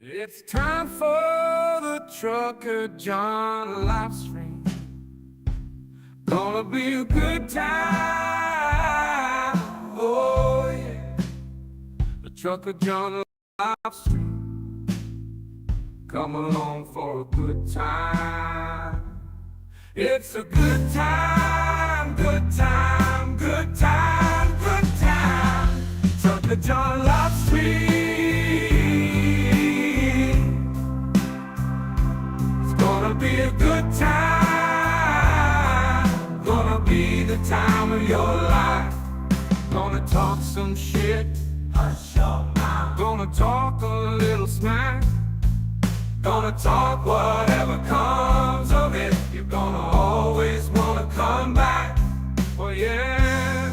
It's time for the trucker John live stream. Gonna be a good time. Oh yeah. The trucker John live stream. Come along for a good time. It's a good time, good time, good time, good time. Trucker John live stream. Gonna be a good time. Gonna be the time of your life. Gonna talk some shit. Hush your mouth. Gonna talk a little smack. Gonna talk whatever comes of it. You're gonna always wanna come back. Oh yeah,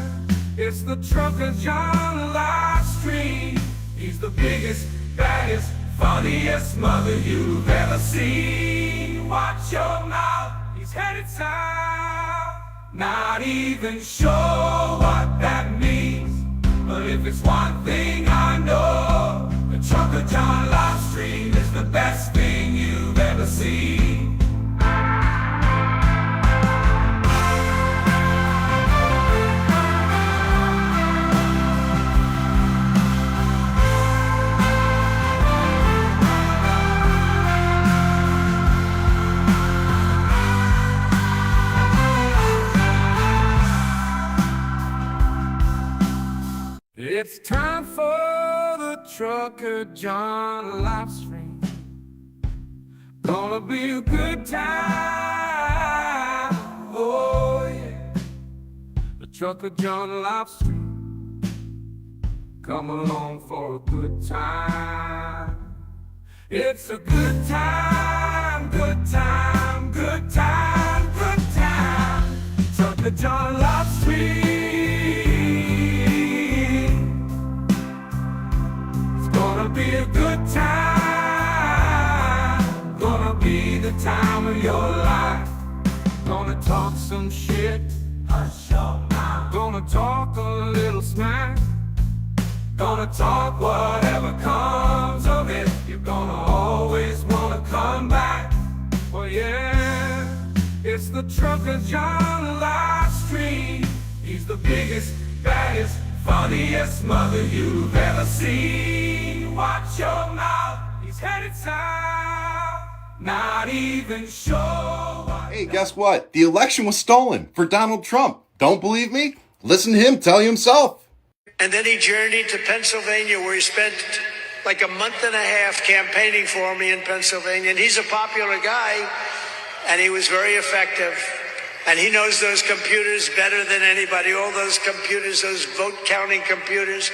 it's the Trucker John live stream. He's the biggest, baddest, funniest mother you've ever seen. Watch your mouth, he's headed south. Not even sure what that means, but if it's one thing I know, the Trucker John live stream is the best thing you've ever seen. It's time for the Trucker John live stream. Gonna be a good time. Oh yeah. The Trucker John live stream. Come along for a good time. It's a good time, good time, good time, good time. Trucker John live stream. Be a good time. Gonna be the time of your life. Gonna talk some shit. Hush your mouth. Gonna talk a little smack. Gonna talk whatever comes of it. You're gonna always wanna come back. Well yeah, it's the Trucker John live stream. He's the biggest, baddest, funniest mother you've ever seen. Watch your mouth, he's headed south. Not even sure what. Hey, guess what? The election was stolen for Donald Trump. Don't believe me? Listen to him tell you himself. And then he journeyed to Pennsylvania, where he spent like a month and a half campaigning for me in Pennsylvania. And he's a popular guy, and he was very effective. And he knows those computers better than anybody, all those computers, those vote counting computers.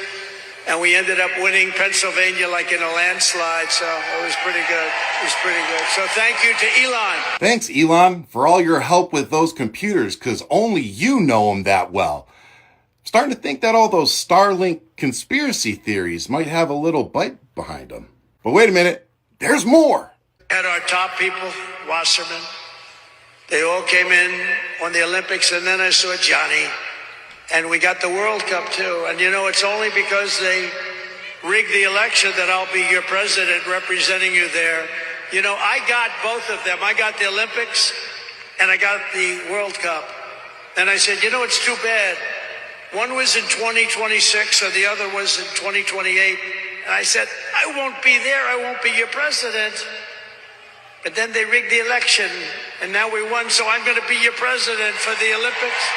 And we ended up winning Pennsylvania like in a landslide, so it was pretty good. It was pretty good. So thank you to Elon. Thanks, Elon, for all your help with those computers, because only you know them that well. I'm starting to think that all those Starlink conspiracy theories might have a little bite behind them. But wait a minute, there's more. Had our top people, Wasserman. They all came in on the Olympics, and then I saw Johnny. And we got the World Cup, too. And, you know, it's only because they rigged the election that I'll be your president representing you there. You know, I got both of them. I got the Olympics, and I got the World Cup. And I said, you know, it's too bad. One was in 2026, and the other was in 2028. And I said, I won't be there. I won't be your president. But then they rigged the election, and now we won, so I'm going to be your president for the Olympics.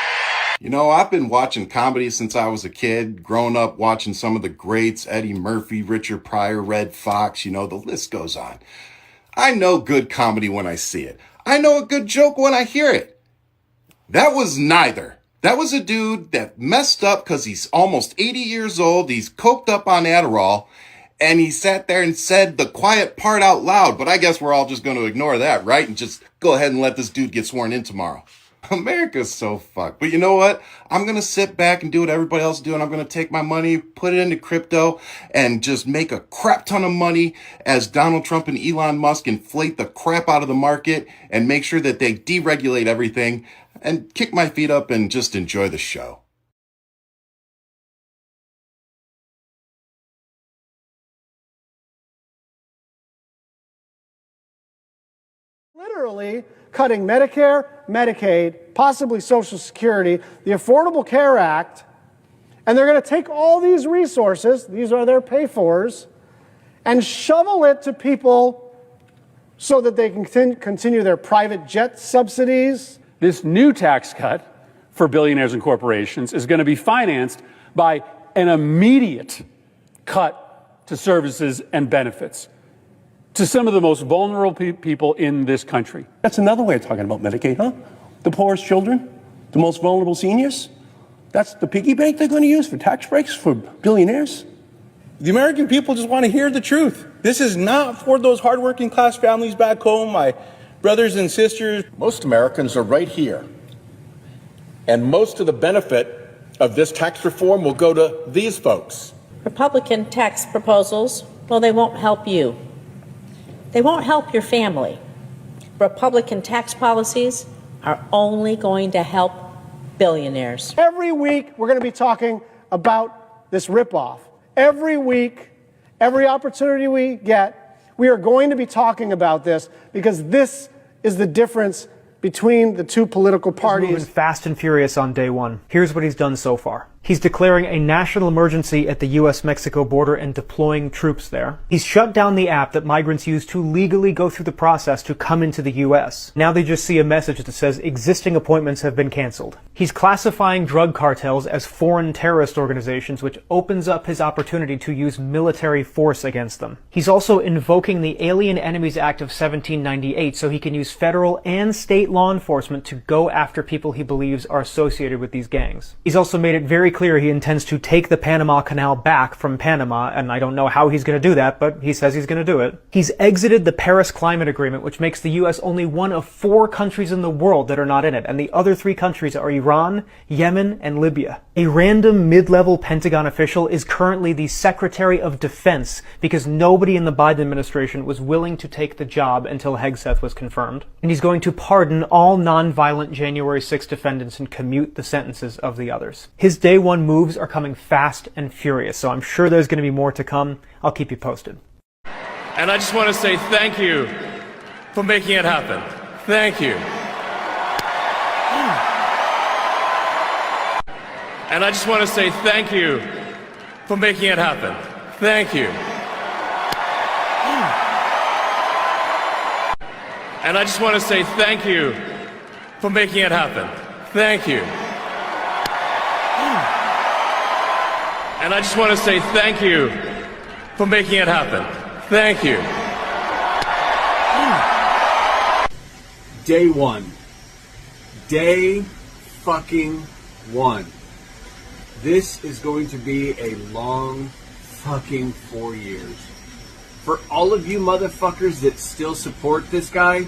You know, I've been watching comedy since I was a kid, growing up watching some of the greats, Eddie Murphy, Richard Pryor, Red Fox, you know, the list goes on. I know good comedy when I see it. I know a good joke when I hear it. That was neither. That was a dude that messed up because he's almost 80 years old, he's coked up on Adderall, and he sat there and said the quiet part out loud. But I guess we're all just going to ignore that, right? And just go ahead and let this dude get sworn in tomorrow. America's so fucked. But you know what? I'm going to sit back and do what everybody else is doing. I'm going to take my money, put it into crypto, and just make a crap ton of money as Donald Trump and Elon Musk inflate the crap out of the market and make sure that they deregulate everything and kick my feet up and just enjoy the show. Literally cutting Medicare, Medicaid, possibly Social Security, the Affordable Care Act, and they're going to take all these resources, these are their pay-fors, and shovel it to people so that they can continue their private jet subsidies. This new tax cut for billionaires and corporations is going to be financed by an immediate cut to services and benefits to some of the most vulnerable people in this country. That's another way of talking about Medicaid, huh? The poorest children, the most vulnerable seniors. That's the piggy bank they're going to use for tax breaks for billionaires. The American people just want to hear the truth. This is not for those hardworking class families back home, my brothers and sisters. Most Americans are right here. And most of the benefit of this tax reform will go to these folks. Republican tax proposals, well, they won't help you. They won't help your family. Republican tax policies are only going to help billionaires. Every week, we're going to be talking about this ripoff. Every week, every opportunity we get, we are going to be talking about this because this is the difference between the two political parties. He's moving fast and furious on day one. Here's what he's done so far. He's declaring a national emergency at the U.S.-Mexico border and deploying troops there. He's shut down the app that migrants use to legally go through the process to come into the U.S. Now they just see a message that says existing appointments have been canceled. He's classifying drug cartels as foreign terrorist organizations, which opens up his opportunity to use military force against them. He's also invoking the Alien Enemies Act of 1798 so he can use federal and state law enforcement to go after people he believes are associated with these gangs. He's also made it very clear he intends to take the Panama Canal back from Panama, and I don't know how he's going to do that, but he says he's going to do it. He's exited the Paris Climate Agreement, which makes the U.S. only one of 4 countries in the world that are not in it, and the other 3 countries are Iran, Yemen, and Libya. A random mid-level Pentagon official is currently the Secretary of Defense because nobody in the Biden administration was willing to take the job until Hegseth was confirmed. And he's going to pardon all non-violent January 6 defendants and commute the sentences of the others. His day one moves are coming fast and furious, so I'm sure there's going to be more to come. I'll keep you posted. And I just want to say thank you for making it happen. Thank you. And I just want to say thank you for making it happen. Thank you. And I just want to say thank you for making it happen. Thank you. And I just want to say thank you for making it happen. Thank you. Day one. Day fucking one. This is going to be a long fucking 4 years. For all of you motherfuckers that still support this guy,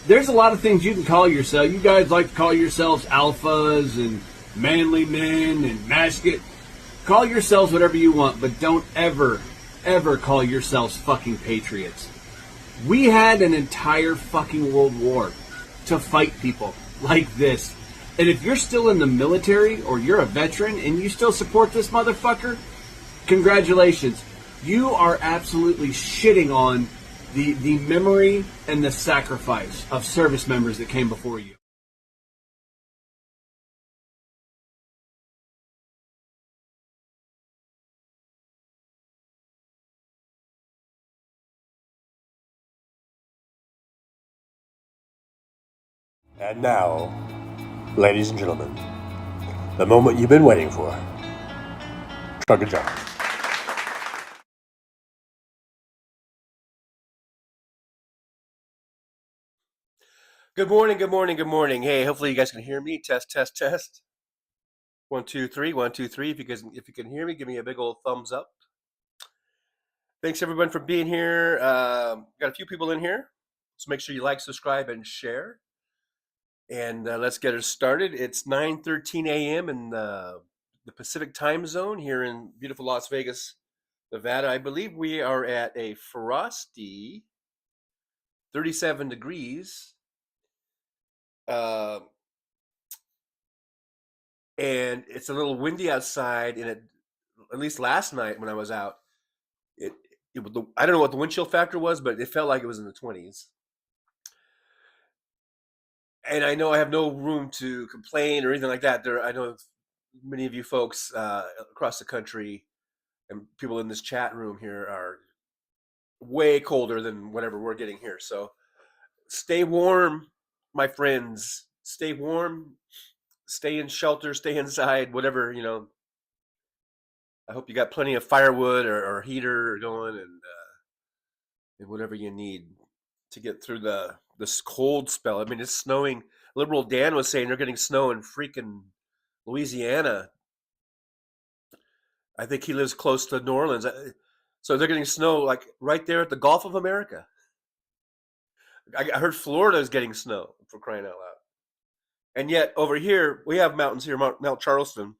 there's a lot of things you can call yourself. You guys like to call yourselves alphas and manly men and masculine. Call yourselves whatever you want, but don't ever, ever call yourselves fucking patriots. We had an entire fucking world war to fight people like this. And if you're still in the military or you're a veteran and you still support this motherfucker, congratulations. You are absolutely shitting on the memory and the sacrifice of service members that came before you. And now, ladies and gentlemen, the moment you've been waiting for. Trucker John. Good morning, good morning, good morning. Hey, hopefully you guys can hear me. Test, test, test. 1, 2, 3, 1, 2, 3. If you can hear me, give me a big old thumbs up. Thanks everyone for being here. Got a few people in here, so make sure you like, subscribe, and share. And let's get it started. It's 9:13 a.m. in the Pacific time zone here in beautiful Las Vegas, Nevada. I believe we are at a frosty 37 degrees. And it's a little windy outside, and at least last night when I was out, I don't know what the wind chill factor was, but it felt like it was in the 20s. And I know I have no room to complain or anything like that. I know many of you folks across the country and people in this chat room here are way colder than whatever we're getting here. So stay warm, my friends. Stay warm. Stay in shelter. Stay inside. Whatever, you know. I hope you got plenty of firewood or heater going and whatever you need to get through this cold spell. I mean, it's snowing. Liberal Dan was saying they're getting snow in freaking Louisiana. I think he lives close to New Orleans. So they're getting snow like right there at the Gulf of America. I heard Florida is getting snow, for crying out loud. And yet over here, we have mountains here, Mount Charleston,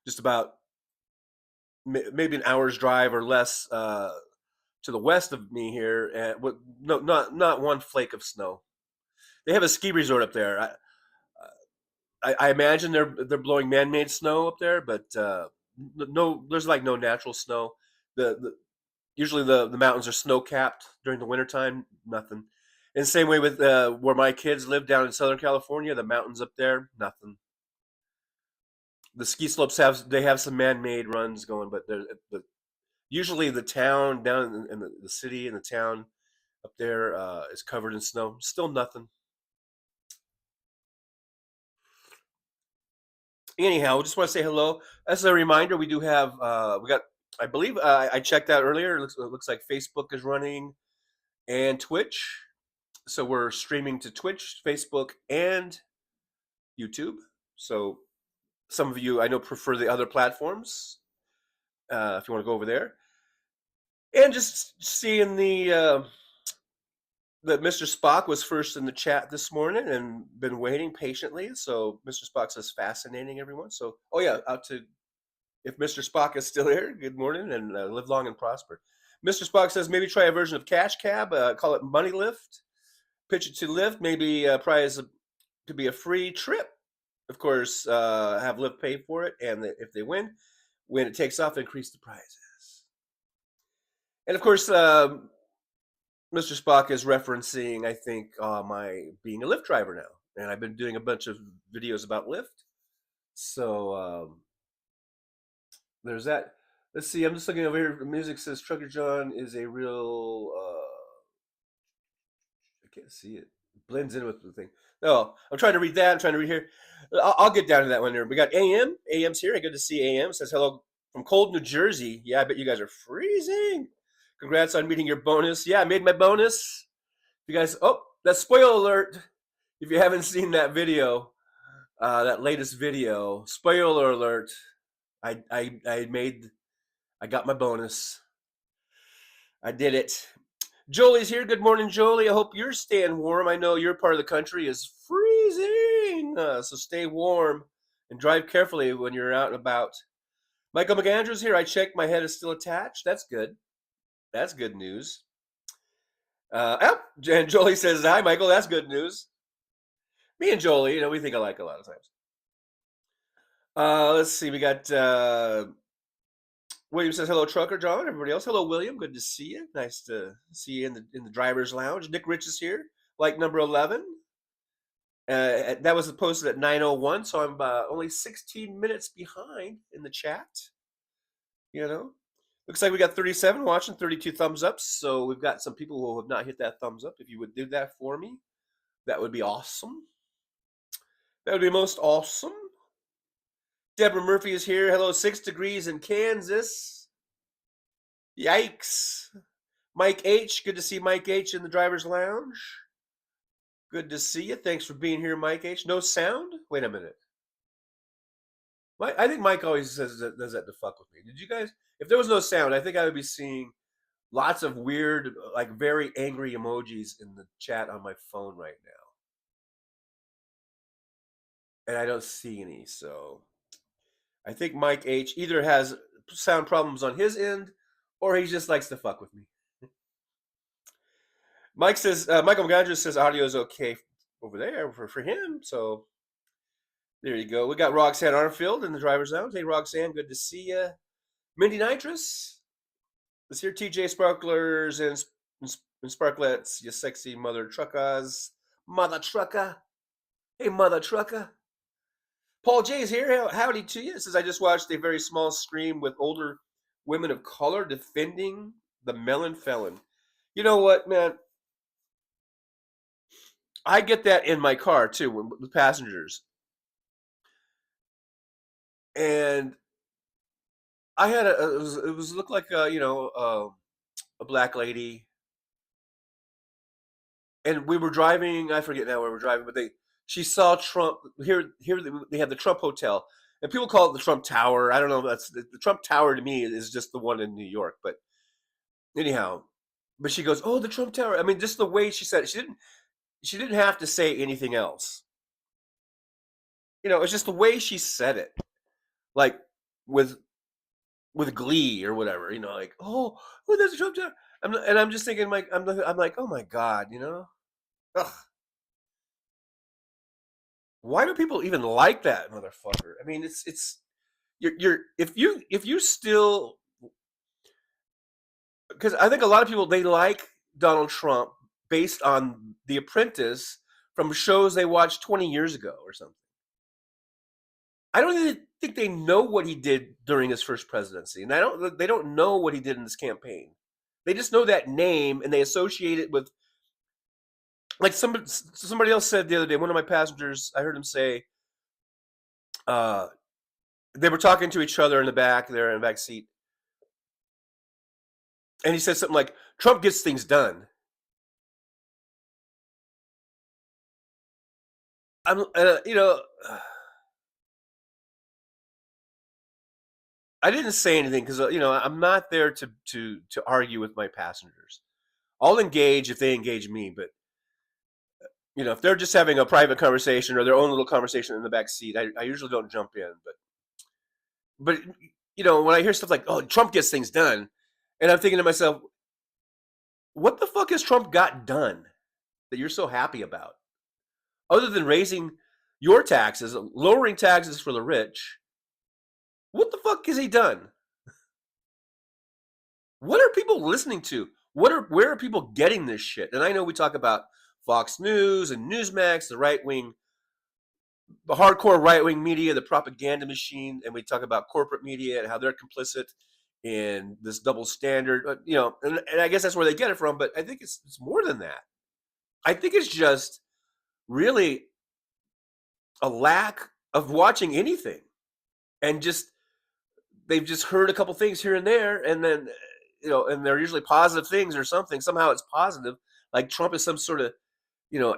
just about maybe an hour's drive or less to the west of me here, and not one flake of snow. They have a ski resort up there. I imagine they're blowing man-made snow up there, but no, there's like no natural snow. Usually the mountains are snow-capped during the wintertime. Nothing. And same way with where my kids live down in Southern California, the mountains up there, nothing. The ski slopes have some man-made runs going, but usually the town down in the city and the town up there is covered in snow. Still nothing. Anyhow, just want to say hello. As a reminder, we do have we got. I believe I checked out earlier. It looks like Facebook is running and Twitch. So we're streaming to Twitch, Facebook, and YouTube. So some of you I know prefer the other platforms. If you want to go over there, and just seeing that Mr. Spock was first in the chat this morning and been waiting patiently. So Mr. Spock says fascinating, everyone. So oh yeah, out to if Mr. Spock is still here, good morning and live long and prosper. Mr. Spock says maybe try a version of Cash Cab, call it Money Lift, pitch it to Lyft, maybe prize could be a free trip. Of course, have Lyft pay for it, and if they win, when it takes off, increase the prizes. And of course, Mr. Spock is referencing, I think, my being a Lyft driver now, and I've been doing a bunch of videos about Lyft. So there's that. Let's see. I'm just looking over here. The music says Trucker John is a real. I can't see it. It blends in with the thing. No, I'm trying to read that. I'm trying to read here. I'll get down to that one there. We got AM. AM's here. Good to see AM. Says hello from cold New Jersey. Yeah, I bet you guys are freezing. Congrats on meeting your bonus. Yeah, I made my bonus. You guys. Oh, that spoiler alert. If you haven't seen that video, that latest video, spoiler alert. I got my bonus. I did it. Jolie's here. Good morning, Jolie. I hope you're staying warm. I know your part of the country is freezing, so stay warm and drive carefully when you're out and about. Michael McAndrews here. I checked. My head is still attached. That's good. That's good news. And Jolie says, hi, Michael. That's good news. Me and Jolie, we think alike a lot of times. Let's see. We got William says hello, Trucker John. Everybody else, hello, William. Good to see you. Nice to see you in the driver's lounge. Nick Rich is here, like number 11. That was posted at 9:01, so I'm only 16 minutes behind in the chat. Looks like we got 37 watching, 32 thumbs up. So we've got some people who have not hit that thumbs up. If you would do that for me, that would be awesome. That would be most awesome. Deborah Murphy is here. Hello, 6 degrees in Kansas. Yikes. Mike H. Good to see Mike H. in the driver's lounge. Good to see you. Thanks for being here, Mike H. No sound? Wait a minute. I think Mike always does that to fuck with me. Did you guys? If there was no sound, I think I would be seeing lots of weird, like very angry emojis in the chat on my phone right now. And I don't see any, so I think Mike H either has sound problems on his end or he just likes to fuck with me. Mike says, Michael McAndrews says audio is okay over there for him. So there you go. We got Roxanne Armfield in the driver's lounge. Hey, Roxanne, good to see you. Mindy Nitrous is here. TJ Sparklers and Sparklets, you sexy mother truckers. Mother trucker. Hey, mother trucker. Paul J is here. Howdy to you. It says, I just watched a very small stream with older women of color defending the melon felon. You know what, man? I get that in my car too with passengers. And I had it was looked like a black lady, and we were driving. I forget now where we were driving, but she saw Trump here. Here they have the Trump Hotel, and people call it the Trump Tower. I don't know. That's the Trump Tower to me is just the one in New York. But anyhow, but she goes, "Oh, the Trump Tower." I mean, just the way she said it. She didn't have to say anything else. It's just the way she said it, like with glee or whatever. Like, oh, there's a Trump Tower. I'm just thinking, like, I'm like, oh my god, Ugh. Why do people even like that motherfucker? I mean, it's you're if you still, because I think a lot of people, they like Donald Trump based on The Apprentice from shows they watched 20 years ago or something. I don't even think they know what he did during his first presidency, and they don't know what he did in this campaign. They just know that name and they associate it with, like, somebody else said the other day. One of my passengers, I heard him say, they were talking to each other in the back there in the back seat, and he said something like, Trump gets things done. I'm I didn't say anything because I'm not there to argue with my passengers. I'll engage if they engage me, but if they're just having a private conversation or their own little conversation in the back seat, I usually don't jump in. But when I hear stuff like, "Oh, Trump gets things done," and I'm thinking to myself, what the fuck has Trump got done that you're so happy about, other than raising your taxes, lowering taxes for the rich? What the fuck has he done? What are people listening to? Where are people getting this shit? And I know we talk about Fox News and Newsmax, the hardcore right-wing media, the propaganda machine, and we talk about corporate media and how they're complicit in this double standard. And I guess that's where they get it from. But I think it's more than that. I think it's just really a lack of watching anything, and they've just heard a couple things here and there, and then and they're usually positive things or something. Somehow it's positive, like Trump is some sort of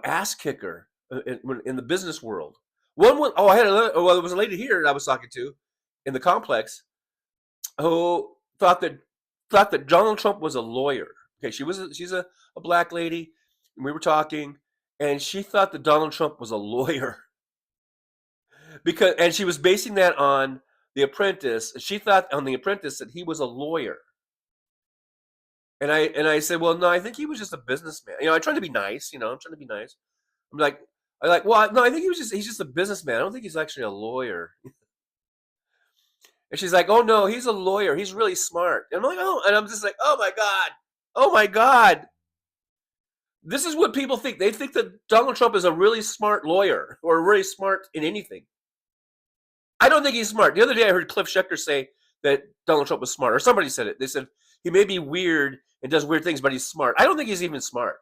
ass kicker in the business world. I had another. Well, there was a lady here that I was talking to in the complex who thought that Donald Trump was a lawyer. Okay, she's a black lady, and we were talking, and she thought that Donald Trump was a lawyer and she was basing that on The Apprentice. She thought on The Apprentice that he was a lawyer. And I said, well, no, I think he was just a businessman. I tried to be nice. I'm trying to be nice. Well, no, I think he's just a businessman. I don't think he's actually a lawyer. And she's like, oh no, he's a lawyer. He's really smart. And I'm like, oh, and I'm just like, oh my god. This is what people think. They think that Donald Trump is a really smart lawyer or really smart in anything. I don't think he's smart. The other day I heard Cliff Schechter say that Donald Trump was smart, or somebody said it. They said he may be weird and does weird things, but he's smart. I don't think he's even smart.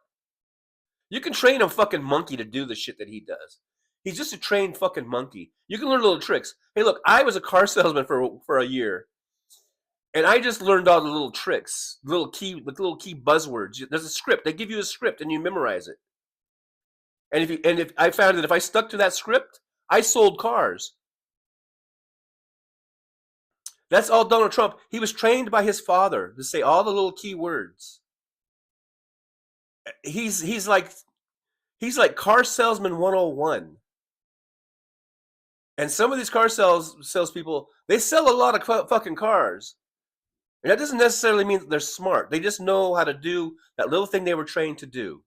You can train a fucking monkey to do the shit that he does. He's just a trained fucking monkey. You can learn little tricks. Hey, look, I was a car salesman for a year, and I just learned all the little tricks, little key buzzwords. There's a script. They give you a script, and you memorize it. And if I found that if I stuck to that script, I sold cars. That's all Donald Trump. He was trained by his father to say all the little key words. He's like car salesman 101. And some of these car salespeople, they sell a lot of fucking cars. And that doesn't necessarily mean that they're smart. They just know how to do that little thing they were trained to do.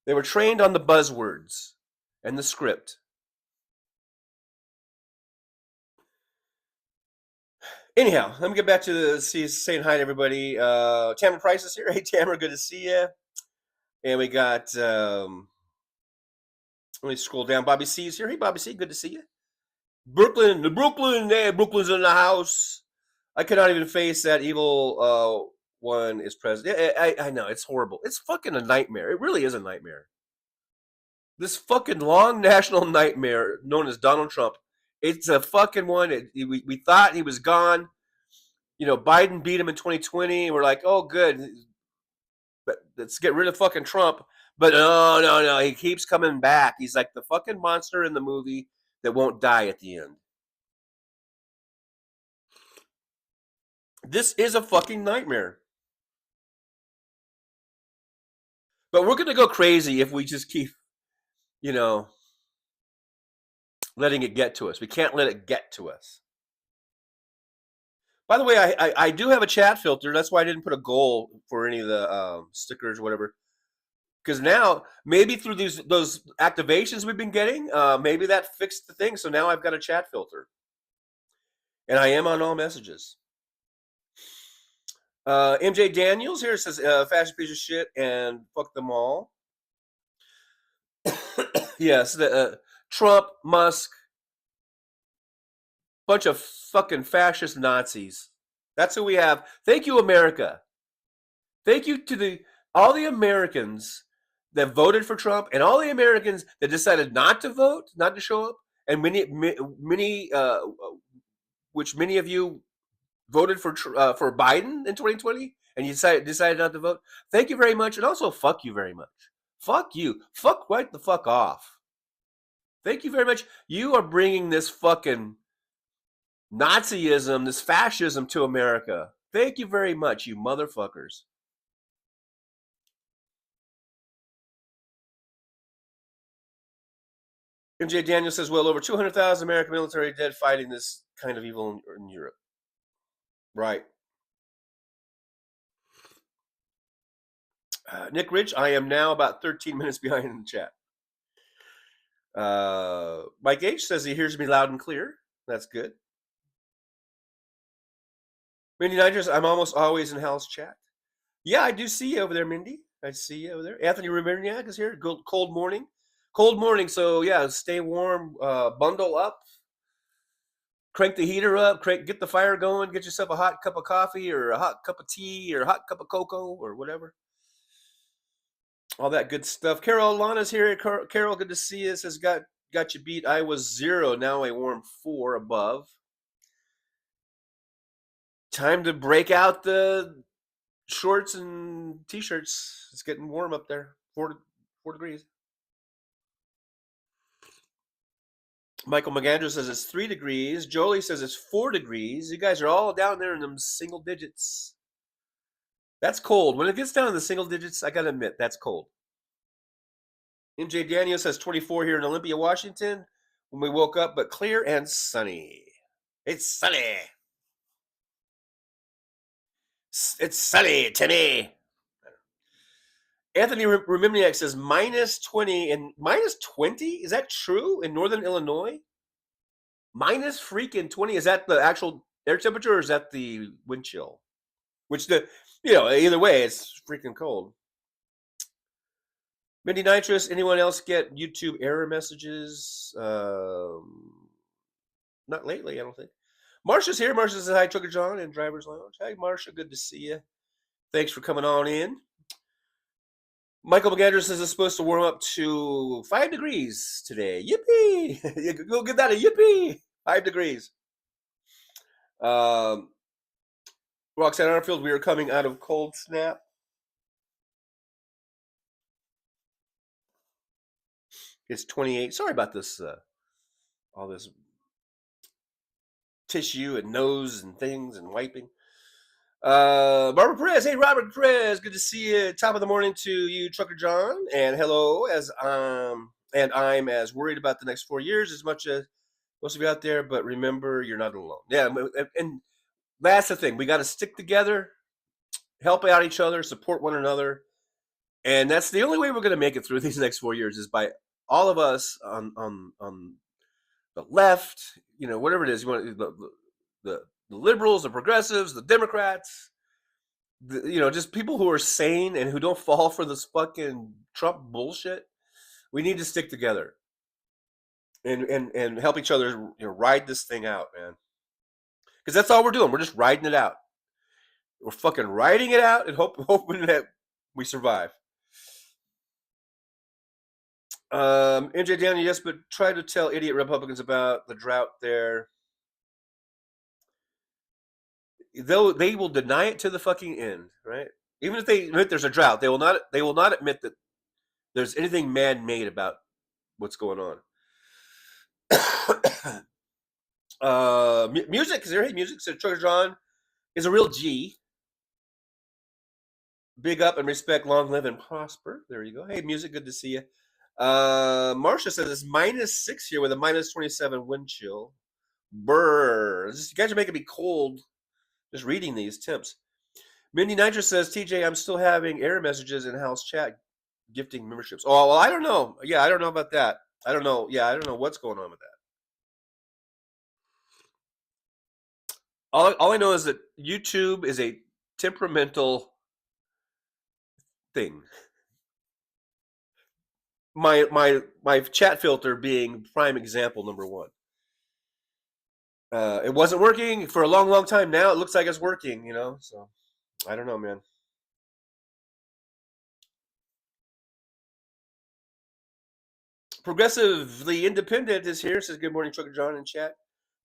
They were trained on the buzzwords and the script. Anyhow, let me get back to saying hi to everybody. Tamara Price is here. Hey, Tamara, good to see you. And we got Let me scroll down. Bobby C is here. Hey, Bobby C, good to see you. Brooklyn's in the house. I cannot even face that evil one is president. I know, it's horrible. It's fucking a nightmare. It really is a nightmare. This fucking long national nightmare known as Donald Trump. It's a fucking one. We thought he was gone. You know, Biden beat him in 2020. We're like, oh, good. But let's get rid of fucking Trump. But no. He keeps coming back. He's like the fucking monster in the movie that won't die at the end. This is a fucking nightmare. But we're going to go crazy if we just keep, you know, letting it get to us. We can't let it get to us. By the way, I do have a chat filter. That's why I didn't put a goal for any of the stickers or whatever. Because now, maybe through those activations we've been getting, maybe that fixed the thing. So now I've got a chat filter. And I am on all messages. MJ Daniels here says, fashion piece of shit and fuck them all. Yes, Trump, Musk, bunch of fucking fascist Nazis. That's who we have. Thank you, America. Thank you to all the Americans that voted for Trump and all the Americans that decided not to vote, not to show up, and many of you voted for Biden in 2020 and you decided not to vote. Thank you very much, and also fuck you very much. Fuck you. Fuck right the fuck off. Thank you very much. You are bringing this fucking Nazism, this fascism to America. Thank you very much, you motherfuckers. MJ Daniel says, well, over 200,000 American military dead fighting this kind of evil in Europe. Right. Nick Rich, I am now about 13 minutes behind in the chat. Mike H says he hears me loud and clear. That's good. Mindy Nitrous, I'm almost always in Hal's chat. Yeah, I do see you over there, Mindy. I see you over there. Anthony Remirniak is here. Cold morning. Cold morning, so yeah, stay warm, bundle up, crank the heater up, get the fire going, get yourself a hot cup of coffee or a hot cup of tea or a hot cup of cocoa or whatever. All that good stuff. Carol Lana's here. Carol, good to see you. Says, got you beat. I was 0, now a warm 4 above. Time to break out the shorts and t-shirts. It's getting warm up there. 4 degrees. Michael McAndrew says it's 3 degrees. Jolie says it's 4 degrees. You guys are all down there in them single digits. That's cold. When it gets down in the single digits, I got to admit, that's cold. MJ Daniel says 24 here in Olympia, Washington. When we woke up, but clear and sunny. It's sunny. It's sunny, Timmy. Anthony Remimniak says minus 20 and minus 20? Is that true in northern Illinois? Minus freaking 20. Is that the actual air temperature or is that the wind chill? Which either way, it's freaking cold. Mindy Nitrous, anyone else get YouTube error messages? Not lately, I don't think. Marsha's here. Marsha says hi, Trucker John and Driver's Lounge. Hi, Marsha. Good to see you. Thanks for coming on in. Michael McAndrew says it's supposed to warm up to 5 degrees today. Yippee! Go give that a yippee! 5 degrees. Roxanne Arfield, we are coming out of cold snap. It's 28. Sorry about this, all this tissue and nose and things and wiping. Barbara Perez, hey Robert Perez, good to see you. Top of the morning to you, Trucker John, and hello. I'm as worried about the next 4 years as much as most of you out there. But remember, you're not alone. Yeah, and that's the thing. We got to stick together, help out each other, support one another, and that's the only way we're going to make it through these next 4 years is by all of us on the left, whatever it is you want, the liberals, the progressives, the Democrats, just people who are sane and who don't fall for this fucking Trump bullshit. We need to stick together. and help each other, ride this thing out, man. Because that's all we're doing. We're just riding it out. We're fucking riding it out and hoping that we survive. MJ Daniel, yes, but try to tell idiot Republicans about the drought there. Though they will deny it to the fucking end, right? Even if they admit there's a drought, they will not admit that there's anything man-made about what's going on. Music, because hey, music said Trucker John is a real G. Big up and respect, long live and prosper. There you go. Hey, music, good to see you. Marcia says it's -6 here with a -27 wind chill. Brr. You guys are making me cold just reading these temps. Mindy Nitro says, TJ, I'm still having error messages in house chat gifting memberships. Oh, well, I don't know. Yeah, I don't know about that. I don't know. Yeah, I don't know what's going on with that. All I know is that YouTube is a temperamental thing. My chat filter being prime example number one. It wasn't working for a long time. Now it looks like it's working, so I don't know, man. Progressively Independent is here. Says good morning, Trucker John in chat.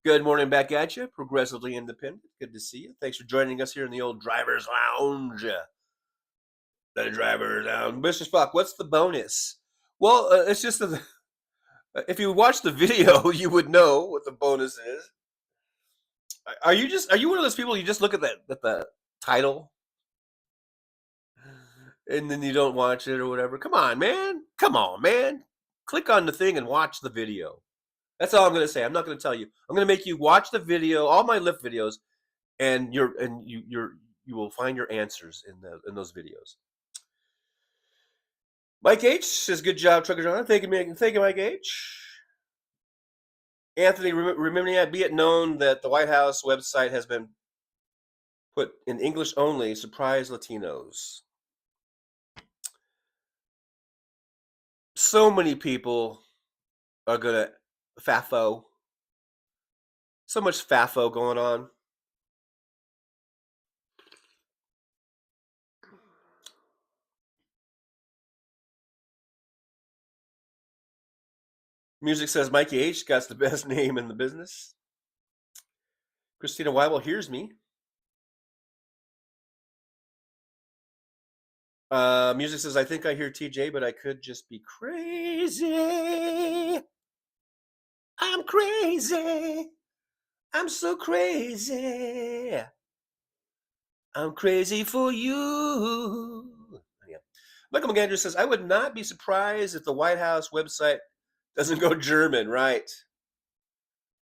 Good morning back at you. Progressively Independent. Good to see you. Thanks for joining us here in the old Driver's Lounge. The Driver's Lounge. Mr. Spock, what's the bonus? Well, it's just if you watch the video, you would know what the bonus is. Are you one of those people you just look at the title and then you don't watch it or whatever? Come on, man. Click on the thing and watch the video. That's all I'm going to say. I'm not going to tell you. I'm going to make you watch the video, all my lift videos, and you will find your answers in those videos. Mike H says, "Good job, Trucker John." Thank you, Mike H. Anthony, remember, be it known that the White House website has been put in English only. Surprise Latinos. So many people are gonna FAFO. So much FAFO going on. Music says Mikey H got the best name in the business. Christina Weibel hears me. Music says, I think I hear TJ, but I could just be crazy. I'm crazy. I'm so crazy. I'm crazy for you. Yeah. Michael McAndrew says, I would not be surprised if the White House website doesn't go German, right?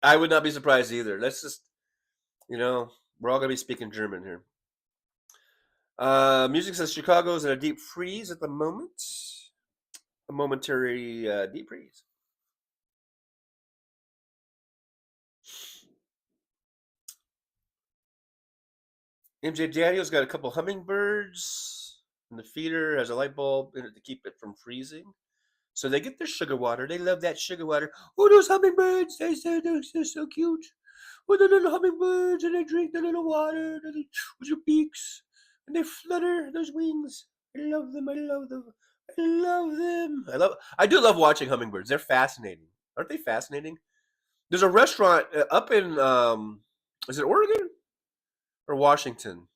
I would not be surprised either. Let's just, we're all going to be speaking German here. Music says Chicago's in a deep freeze at the moment. A momentary deep freeze. MJ Daniel's got a couple hummingbirds, and the feeder has a light bulb in it to keep it from freezing. So they get their sugar water. They love that sugar water. Oh, those hummingbirds! They're so cute. Oh, the little hummingbirds, and they drink the little water with your beaks, and they flutter those wings. I love them. I love them. I love them. I do love watching hummingbirds. They're fascinating. Aren't they fascinating? There's a restaurant up in is it Oregon or Washington? I'm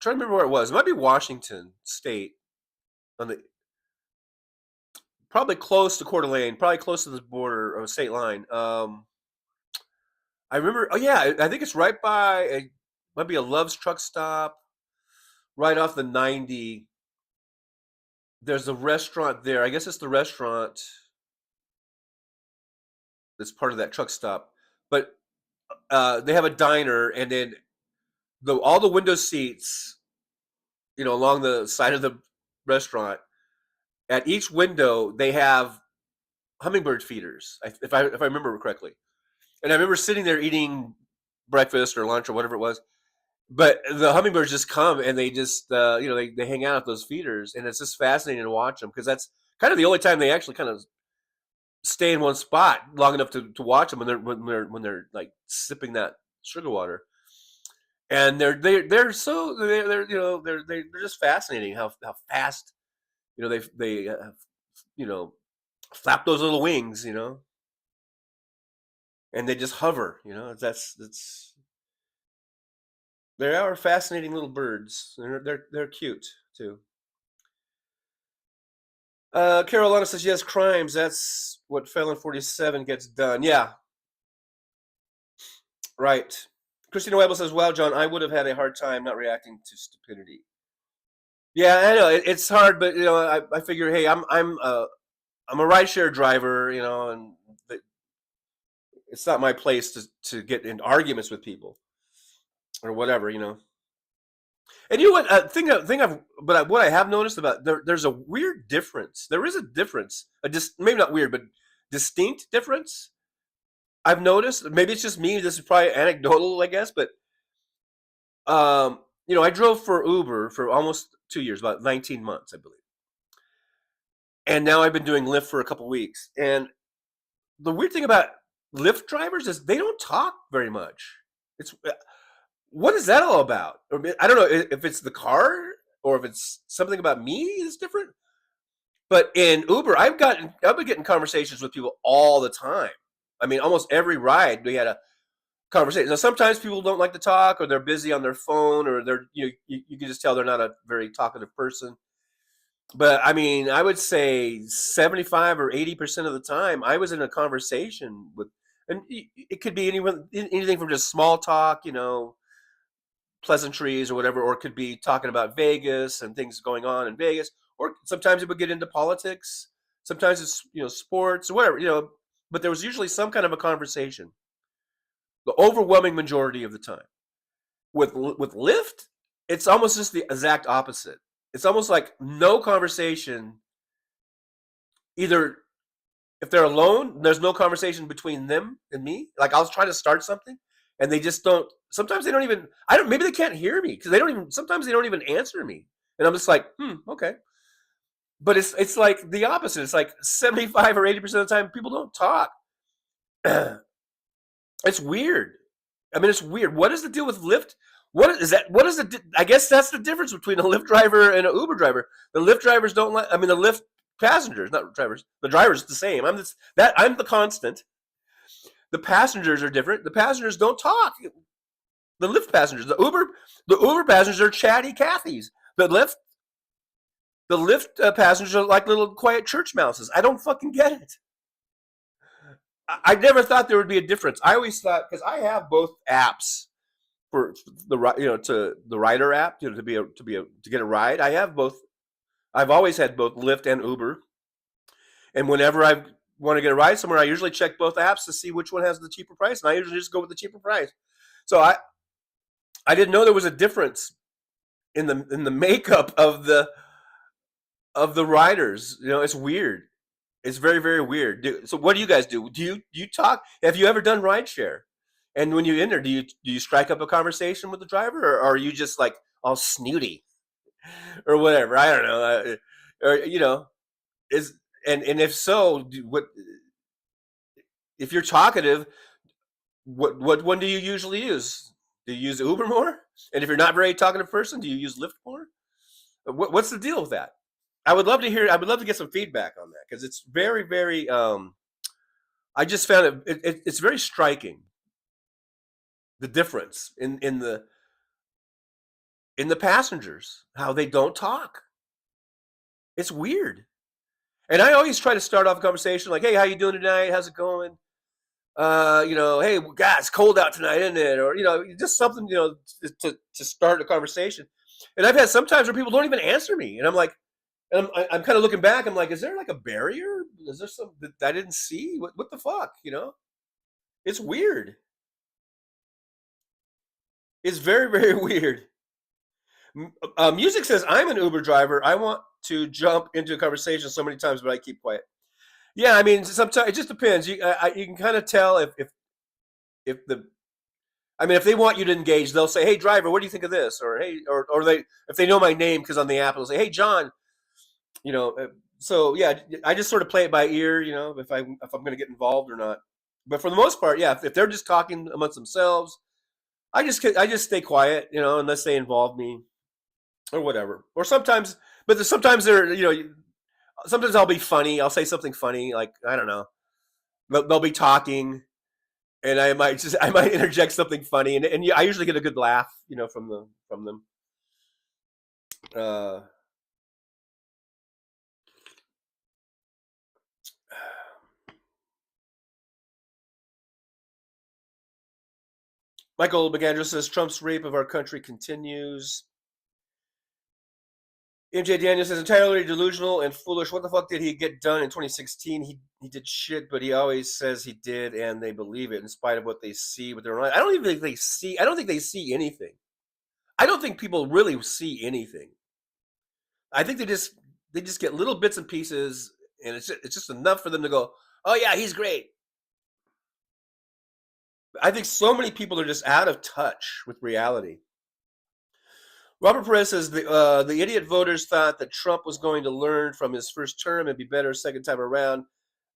trying to remember where it was. It might be Washington State, on the probably close to Coeur d'Alene, probably close to the border or state line. I remember. Oh yeah, I think it's right by might be a Love's truck stop, right off the 90. There's a restaurant there. I guess it's the restaurant that's part of that truck stop. But they have a diner, and then all the window seats, along the side of the restaurant, at each window they have hummingbird feeders, if I remember correctly. And I remember sitting there eating breakfast or lunch or whatever it was, but the hummingbirds just come and they just they hang out at those feeders, and it's just fascinating to watch them because that's kind of the only time they actually kind of stay in one spot long enough to watch them when they're like sipping that sugar water. And they're just fascinating how fast they flap those little wings, and they just hover. That's they are fascinating little birds. They're cute too. Carolina says yes, crimes. That's what Felon 47 gets done. Yeah, right. Christina Webble says, "Wow, John, I would have had a hard time not reacting to stupidity." Yeah, I know it's hard, but I figure, hey, I'm a rideshare driver, and it's not my place to get in arguments with people or whatever, And you know what? What I have noticed about there's a weird difference. There is a difference, maybe not weird, but distinct difference. I've noticed. Maybe it's just me. This is probably anecdotal, I guess, but I drove for Uber for almost 2 years, about 19 months, I believe. And now I've been doing Lyft for a couple weeks. And the weird thing about Lyft drivers is they don't talk very much. What is that all about? I don't know if it's the car or if it's something about me that's different. But in Uber, I've been getting conversations with people all the time. I mean, almost every ride we had a conversation. Now, sometimes people don't like to talk, or they're busy on their phone, or you can just tell they're not a very talkative person. But I mean, I would say 75 or 80% of the time, I was in a conversation with, and it could be anything from just small talk, pleasantries or whatever, or it could be talking about Vegas and things going on in Vegas, or sometimes it would get into politics. Sometimes it's sports or whatever, but there was usually some kind of a conversation. The overwhelming majority of the time. With Lyft, it's almost just the exact opposite. It's almost like no conversation. Either if they're alone, there's no conversation between them and me. Like I'll try to start something, and they just don't. Sometimes they don't even. Maybe they can't hear me because they don't even. Sometimes they don't even answer me, and I'm just like, okay. But it's like the opposite. It's like 75 or 80% of the time people don't talk. It's weird. I mean, it's weird. What is the deal with Lyft? What is that? What is the? I guess that's the difference between a Lyft driver and an Uber driver. The Lyft drivers don't like. I mean, the Lyft passengers, not drivers. The driver's the same. I'm the constant. The passengers are different. The passengers don't talk. The Lyft passengers, the Uber passengers are chatty Cathys. The Lyft passengers are like little quiet church mouses. I don't fucking get it. I never thought there would be a difference. I always thought, because I have both apps for the rider app, to get a ride. I have both. I've always had both Lyft and Uber. And whenever I want to get a ride somewhere, I usually check both apps to see which one has the cheaper price, and I usually just go with the cheaper price. So I didn't know there was a difference in the makeup of the riders. It's weird. It's very, very weird. So what do you guys do? Do you talk? Have you ever done rideshare? And when you're in there, do you strike up a conversation with the driver, or are you just like all snooty or whatever? I don't know. Or and if so, if you're talkative, what one do you usually use? Do you use Uber more? And if you're not a very talkative person, do you use Lyft more? What's the deal with that? I would love to hear. I would love to get some feedback on that, because it's very, very. I just found it's very striking, the difference in the passengers, how they don't talk. It's weird. And I always try to start off a conversation like, "Hey, how you doing tonight? How's it going? Hey, God, it's cold out tonight, isn't it?" Or just something, to start a conversation. And I've had some times where people don't even answer me, and I'm like. And I'm kind of looking back. I'm like, is there like a barrier? Is there something that I didn't see? What the fuck? It's weird. It's very, very weird. Music says, I'm an Uber driver. I want to jump into a conversation so many times, but I keep quiet. Yeah, I mean, sometimes it just depends. You can kind of tell if if they want you to engage, they'll say, "Hey, driver, what do you think of this?" Or "Hey," or if they know my name, because on the app it'll say, "Hey, John." So yeah, I just sort of play it by ear, if I'm going to get involved or not. But for the most part, yeah, if they're just talking amongst themselves, I just stay quiet, unless they involve me or whatever. Or sometimes, but sometimes sometimes I'll be funny. I'll say something funny, like I don't know. They'll be talking, and I might interject something funny, and I usually get a good laugh, from them. Uh, Michael McAndrews says Trump's rape of our country continues. MJ Daniels says entirely delusional and foolish. What the fuck did he get done in 2016? He did shit, but he always says he did, and they believe it in spite of what they see with their own eyes. I don't even think they see. I don't think they see anything. I don't think people really see anything. I think they just get little bits and pieces, and it's just enough for them to go, oh yeah, he's great. I think so many people are just out of touch with reality. Robert Perez says the idiot voters thought that Trump was going to learn from his first term and be better second time around.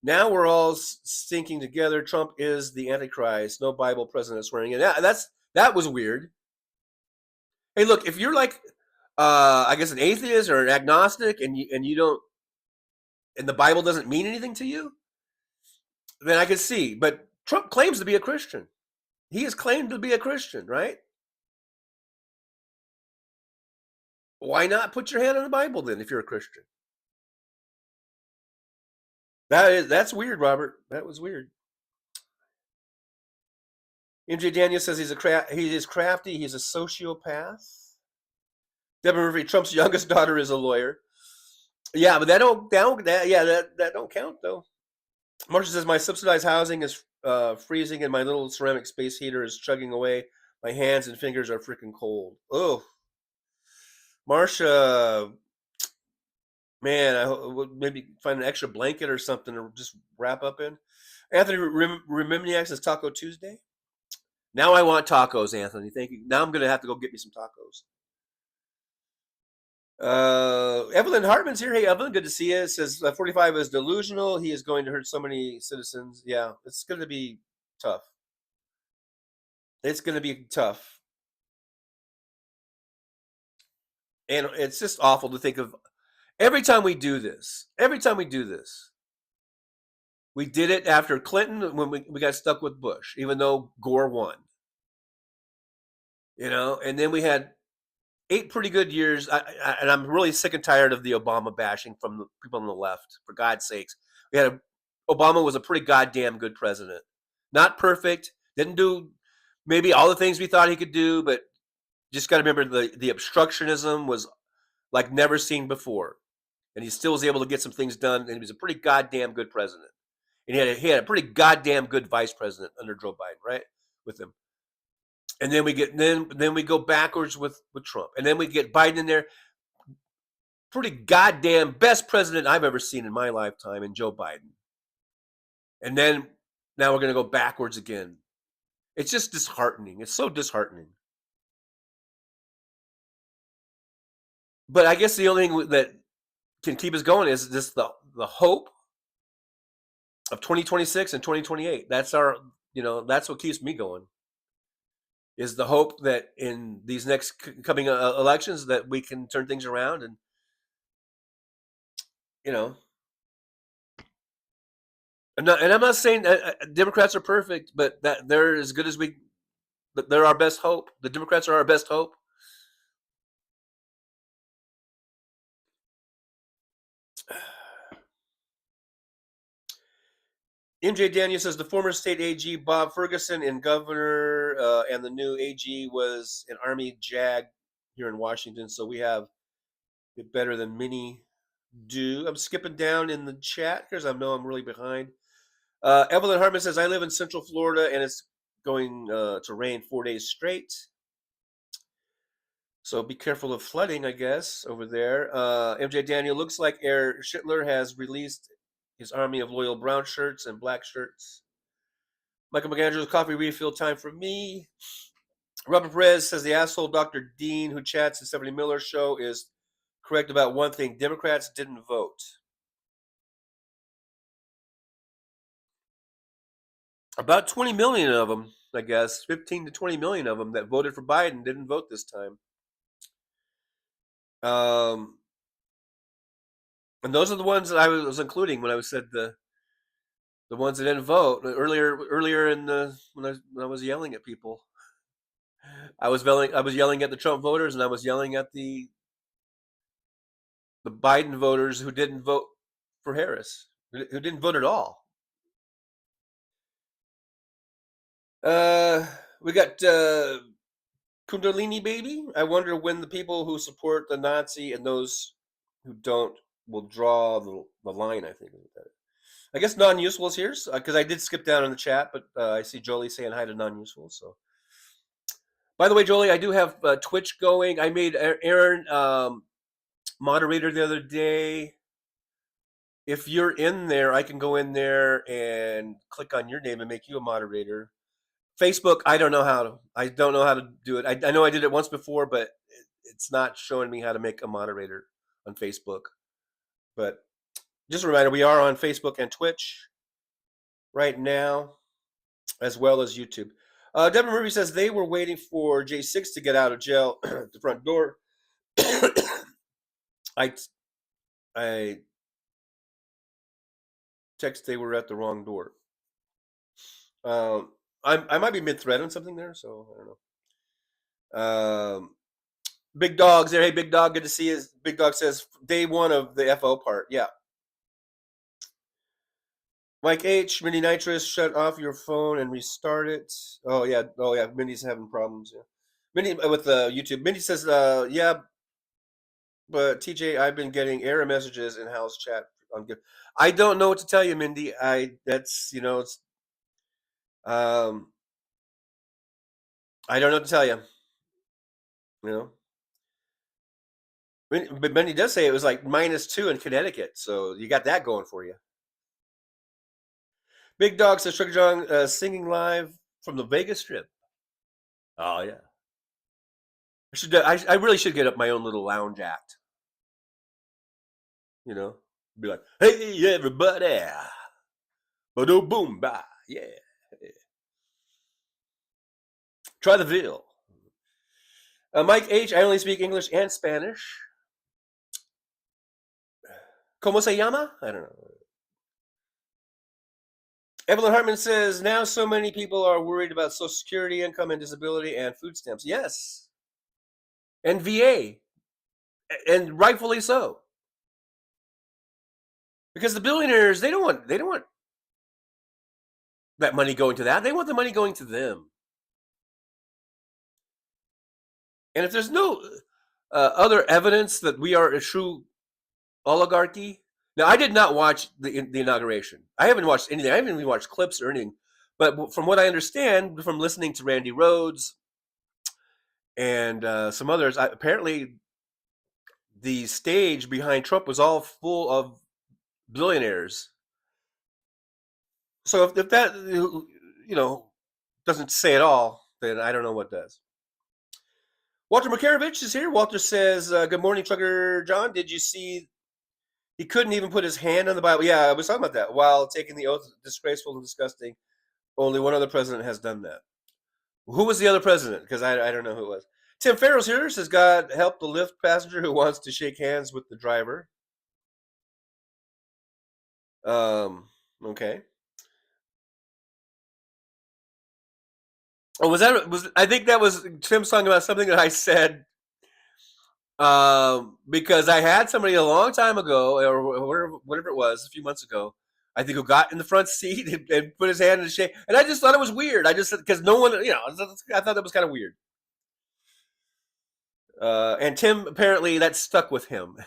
Now we're all stinking together. Trump is the Antichrist. No Bible president swearing in. Yeah, that was weird. Hey, look, if you're like, I guess an atheist or an agnostic, and you don't, and the Bible doesn't mean anything to you, then I can see. But Trump claims to be a Christian. He has claimed to be a Christian, right? Why not put your hand on the Bible then if you're a Christian? That's weird, Robert. That was weird. MJ Daniel says he is crafty. He's a sociopath. Deborah Murphy, Trump's youngest daughter is a lawyer. Yeah, but that don't count though. Marcia says my subsidized housing is freezing and my little ceramic space heater is chugging away. My hands and fingers are freaking cold. Oh, Marcia, man, I would maybe find an extra blanket or something to just wrap up in. Anthony Remimniak says Taco Tuesday. Now I want tacos, Anthony. Thank you. Now I'm going to have to go get me some tacos. Evelyn Hartman's here. Hey, Evelyn, good to see you. It says 45 is delusional. He is going to hurt so many citizens. Yeah, it's going to be tough. It's going to be tough. And it's just awful to think of every time we do this, we did it after Clinton when we got stuck with Bush, even though Gore won. And then we had 8 pretty good years, and I'm really sick and tired of the Obama bashing from the people on the left. For God's sakes, Obama was a pretty goddamn good president. Not perfect, didn't do maybe all the things we thought he could do, but just got to remember the obstructionism was like never seen before, and he still was able to get some things done. And he was a pretty goddamn good president, and he had a pretty goddamn good vice president under Joe Biden, right, with him. And then we go backwards with Trump, and then we get Biden in there. Pretty goddamn best president I've ever seen in my lifetime, in Joe Biden. And then now we're going to go backwards again. It's just disheartening. It's so disheartening. But I guess the only thing that can keep us going is just the hope of 2026 and 2028. That's that's what keeps me going. Is the hope that in these next coming elections that we can turn things around, and I'm not saying Democrats are perfect, but that they're as good as but they're our best hope. The Democrats are our best hope. MJ Daniel says the former state AG Bob Ferguson and governor and the new AG was an Army JAG here in Washington, so we have it better than many do. I'm skipping down in the chat because I know I'm really behind. Evelyn Hartman says I live in Central Florida and it's going to rain 4 days straight. So be careful of flooding, I guess, over there. MJ Daniel, looks like Air Schittler has released his army of loyal brown shirts and black shirts. Michael McAndrews, coffee refill time for me. Robert Perez says the asshole Dr. Dean who chats at Stephanie Miller's show is correct about one thing. Democrats didn't vote. about 20 million of them, I guess, 15 to 20 million of them that voted for Biden didn't vote this time. And those are the ones that I was including when I said the ones that didn't vote earlier in the when I was yelling at people. I was yelling at the Trump voters, and I was yelling at the Biden voters who didn't vote for Harris, who didn't vote at all. We got Kundalini baby. I wonder when the people who support the Nazi and those who don't will draw the line. I think. I guess non-useful is here because I did skip down in the chat, but I see Jolie saying hi to non-useful. So, by the way, Jolie, I do have Twitch going. I made Aaron moderator the other day. If you're in there, I can go in there and click on your name and make you a moderator. Facebook, I don't know how to do it. I know I did it once before, but it's not showing me how to make a moderator on Facebook. But just a reminder, we are on Facebook and Twitch right now, as well as YouTube. Deborah Murphy says they were waiting for J6 to get out of jail at the front door. I text they were at the wrong door. I might be mid-thread on something there, so I don't know. Big Dog's there. Hey, Big Dog, good to see you. Big Dog says day one of the FO part. Yeah. Mike H, Mini Nitrous, shut off your phone and restart it. Oh yeah, Minnie's having problems. Yeah, Minnie with YouTube. Minnie says, yeah, but TJ, I've been getting error messages in house chat. I don't know what to tell you, Mindy. It's I don't know what to tell you. But Mindy does say it was like -2 in Connecticut, so you got that going for you. Big Dog says Sugar John singing live from the Vegas Strip. Oh yeah. I really should get up my own little lounge act. Be like, hey everybody, boom boom ba, yeah. Try the veal. Mike H, I only speak English and Spanish. ¿Cómo se llama? I don't know. Evelyn Hartman says, now so many people are worried about Social Security, income, and disability, and food stamps. Yes. And VA. And rightfully so. Because the billionaires, they don't want that money going to that. They want the money going to them. And if there's no other evidence that we are a true oligarchy. Now, I did not watch the inauguration. I haven't watched anything. I haven't even watched clips or anything. But from what I understand, from listening to Randy Rhodes and some others, apparently the stage behind Trump was all full of billionaires. So if that doesn't say it all, then I don't know what does. Walter Makarovich is here. Walter says, good morning, Trucker John. Did you see he couldn't even put his hand on the Bible? Yeah, I was talking about that. While taking the oath, disgraceful and disgusting. Only one other president has done that. Who was the other president? Because I don't know who it was. Tim Farrell's here. Says, God help the Lyft passenger who wants to shake hands with the driver. Okay. Oh, I think that was Tim talking about something that I said because I had somebody a long time ago, or whatever it was, a few months ago, I think, who got in the front seat and put his hand in the shake, and I just thought it was weird. I just because no one, I thought that was kind of weird. And Tim, apparently, that stuck with him.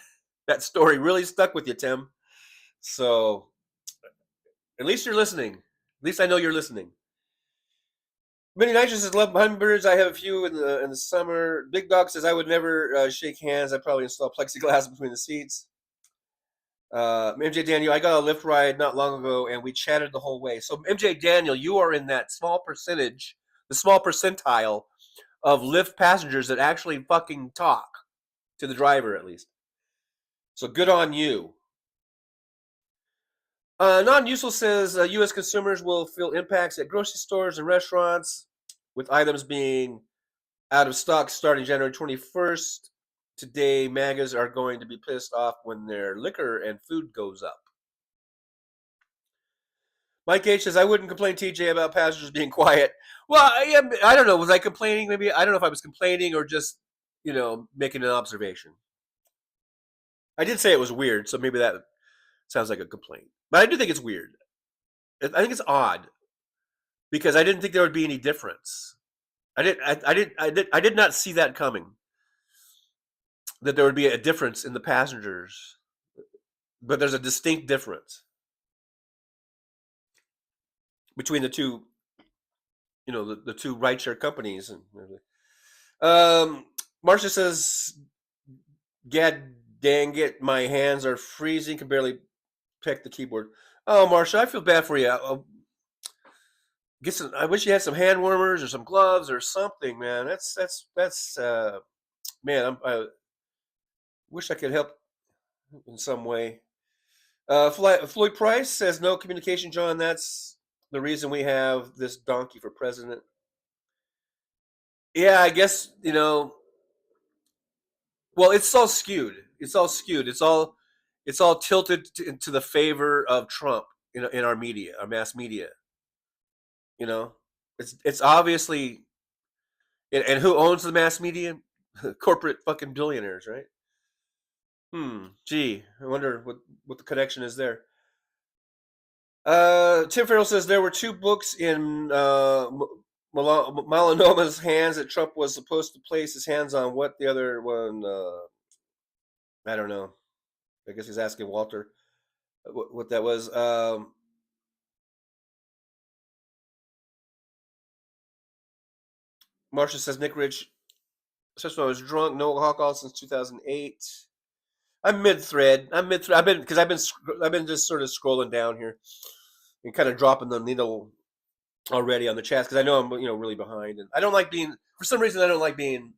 That story really stuck with you, Tim. So at least you're listening. At least I know you're listening. Mini Nitrous says, love hummingbirds. I have a few in the summer. Big Dog says, I would never shake hands. I'd probably install plexiglass between the seats. MJ Daniel, I got a Lyft ride not long ago, and we chatted the whole way. So, MJ Daniel, you are in that small percentage, the small percentile of Lyft passengers that actually fucking talk to the driver, at least. So, good on you. Non-useful says U.S. consumers will feel impacts at grocery stores and restaurants, with items being out of stock starting January 21st. Today, MAGAs are going to be pissed off when their liquor and food goes up. Mike H says, I wouldn't complain, TJ, about passengers being quiet. Well, I don't know. Was I complaining? Maybe. I don't know if I was complaining or just, making an observation. I did say it was weird, so maybe that sounds like a complaint. But I do think it's weird. I think it's odd because I didn't think there would be any difference. I did not see that coming. That there would be a difference in the passengers, but there's a distinct difference between the two, the two rideshare companies. And Marcia says, "Gad dang it, my hands are freezing. Can barely pick the keyboard." Oh, Marcia, I feel bad for you. I wish you had some hand warmers or some gloves or something, man. That's man. I wish I could help in some way. Floyd Price says no communication, John. That's the reason we have this donkey for president. Yeah, I guess well, it's all skewed. It's all skewed. It's all tilted to the favor of Trump in our media, our mass media. It's obviously, and who owns the mass media? Corporate fucking billionaires, right? Gee, I wonder what the connection is there. Tim Farrell says there were 2 books in Malanoma's hands that Trump was supposed to place his hands on. What the other one? I don't know. I guess he's asking Walter what that was. Marcia says Nick Rich, especially when I was drunk, no alcohol since 2008. I'm mid-thread. I've been just sort of scrolling down here and kind of dropping the needle already on the chats because I know I'm really behind, and I don't like being, for some reason I don't like being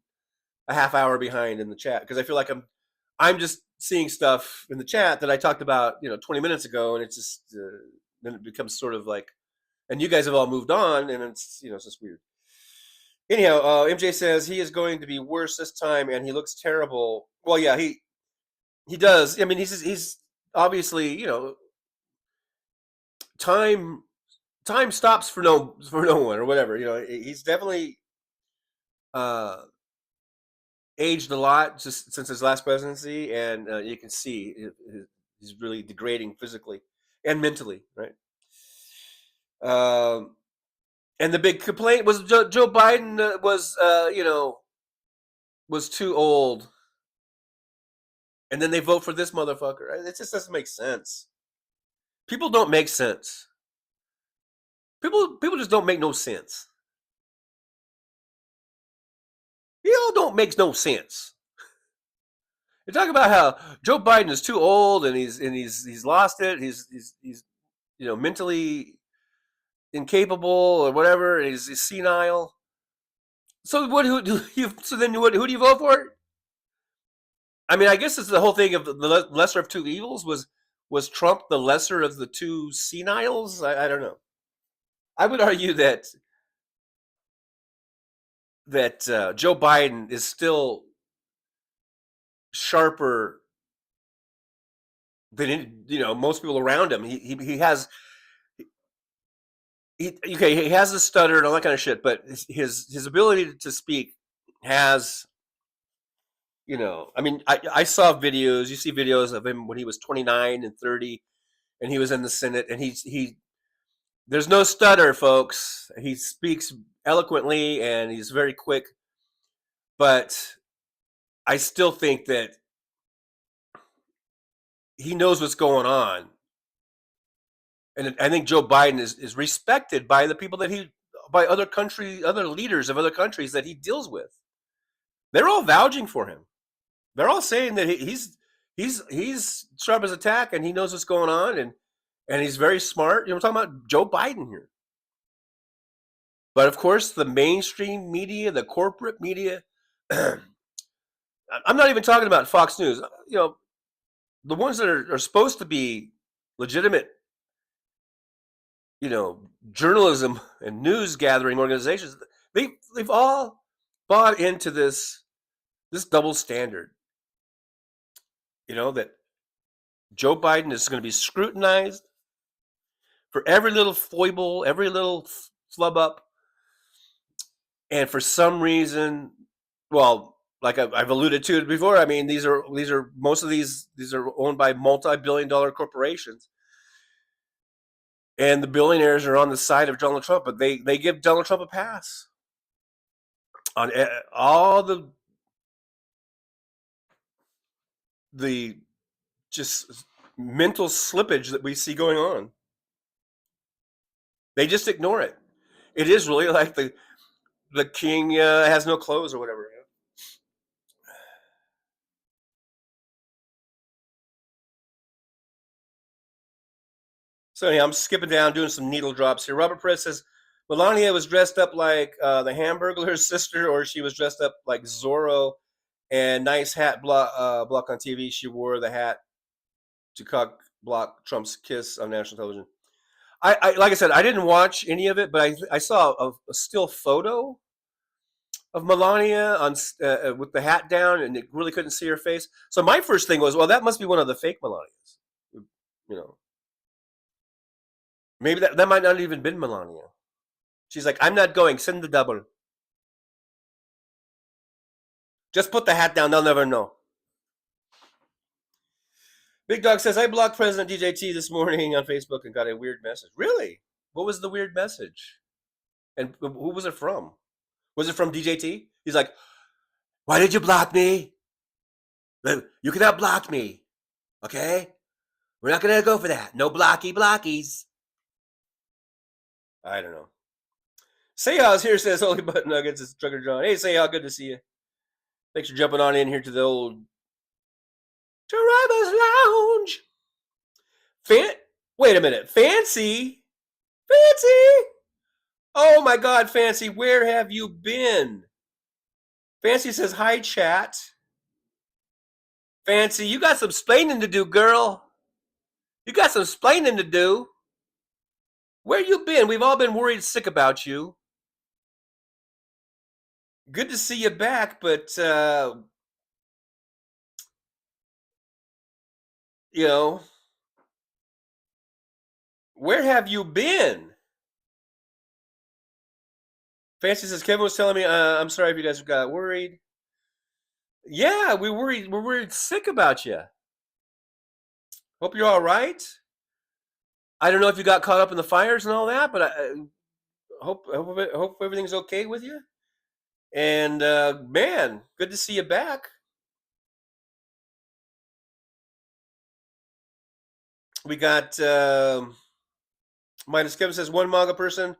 a half hour behind in the chat because I feel like I'm just seeing stuff in the chat that I talked about 20 minutes ago, and it's just then it becomes sort of like, and you guys have all moved on, and it's it's just weird. Anyhow, MJ says he is going to be worse this time, and he looks terrible. Well, yeah, he does. I mean, he's obviously time stops for no one or whatever. He's definitely aged a lot just since his last presidency, and you can see he's really degrading physically and mentally, right? And the big complaint was Joe Biden was too old, and then they vote for this motherfucker. Right? It just doesn't make sense. People don't make sense. People just don't make no sense. It all don't make no sense. You talk about how Joe Biden is too old and he's lost it. He's mentally incapable or whatever. He's senile. So who do you vote for? I mean, I guess it's the whole thing of the lesser of two evils. Was Trump the lesser of the two seniles? I don't know. I would argue that Joe Biden is still sharper than most people around him. He has he has a stutter and all that kind of shit, but his ability to speak has I mean, I saw videos. You see videos of him when he was 29 and 30, and he was in the Senate, and he there's no stutter, folks. He speaks eloquently and he's very quick, but I still think that he knows what's going on. And I think Joe Biden is respected by the people by other leaders of other countries that he deals with. They're all vouching for him. They're all saying that he's sharp as a tack and he knows what's going on and he's very smart. We're talking about Joe Biden here. But of course, the mainstream media, the corporate media, I'm not even talking about Fox News. The ones that are supposed to be legitimate journalism and news gathering organizations, they've all bought into this double standard. That Joe Biden is going to be scrutinized for every little foible, every little flub up, and for some reason, well, like I've alluded to it before, I mean, these are most of these are owned by multi-billion-dollar corporations, and the billionaires are on the side of Donald Trump, but they give Donald Trump a pass on all the just mental slippage that we see going on. They just ignore it. It is really like the king has no clothes or whatever. So anyhow, I'm skipping down, doing some needle drops here. Robert Perez says Melania was dressed up like the Hamburglar's sister, or she was dressed up like Zorro. And nice hat block on TV. She wore the hat to cock block Trump's kiss on national television. I like I said, I didn't watch any of it, but I saw a still photo of Melania on with the hat down, and it really couldn't see her face. So my first thing was, well, that must be one of the fake Melanias. Maybe that might not have even been Melania. She's like, I'm not going. Send the double. Just put the hat down. They'll never know. Big Dog says, I blocked President DJT this morning on Facebook and got a weird message. Really? What was the weird message? And who was it from? Was it from DJT? He's like, why did you block me? You cannot block me. Okay? We're not going to go for that. No blockies. I don't know. Sayhaw's here, says Holy Butt Nuggets. It's Trucker John. Hey, Sayhaw, good to see you. Thanks for jumping on in here to the old Driver's Lounge. Wait a minute. Fancy? Oh my God, Fancy, where have you been? Fancy says, hi, chat. Fancy, you got some splaining to do, girl. You got some splaining to do. Where you been? We've all been worried sick about you. Good to see you back, but, where have you been? Fancy says, Kevin was telling me, I'm sorry if you guys got worried. Yeah, we're worried sick about you. Hope you're all right. I don't know if you got caught up in the fires and all that, but I hope everything's okay with you. And man, good to see you back. We got Midas Kevin says, one MAGA person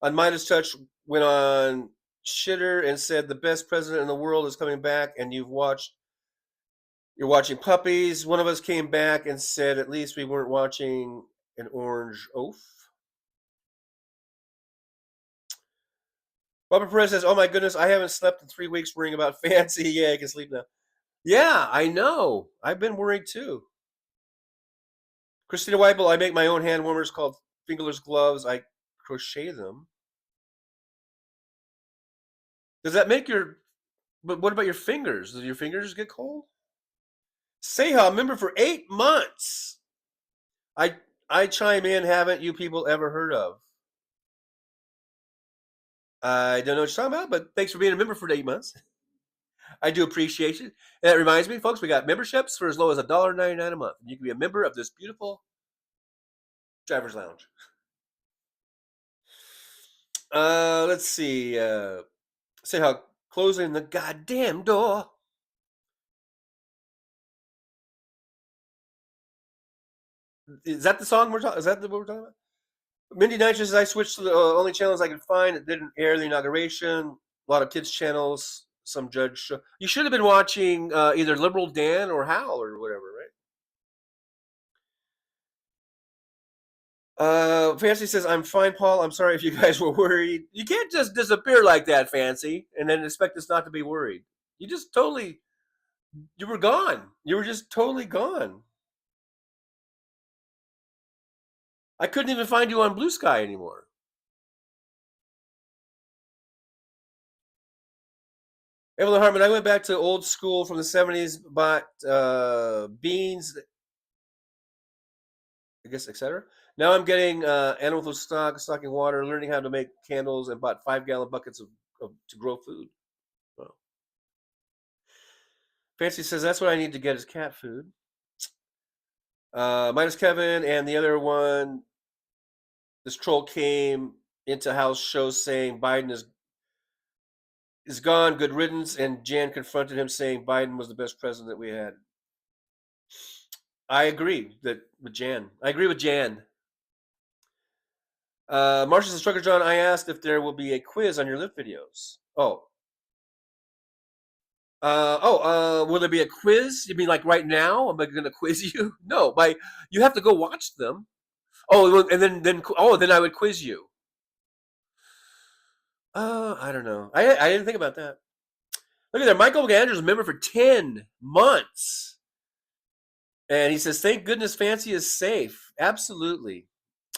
on Midas Touch went on shitter and said the best president in the world is coming back, and you're watching puppies. One of us came back and said at least we weren't watching an orange oaf. Robert Perez says, oh my goodness, I haven't slept in 3 weeks worrying about Fancy. Yeah, I can sleep now. Yeah, I know. I've been worried too. Christina Weibel, I make my own hand warmers called fingerless gloves. I crochet them. Does that make but what about your fingers? Do your fingers get cold? Seha, member for 8 months. I chime in, haven't you people ever heard of? I don't know what you're talking about, but thanks for being a member for 8 months. I do appreciate it. And that reminds me, folks, we got memberships for as low as $1.99 a month. You can be a member of this beautiful Driver's Lounge. Let's see. Say how closing the goddamn door. Is that the song we're talking? Is that what we're talking about? Mindy Knight says I switched to the only channels I could find. It didn't air the inauguration. A lot of kids channels. Some judge show. You should have been watching either Liberal Dan or Hal or whatever, right? Fancy says, I'm fine, Paul. I'm sorry if you guys were worried. You can't just disappear like that, Fancy, and then expect us not to be worried. You were gone. You were just totally gone. I couldn't even find you on Blue Sky anymore. Evelyn Hartman, I went back to old school from the 70s, bought beans, I guess, etc. Now I'm getting animal food stock, stocking water, learning how to make candles, and bought 5-gallon buckets to grow food. Wow. Fancy says that's what I need to get is cat food. Minus Kevin and the other one, this troll came into house shows saying Biden is gone, good riddance, and Jan confronted him saying Biden was the best president we had. I agree with Jan. I agree with Jan. Marshall's instructor John, I asked if there will be a quiz on your live videos. Will there be a quiz? You mean like right now? Am I going to quiz you? No, you have to go watch them. Oh, and then I would quiz you. I don't know. I didn't think about that. Look at that. Michael Andrews, a member for 10 months. And he says, thank goodness Fancy is safe. Absolutely.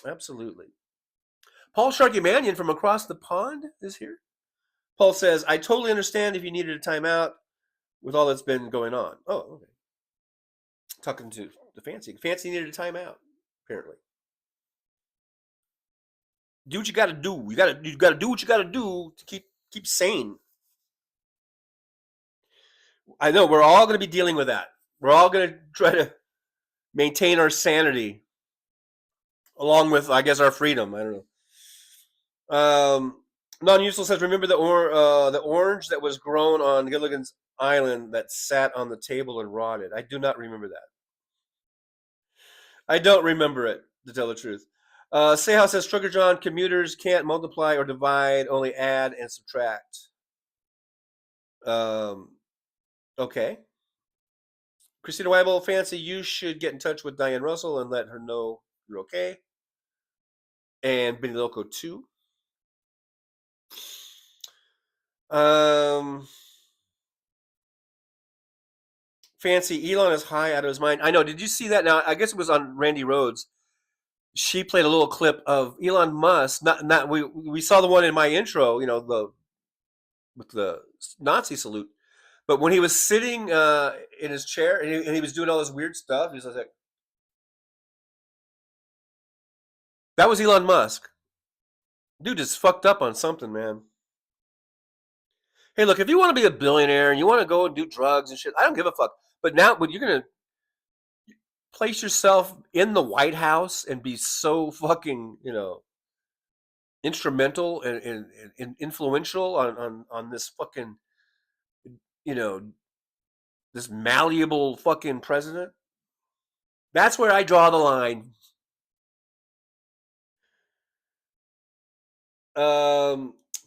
Absolutely. Paul Sharky Mannion from across the pond is here. Paul says, I totally understand if you needed a timeout with all that's been going on. Oh, okay. Talking to the Fancy. Fancy needed a timeout, apparently. Do what you got to do. You got to do what you got to do to keep sane. I know we're all going to be dealing with that. We're all going to try to maintain our sanity, along with, I guess, our freedom. I don't know. Non-useful says, remember the orange that was grown on Gilligan's Island that sat on the table and rotted? I do not remember that. I don't remember it, to tell the truth. Sayhouse says, Trucker John, commuters can't multiply or divide, only add and subtract. Okay. Christina Weibel, Fancy, you should get in touch with Diane Russell and let her know you're okay. And Benny Loco, too. Fancy, Elon is high out of his mind. I know. Did you see that? Now, I guess it was on Randy Rhodes. She played a little clip of Elon Musk. We saw the one in my intro, with the Nazi salute. But when he was sitting in his chair and he was doing all this weird stuff, he was like, that was Elon Musk. Dude is fucked up on something, man. Hey, look, if you want to be a billionaire and you want to go and do drugs and shit, I don't give a fuck. But now, you're going to place yourself in the White House and be so fucking, instrumental and influential on this fucking, this malleable fucking president. That's where I draw the line.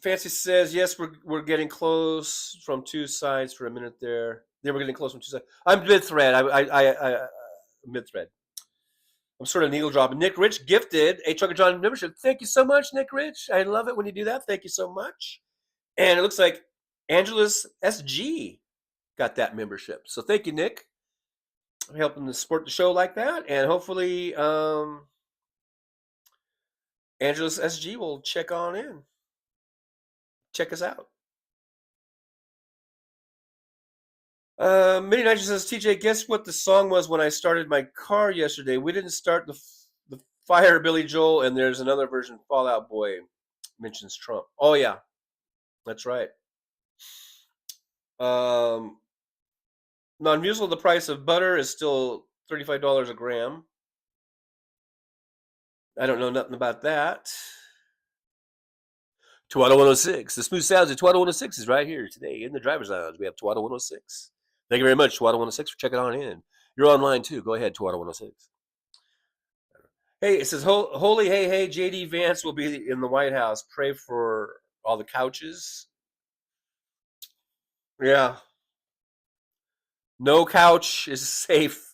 Fancy says, yes, we're getting close from two sides for a minute there. Then we're getting close from two sides. I'm mid-thread. I mid-thread. I'm sort of needle dropping. Nick Rich gifted a Trucker John membership. Thank you so much, Nick Rich. I love it when you do that. Thank you so much. And it looks like Angela's SG got that membership. So thank you, Nick, for helping to support the show like that. And hopefully Angela's SG will check on in. Check us out. Mini Nitro says, TJ, guess what the song was when I started my car yesterday? We didn't start the fire, Billy Joel, and there's another version, Fall Out Boy mentions Trump. Oh, yeah. That's right. Non-musical, the price of butter is still $35 a gram. I don't know nothing about that. Tuado 106. The smooth sounds of Tuado 106 is right here today in the driver's lounge. We have Tuado 106. Thank you very much, Tuado 106, for checking on in. You're online too. Go ahead, Tuado 106. Hey, it says, holy hey, JD Vance will be in the White House. Pray for all the couches. Yeah. No couch is safe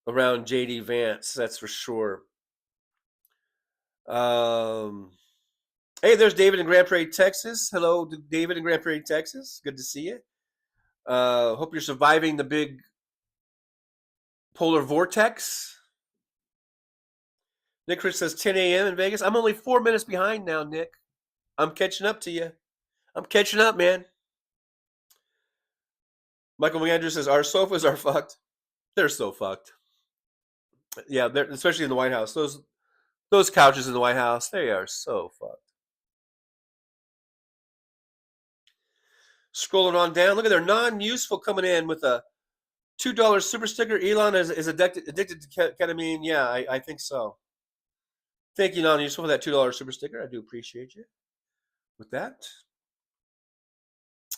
around JD Vance, that's for sure. Hey, there's David in Grand Prairie, Texas. Hello, David in Grand Prairie, Texas. Good to see you. Hope you're surviving the big polar vortex. Nick Chris says 10 a.m. in Vegas. I'm only 4 minutes behind now, Nick. I'm catching up to you. I'm catching up, man. Michael McAndrew says our sofas are fucked. They're so fucked. Yeah, especially in the White House. Those couches in the White House, they are so fucked. Scrolling on down, look at their non-useful coming in with a $2 super sticker. Elon is addicted to ketamine. Yeah, I think so. Thank you, non-useful, for that $2 super sticker. I do appreciate you with that.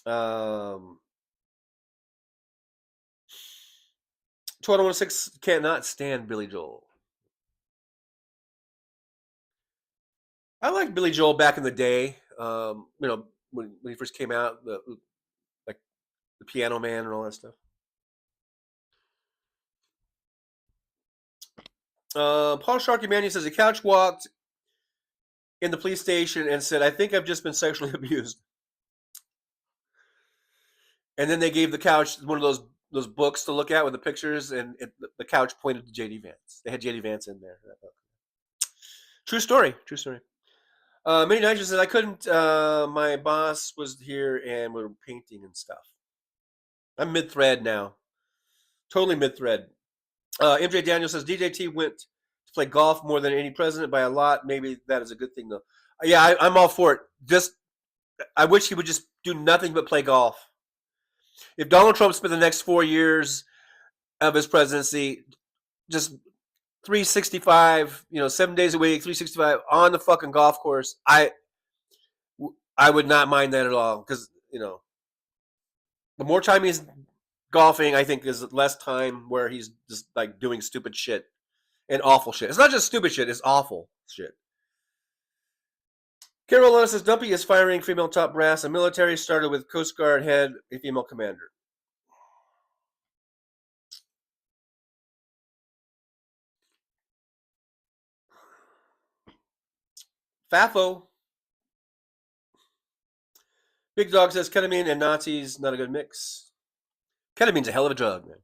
2116 cannot stand Billy Joel. I liked Billy Joel back in the day. When he first came out, the Piano Man and all that stuff. Paul Sharkey Manny says a couch walked in the police station and said, "I think I've just been sexually abused." And then they gave the couch one of those books to look at with the pictures, and the couch pointed to J.D. Vance. They had J.D. Vance in there. True story. True story. Minnie Nigel says, I couldn't, my boss was here and we were painting and stuff. I'm mid-thread now. Totally mid-thread. MJ Daniel says, DJT went to play golf more than any president by a lot. Maybe that is a good thing, though. Yeah, I'm all for it. I wish he would just do nothing but play golf. If Donald Trump spent the next 4 years of his presidency just 365, 7 days a week, 365 on the fucking golf course, I would not mind that at all. Because, the more time he's golfing, I think, is less time where he's just like doing stupid shit and awful shit. It's not just stupid shit, it's awful shit. Carolina says, Dumpy is firing female top brass. The military started with Coast Guard head, a female commander. FAFO. Big Dog says, ketamine and Nazis, not a good mix. Ketamine's a hell of a drug, man.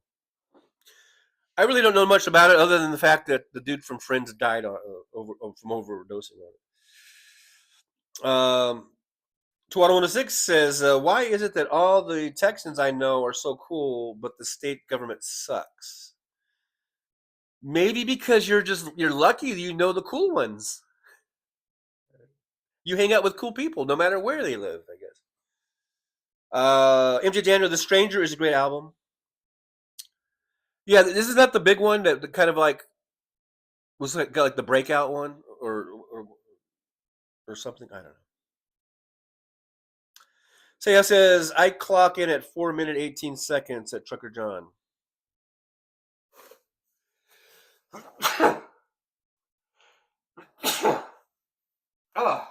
I really don't know much about it other than the fact that the dude from Friends died from overdosing on it. 2106 says, why is it that all the Texans I know are so cool, but the state government sucks? Maybe because you're lucky you know the cool ones. You hang out with cool people no matter where they live, I guess. MJ Daniel, The Stranger is a great album. Yeah, this is not the big one that kind of like was like the breakout one or something. I don't know. Say says I clock in at 4 minutes 18 seconds at Trucker John. Oh.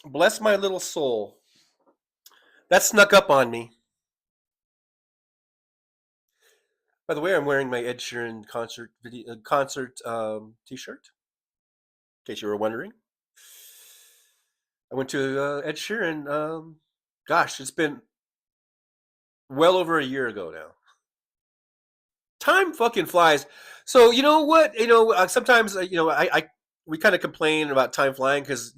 Bless my little soul. That snuck up on me. By the way, I'm wearing my Ed Sheeran concert T-shirt. In case you were wondering, I went to Ed Sheeran. Gosh, it's been well over a year ago now. Time fucking flies. So you know what? Sometimes we kind of complain about time flying because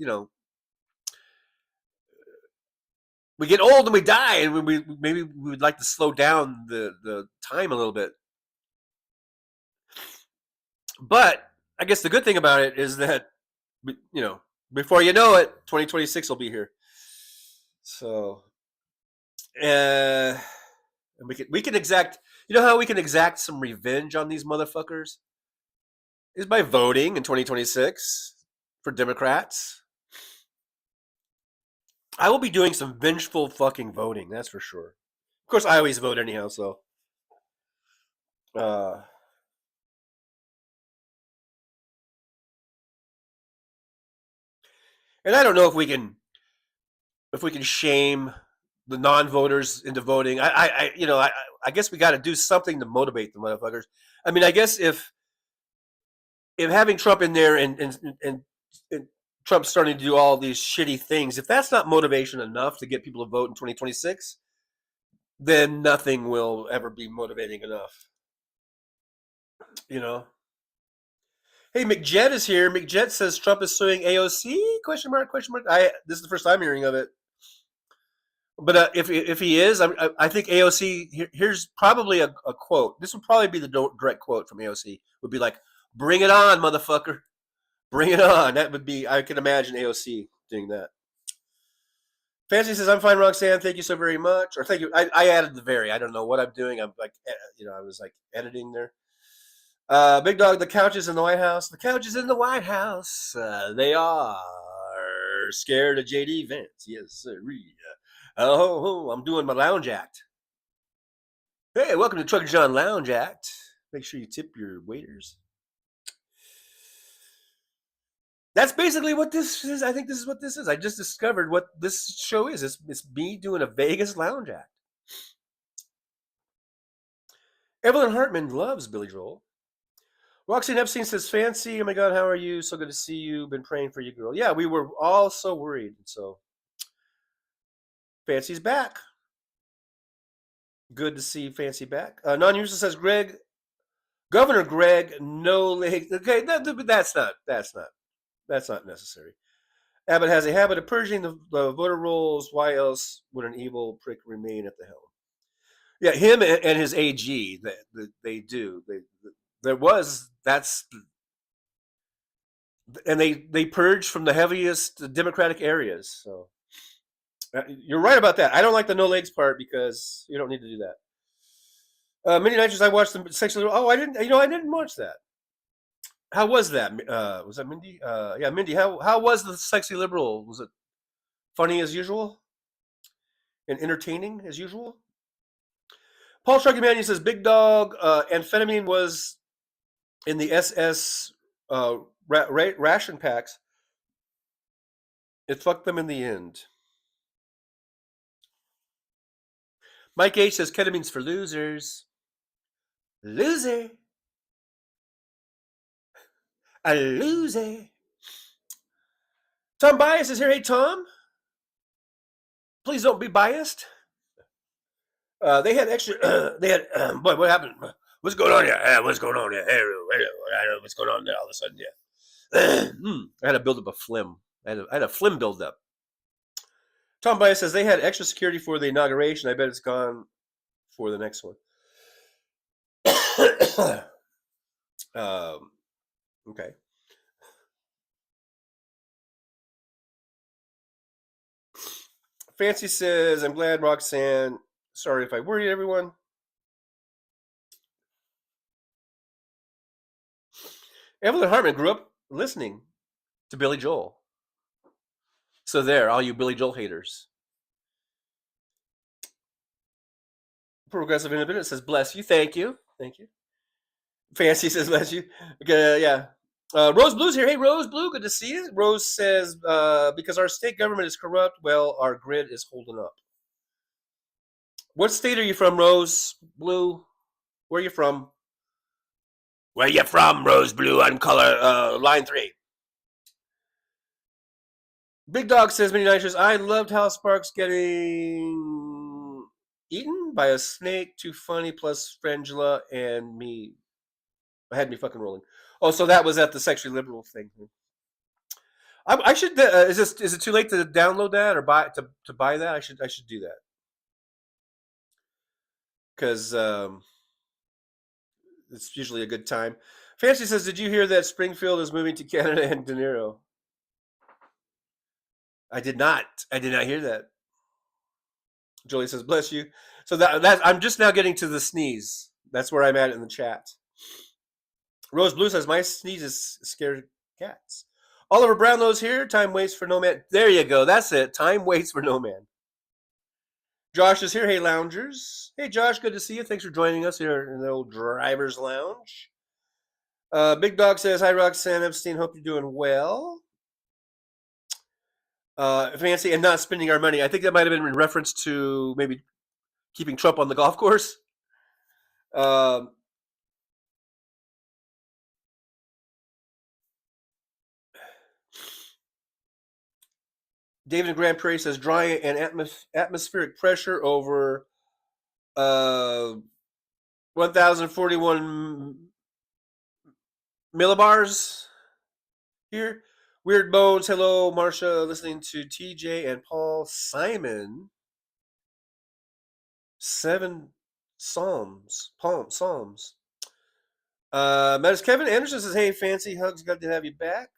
we get old and we die, and maybe we would like to slow down the time a little bit. But I guess the good thing about it is that, before you know it, 2026 will be here. So, and we can exact. You know how we can exact some revenge on these motherfuckers? Is by voting in 2026 for Democrats. I will be doing some vengeful fucking voting, that's for sure. Of course, I always vote anyhow, so. And I don't know if we can shame the non-voters into voting. I guess we got to do something to motivate the motherfuckers. I mean, I guess if having Trump in there and Trump starting to do all these shitty things, if that's not motivation enough to get people to vote in 2026, then nothing will ever be motivating enough. Hey, McJet is here. McJet says Trump is suing AOC? Question mark, question mark. This is the first I'm hearing of it. But if he is, I think AOC, here's probably a quote. This would probably be the direct quote from AOC. Would be like, bring it on, motherfucker. Bring it on. That would be, I can imagine AOC doing that. Fancy says, I'm fine, Roxanne. Thank you so very much. Or thank you. I added the very. I don't know what I'm doing. I'm like, I was like editing there. Big Dog, the couches in the White House. The couches in the White House. They are scared of JD Vance. Yes, sir. Oh, I'm doing my lounge act. Hey, welcome to Trucker John Lounge Act. Make sure you tip your waiters. That's basically what this is. I think this is what this is. I just discovered what this show is. It's me doing a Vegas lounge act. Evelyn Hartman loves Billy Joel. Roxanne Epstein says, Fancy, oh my God, how are you? So good to see you. Been praying for you, girl. Yeah, we were all so worried. So Fancy's back. Good to see Fancy back. Non-user says, Governor Greg, no legs. Okay, that's not necessary. Abbott has a habit of purging the voter rolls. Why else would an evil prick remain at the helm? Yeah, him and his AG, they do. And they purged from the heaviest Democratic areas. So you're right about that. I don't like the no legs part because you don't need to do that. Many nights I watched the sexually. Oh, I didn't watch that. How was that? Was that Mindy? Yeah, Mindy. How was the Sexy Liberal? Was it funny as usual and entertaining as usual? Paul Truckymania says Big Dog amphetamine was in the SS ration packs. It fucked them in the end. Mike H says ketamine's for losers. Loser. A loser. Tom Bias is here. Hey, Tom. Please don't be biased. They had extra. They had. Boy, what happened? What's going on here? What's going on here? Hey, what's going on there all of a sudden? Yeah. I had to build up a phlegm. I had a phlegm build up. Tom Bias says they had extra security for the inauguration. I bet it's gone for the next one. Okay. Fancy says, I'm glad, Roxanne. Sorry if I worried everyone. Evelyn Hartman grew up listening to Billy Joel. So there, all you Billy Joel haters. Progressive Independent says, bless you. Thank you. Thank you. Fancy says, bless you. Okay, yeah. Rose Blue's here. Hey, Rose Blue, good to see you. Rose says, because our state government is corrupt, well, our grid is holding up. What state are you from, Rose Blue? Where are you from? Where you from, Rose Blue, on color, line 3? Big Dog says, many nitrous. I loved how Sparks getting eaten by a snake. Too funny, plus Frangela and me. I had me fucking rolling. Oh, so that was at the sexually liberal thing. I should. Is it too late to download that or buy that? I should do that because it's usually a good time. Fancy says, did you hear that Springfield is moving to Canada and De Niro? I did not hear that. Julie says, bless you. So that I'm just now getting to the sneeze. That's where I'm at in the chat. Rose Blue says, my sneeze is scared cats. Oliver Brownlow's here. Time waits for no man. There you go. That's it. Time waits for no man. Josh is here. Hey, loungers. Hey, Josh. Good to see you. Thanks for joining us here in the old driver's lounge. Big Dog says, hi, Roxanne Epstein. Hope you're doing well. Fancy and not spending our money. I think that might have been in reference to maybe keeping Trump on the golf course. David Grand Prairie says dry and atmospheric pressure over 1,041 millibars. Here, Weird Bones. Hello, Marsha. Listening to TJ and Paul Simon. 7 Psalms. Psalms. Matters Kevin Anderson says, "Hey, fancy hugs. Glad to have you back."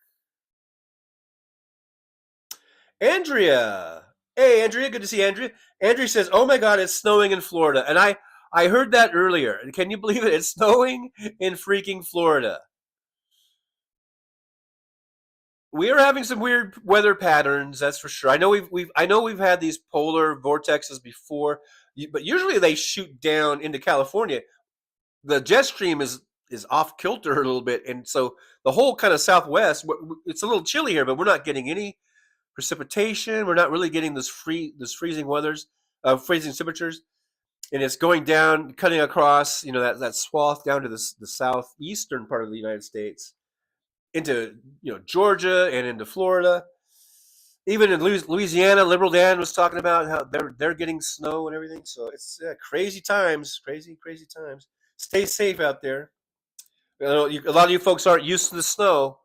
Andrea. Hey, Andrea. Good to see Andrea. Andrea says, "Oh my God, it's snowing in Florida," and I heard that earlier. Can you believe it? It's snowing in freaking Florida. We are having some weird weather patterns, that's for sure. I know we've had these polar vortexes before, but usually they shoot down into California. The jet stream is off kilter a little bit, and so the whole kind of Southwest, it's a little chilly here, but we're not getting any precipitation. We're not really getting this freezing freezing temperatures, and it's going down, cutting across, that swath down to the southeastern part of the United States, into Georgia and into Florida. Even in Louisiana, Liberal Dan was talking about how they're getting snow and everything. So it's crazy times, crazy times. Stay safe out there. A lot of you folks aren't used to the snow,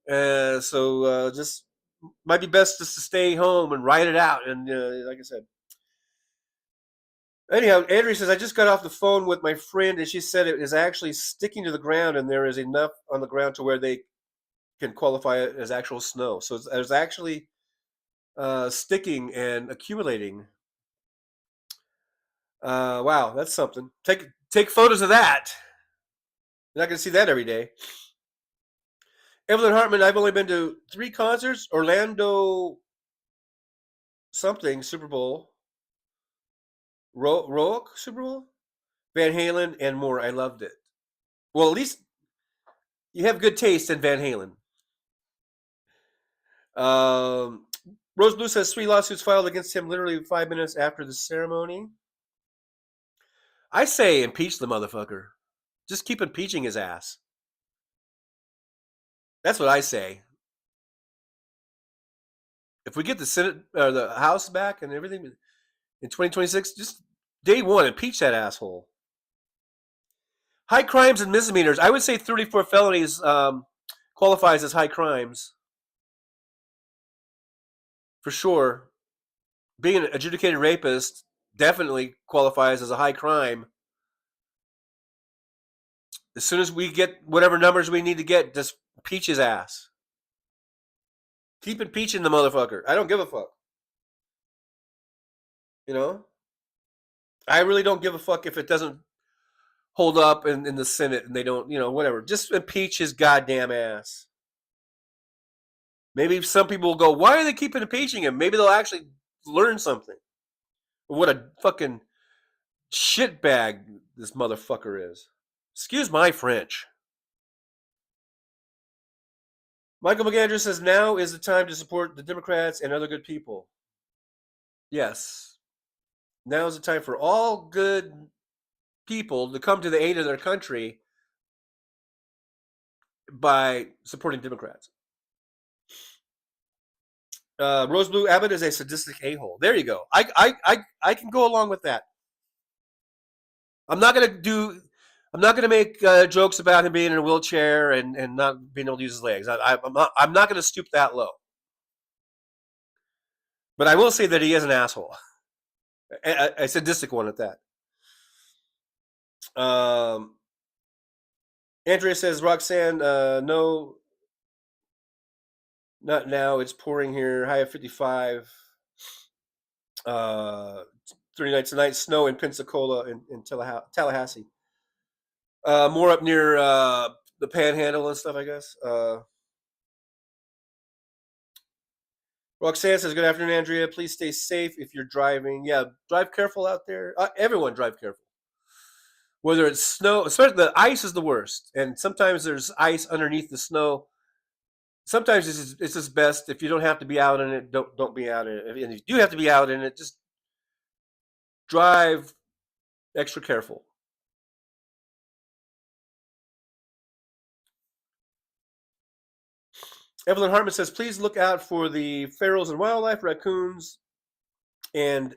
so just might be best just to stay home and ride it out. And like I said, anyhow, Andrea says, "I just got off the phone with my friend, and she said it is actually sticking to the ground, and there is enough on the ground to where they can qualify it as actual snow. So there's actually sticking and accumulating. Wow, that's something. Take photos of that. You're not going to see that every day." Evelyn Hartman, "I've only been to 3 concerts: Orlando something Super Bowl, Rock Super Bowl, Van Halen, and more. I loved it." Well, at least you have good taste in Van Halen. Rose Blue says 3 lawsuits filed against him literally 5 minutes after the ceremony. I say impeach the motherfucker. Just keep impeaching his ass. That's what I say. If we get the Senate or the House back and everything in 2026, just day one, impeach that asshole. High crimes and misdemeanors. I would say 34 felonies qualifies as high crimes. For sure. Being an adjudicated rapist definitely qualifies as a high crime. As soon as we get whatever numbers we need to get, just impeach his ass. Keep impeaching the motherfucker. I don't give a fuck. I really don't give a fuck if it doesn't hold up in the Senate and they don't, whatever. Just impeach his goddamn ass. Maybe some people will go, "Why are they keeping impeaching him?" Maybe they'll actually learn something. What a fucking shitbag this motherfucker is. Excuse my French. Michael McAndrew says, "Now is the time to support the Democrats and other good people." Yes. Now is the time for all good people to come to the aid of their country by supporting Democrats. Rose Blue Abbott is a sadistic a-hole. There you go. I can go along with that. I'm not gonna make jokes about him being in a wheelchair and not being able to use his legs. I'm not gonna stoop that low. But I will say that he is an asshole. A sadistic one at that. Andrea says, "Roxanne, no, not now. It's pouring here. High of 55. 39 tonight. Snow in Pensacola and Tallahassee. More up near the Panhandle and stuff, I guess." Roxanne says, "Good afternoon, Andrea. Please stay safe if you're driving. Yeah, drive careful out there. Everyone drive careful. Whether it's snow, especially the ice is the worst. And sometimes there's ice underneath the snow. Sometimes it's just best if you don't have to be out in it, don't be out in it. And if you do have to be out in it, just drive extra careful." Evelyn Hartman says, "Please look out for the ferals and wildlife, raccoons, and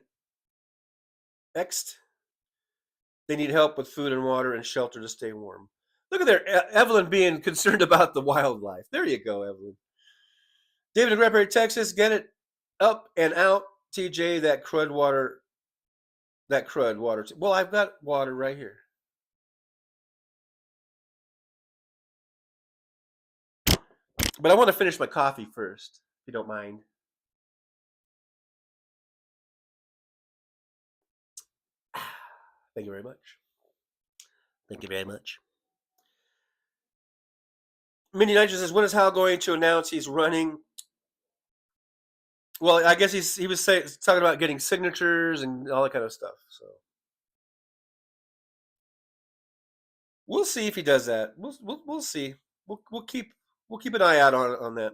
ext. They need help with food and water and shelter to stay warm." Look at there, Evelyn being concerned about the wildlife. There you go, Evelyn. David in Grand Prairie, Texas, get it up and out. TJ, that crud water. Well, I've got water right here. But I want to finish my coffee first, if you don't mind. Thank you very much. Thank you very much. Mindy Nitro says, when is Hal going to announce he's running? Well, I guess he was talking about getting signatures and all that kind of stuff. So we'll see if he does that. We'll see. We'll keep an eye out on that.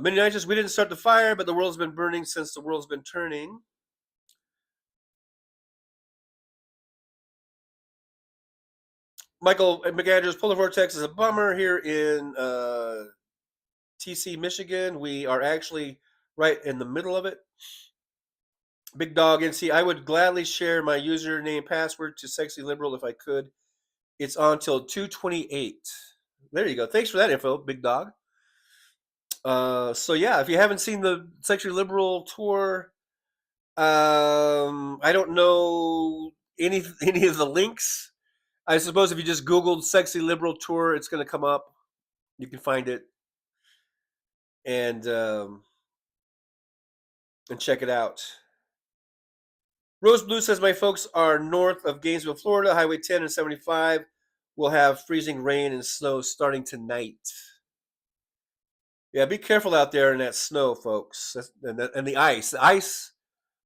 Mindy Nitro says, we didn't start the fire, but the world's been burning since the world's been turning. Michael McAndrews, polar vortex is a bummer here in TC, Michigan. We are actually right in the middle of it. Big Dog NC, I would gladly share my username password to Sexy Liberal if I could. It's on till 2/28. There you go. Thanks for that info, Big Dog. So yeah, if you haven't seen the Sexy Liberal tour, I don't know any of the links. I suppose if you just Googled Sexy Liberal Tour, it's going to come up. You can find it and check it out. Rose Blue says, my folks are north of Gainesville, Florida. Highway 10 and 75 will have freezing rain and snow starting tonight. Yeah, be careful out there in that snow, folks. And the ice. The ice,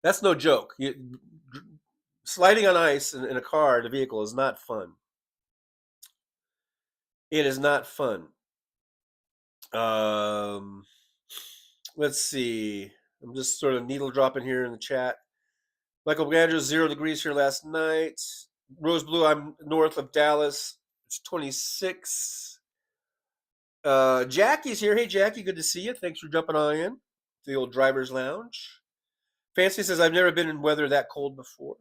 that's no joke. Sliding on ice in a car, in a vehicle, is not fun. It is not fun. Let's see. I'm just sort of needle dropping here in the chat. Michael Andrews, 0 degrees here last night. Rose Blue, I'm north of Dallas. It's 26. Jackie's here. Hey, Jackie, good to see you. Thanks for jumping on in to the old driver's lounge. Fancy says, I've never been in weather that cold before.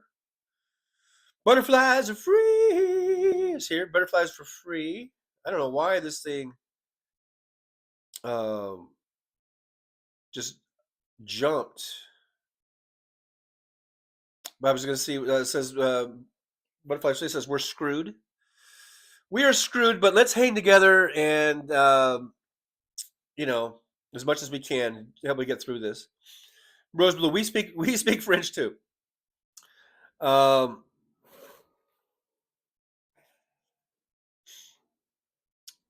Butterflies are free. It's here. Butterflies for free. I don't know why this thing just jumped. But I was going to see, it says, Butterfly says, we're screwed. We are screwed, but let's hang together and, as much as we can, help we get through this. Rose Blue, we speak French too.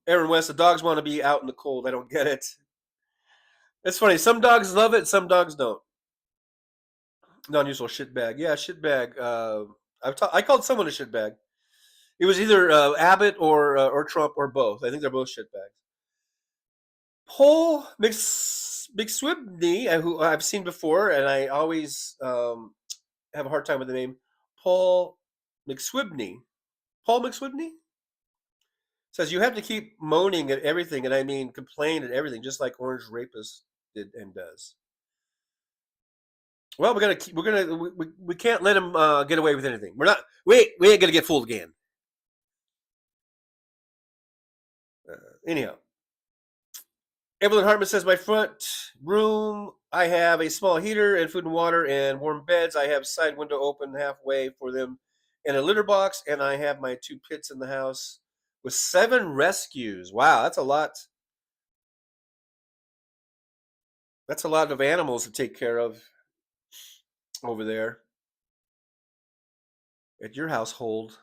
Aaron West, the dogs want to be out in the cold. I don't get it. It's funny. Some dogs love it. Some dogs don't. Non-useful shitbag. Yeah, shitbag. I called someone a shitbag. It was either Abbott or Trump or both. I think they're both shitbags. Paul McSwibney, who I've seen before, and I always have a hard time with the name. Paul McSwibney. Paul McSwibney says you have to keep moaning at everything, and I mean complain at everything, just like Orange Rapist did and does. Well, we can't let him get away with anything. We ain't gonna get fooled again. Anyhow, Evelyn Hartman says my front room, I have a small heater and food and water and warm beds. I have side window open halfway for them and a litter box, and I have my 2 pits in the house with 7 rescues. Wow, that's a lot. That's a lot of animals to take care of over there at your household.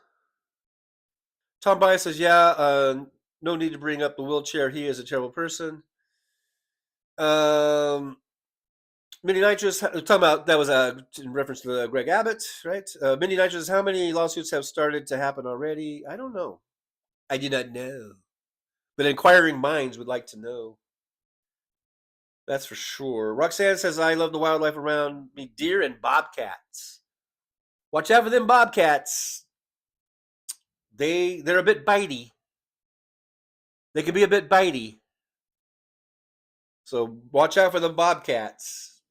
Tom Bias says, yeah, no need to bring up the wheelchair. He is a terrible person. Mini Nitrous, talking about, that was in reference to Greg Abbott, right? Mini Nitrous, how many lawsuits have started to happen already? I don't know. I do not know. But inquiring minds would like to know. That's for sure. Roxanne says, I love the wildlife around me, deer and bobcats. Watch out for them bobcats. They're a bit bitey. They can be a bit bitey. So watch out for the bobcats.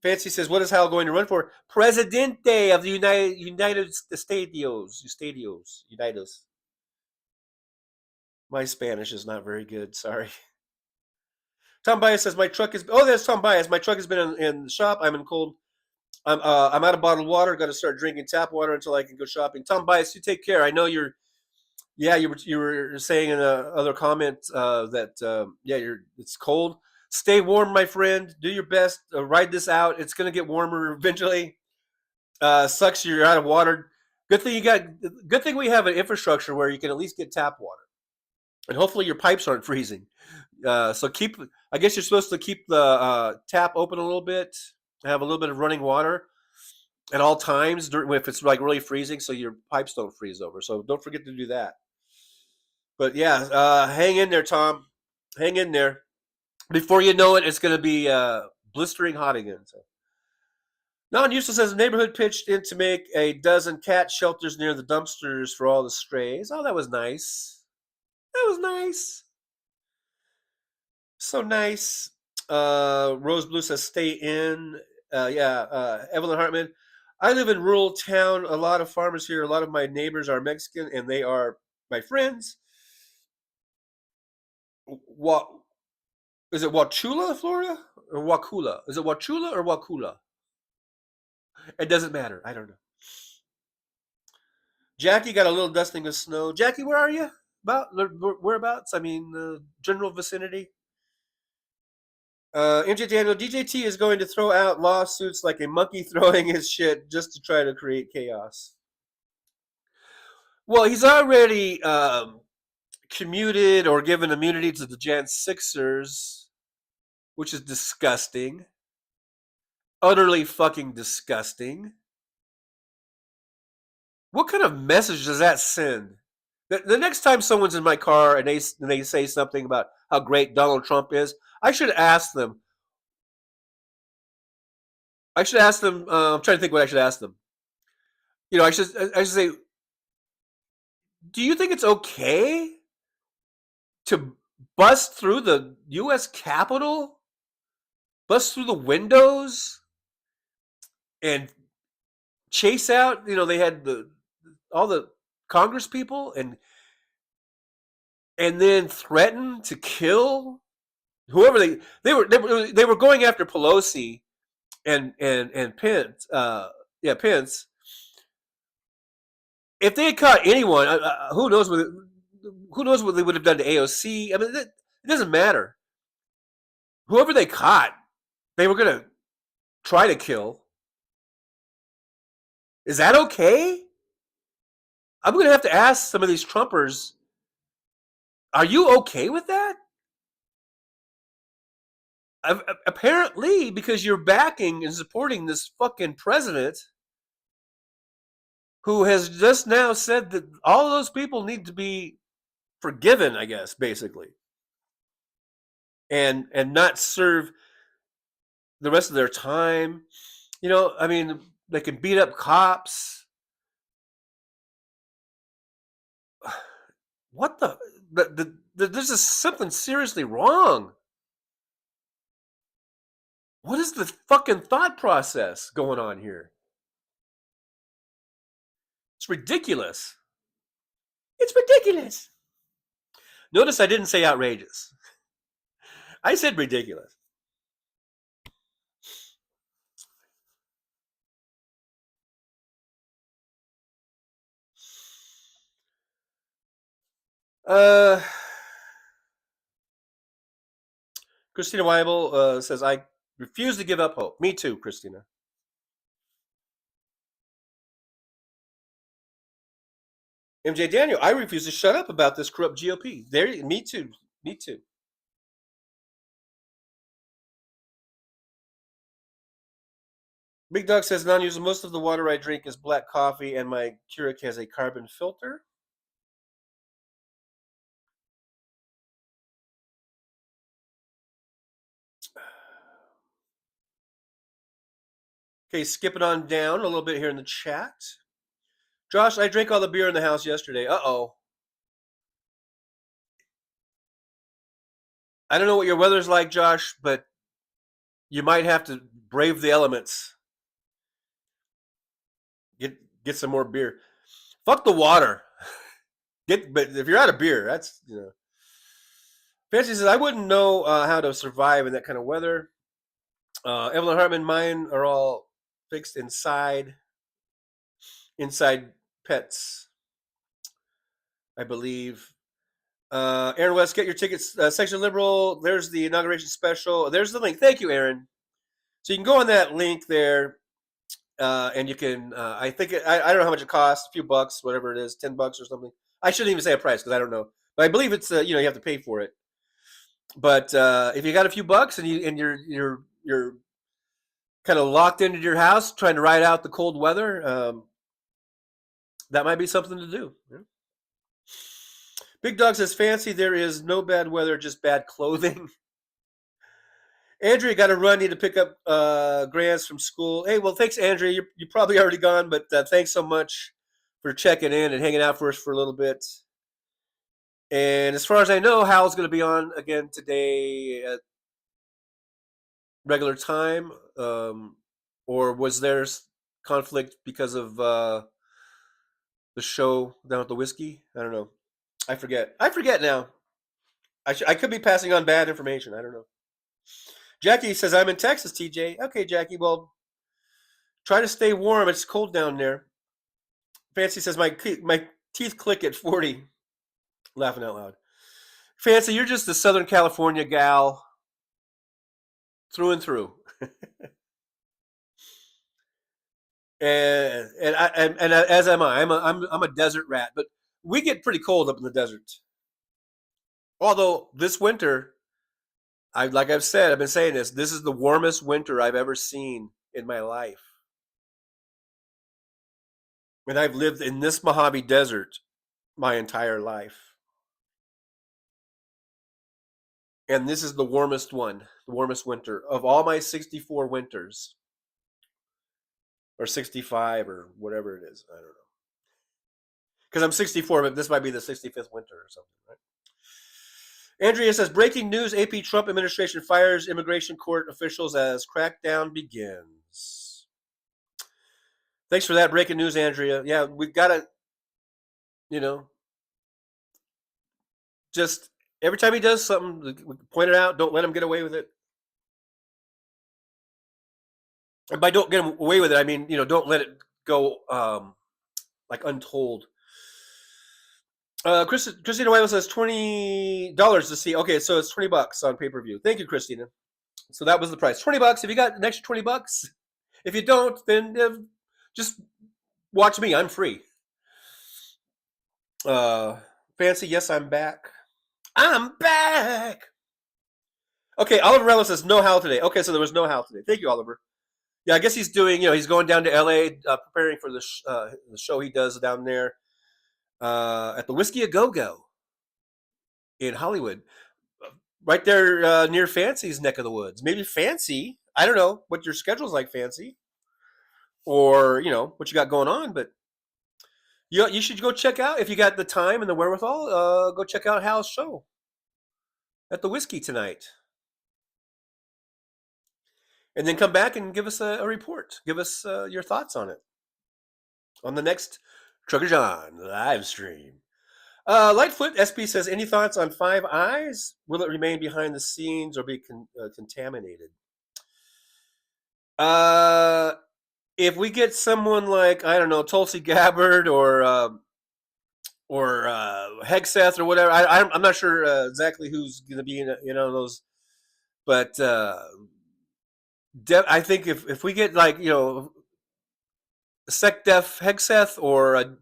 Fancy says, what is Hal going to run for? Presidente of the United Stadios. Unidos. My Spanish is not very good. Sorry. Tom Bias says, my truck is... Oh, there's Tom Bias. My truck has been in the shop. I'm in cold... I'm out of bottled water. Got to start drinking tap water until I can go shopping. Tom Bias, you take care. I know you're... Yeah, you were saying in another comment that, it's cold. Stay warm, my friend. Do your best. Ride this out. It's going to get warmer eventually. Sucks you're out of water. Good thing we have an infrastructure where you can at least get tap water. And hopefully your pipes aren't freezing. So I guess you're supposed to keep the tap open a little bit, have a little bit of running water at all times if it's like really freezing, so your pipes don't freeze over. So don't forget to do that. But yeah, hang in there, Tom. Hang in there. Before you know it, it's going to be blistering hot again. So. Non-Useless says, neighborhood pitched in to make a dozen cat shelters near the dumpsters for all the strays. Oh, that was nice. That was nice. So nice. Rose Blue says, stay in. Evelyn Hartman. I live in rural town. A lot of farmers here. A lot of my neighbors are Mexican, and they are my friends. What is it? Wauchula, Florida, or Wauchula? Is it Wauchula or Wauchula? It doesn't matter. I don't know. Jackie got a little dusting of snow. Jackie, where are you? Whereabouts? I mean, general vicinity. MJ Daniel, DJT is going to throw out lawsuits like a monkey throwing his shit just to try to create chaos. Well, he's already commuted or given immunity to the Jan 6ers, which is disgusting. Utterly fucking disgusting. What kind of message does that send? The next time someone's in my car and they say something about how great Donald Trump is, I should ask them. I'm trying to think what I should ask them. I should say, do you think it's okay to bust through the U.S. Capitol, bust through the windows, and chase out? They had all the Congress people and then threaten to kill whoever they were going after Pelosi and Pence. Pence. If they had caught anyone, who knows what they would have done to AOC? I mean, it doesn't matter. Whoever they caught, they were going to try to kill. Is that okay? I'm going to have to ask some of these Trumpers, are you okay with that? Apparently, because you're backing and supporting this fucking president who has just now said that all of those people need to be forgiven, I guess, basically, and not serve the rest of their time. I mean, they can beat up cops. What there's just something seriously wrong. What is the fucking thought process going on here? It's ridiculous. It's ridiculous. Notice I didn't say outrageous. I said ridiculous. Christina Weibel says, I refuse to give up hope. Me too, Christina. MJ Daniel, I refuse to shut up about this corrupt GOP. Me too. Me too. Big Dog says, non-user, most of the water I drink is black coffee, and my Keurig has a carbon filter. Okay, skipping on down a little bit here in the chat. Josh, I drank all the beer in the house yesterday. Uh-oh. I don't know what your weather's like, Josh, but you might have to brave the elements. Get some more beer. Fuck the water. But if you're out of beer, that's Fancy says I wouldn't know how to survive in that kind of weather. Evelyn Hartman, mine are all fixed inside pets, I believe. Aaron West, get your tickets. Section Liberal, there's the inauguration special. There's the link. Thank you, Aaron. So you can go on that link there, and you can, I think, I don't know how much it costs, a few bucks, whatever it is, $10 or something. I shouldn't even say a price because I don't know. But I believe it's, you have to pay for it. But if you got a few bucks and you're kind of locked into your house trying to ride out the cold weather, that might be something to do. Yeah. Big Dog says, Fancy, there is no bad weather, just bad clothing. Andrea, got to run. Need to pick up Grants from school. Hey, well, thanks, Andrea. You're probably already gone, but thanks so much for checking in and hanging out for us for a little bit. And as far as I know, Hal's going to be on again today at regular time. Or was there conflict because of the show down at the Whiskey? I don't know. I forget now. I could be passing on bad information. I don't know. Jackie says, I'm in Texas, TJ. Okay, Jackie, well, try to stay warm. It's cold down there. Fancy says, my teeth click at 40. Laughing out loud. Fancy, you're just a Southern California gal through and through. and as am I. I'm a desert rat, but we get pretty cold up in the desert. Although this winter, like I've said, I've been saying this is the warmest winter I've ever seen in my life. And I've lived in this Mojave Desert my entire life. And this is the warmest winter of all my 64 winters. Or 65 or whatever it is. I don't know. Because I'm 64, but this might be the 65th winter or something, right? Andrea says, breaking news, AP Trump administration fires immigration court officials as crackdown begins. Thanks for that breaking news, Andrea. Yeah, we've got to, just every time he does something, we point it out. Don't let him get away with it. And by don't get away with it, I mean, don't let it go like untold. Christina White says $20 to see. Okay, so it's $20 on pay-per-view. Thank you, Christina. So that was the price. $20. If you got an extra $20, if you don't, then just watch me. I'm free. Fancy, yes, I'm back. I'm back. Okay, Oliver Rella says no Hal today. Okay, so there was no Hal today. Thank you, Oliver. Yeah, I guess he's doing, he's going down to LA, preparing for the show he does down there at the Whiskey A Go-Go in Hollywood. Right there near Fancy's neck of the woods. Maybe Fancy, I don't know what your schedule's like, Fancy, or, what you got going on, but you should go check out, if you got the time and the wherewithal, go check out Hal's show at the Whiskey tonight. And then come back and give us a report. Give us your thoughts on it on the next Trucker John live stream. Lightfoot SP says, any thoughts on Five Eyes? Will it remain behind the scenes or be contaminated? If we get someone like, I don't know, Tulsi Gabbard or Hegseth or whatever, I'm not sure exactly who's going to be in those, but I think if we get like SecDef Hegseth or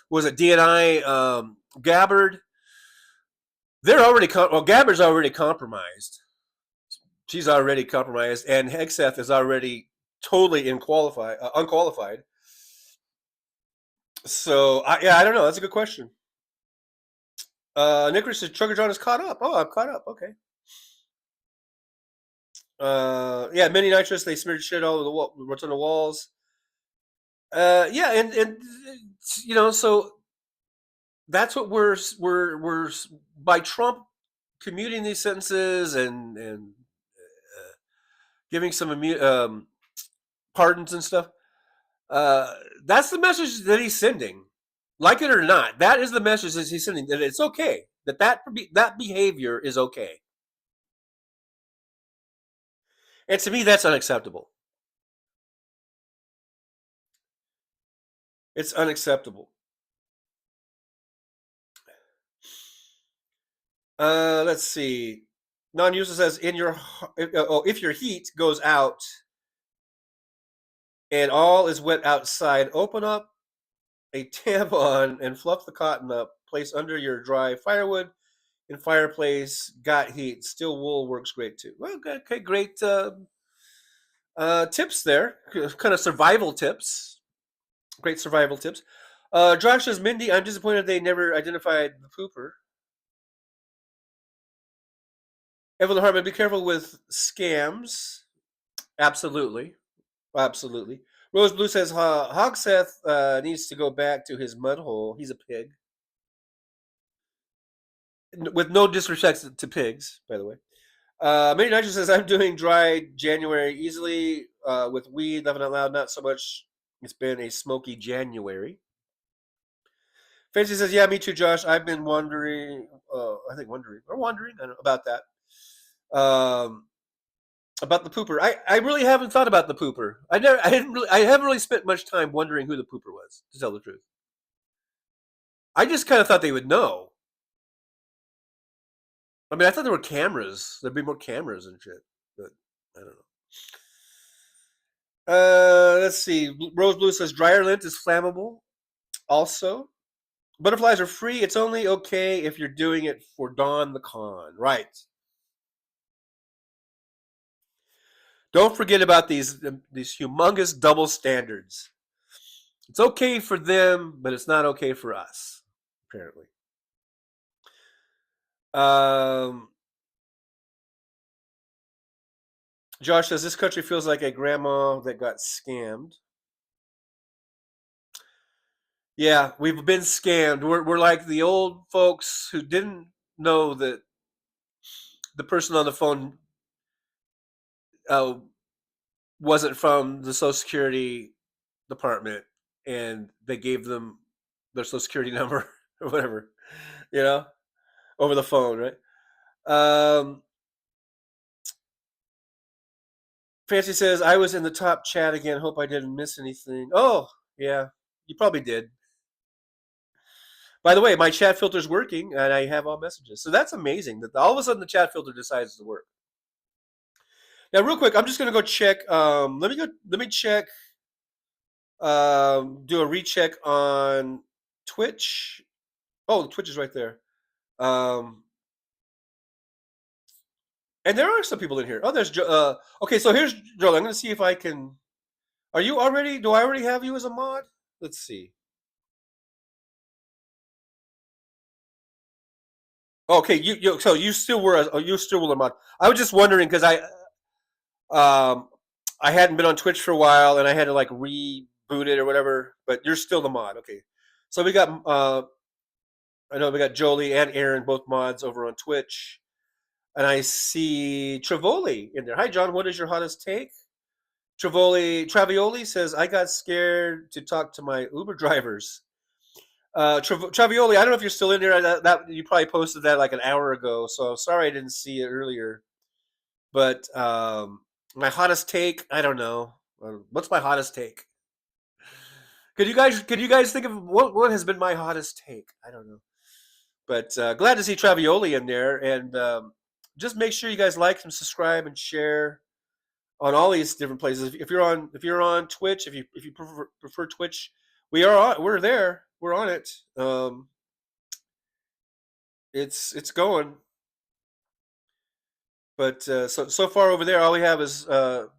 was it DNI Gabbard, they're already Gabbard's already compromised. She's already compromised, and Hegseth is already totally unqualified. So I don't know. That's a good question. Nicholas says Trucker John is caught up. Oh, I'm caught up. Okay. Yeah, mini nitrous. They smeared shit all over what's on the walls. Yeah, and so that's what we're by Trump commuting these sentences and giving some pardons and stuff. That's the message that he's sending. Like it or not, that is the message that he's sending, that it's okay, that behavior is okay. And to me, that's unacceptable. It's unacceptable. Let's see. Non-user says, if your heat goes out and all is wet outside, open up a tampon and fluff the cotton up. Place under your dry firewood in fireplace. Got heat. Still wool works great too. Well, okay, great tips there. Kind of survival tips. Great survival tips. Josh says, Mindy, I'm disappointed they never identified the pooper. Evelyn Hartman, be careful with scams. Absolutely. Absolutely. Rose Blue says, Hogseth needs to go back to his mud hole. He's a pig. With no disrespect to pigs, by the way. Mary Nigel says, I'm doing dry January easily with weed, laughing out loud, not so much. It's been a smoky January. Fancy says, yeah, me too, Josh. I've been wondering about that. About the pooper. I really haven't thought about the pooper. I haven't really spent much time wondering who the pooper was, to tell the truth. I just kind of thought they would know. I mean, I thought there were cameras. There'd be more cameras and shit, but I don't know. Let's see. Rose Blue says dryer lint is flammable. Also, butterflies are free. It's only okay if you're doing it for Don the Con, right? Don't forget about these humongous double standards. It's okay for them, but it's not okay for us, apparently. Josh says, this country feels like a grandma that got scammed. Yeah, we've been scammed. We're like the old folks who didn't know that the person on the phone wasn't from the Social Security department, and they gave them their Social Security number or whatever, over the phone, right? Fancy says, I was in the top chat again. Hope I didn't miss anything. Oh, yeah, you probably did. By the way, my chat filter's working, and I have all messages. So that's amazing that all of a sudden the chat filter decides to work. Now, real quick, I'm just going to go check. Let me check. Do a recheck on Twitch. Oh, Twitch is right there. And there are some people in here. Oh, there's Joe. Okay, so here's Joel. I'm going to see if I can. Are you already? Do I already have you as a mod? Let's see. Okay, so you still were a mod. I was just wondering because I hadn't been on Twitch for a while and I had to like reboot it or whatever. But you're still the mod. Okay, so we got I know we got Jolie and Aaron, both mods over on Twitch. And I see Travoli in there. Hi, John. What is your hottest take? Travioli says, I got scared to talk to my Uber drivers. Travioli, I don't know if you're still in there. That you probably posted that like an hour ago. So sorry I didn't see it earlier. But my hottest take, I don't know. What's my hottest take? Could you guys think of what has been my hottest take? I don't know. But glad to see Travioli in there, and just make sure you guys like and subscribe and share on all these different places. If you're on Twitch, if you prefer Twitch, we're there. We're on it. It's going. But so far over there, all we have is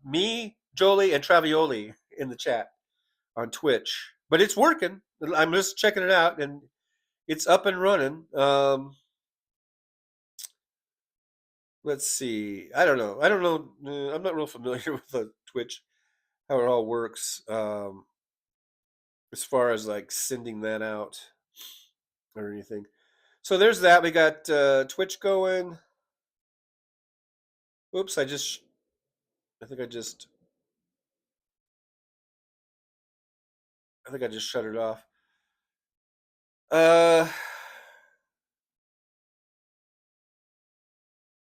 me, Jolie, and Travioli in the chat on Twitch. But it's working. I'm just checking it out, and it's up and running. Let's see. I don't know. I'm not real familiar with the Twitch, how it all works, as far as like sending that out or anything. So there's that. We got Twitch going. Oops, I just I think I just shut it off.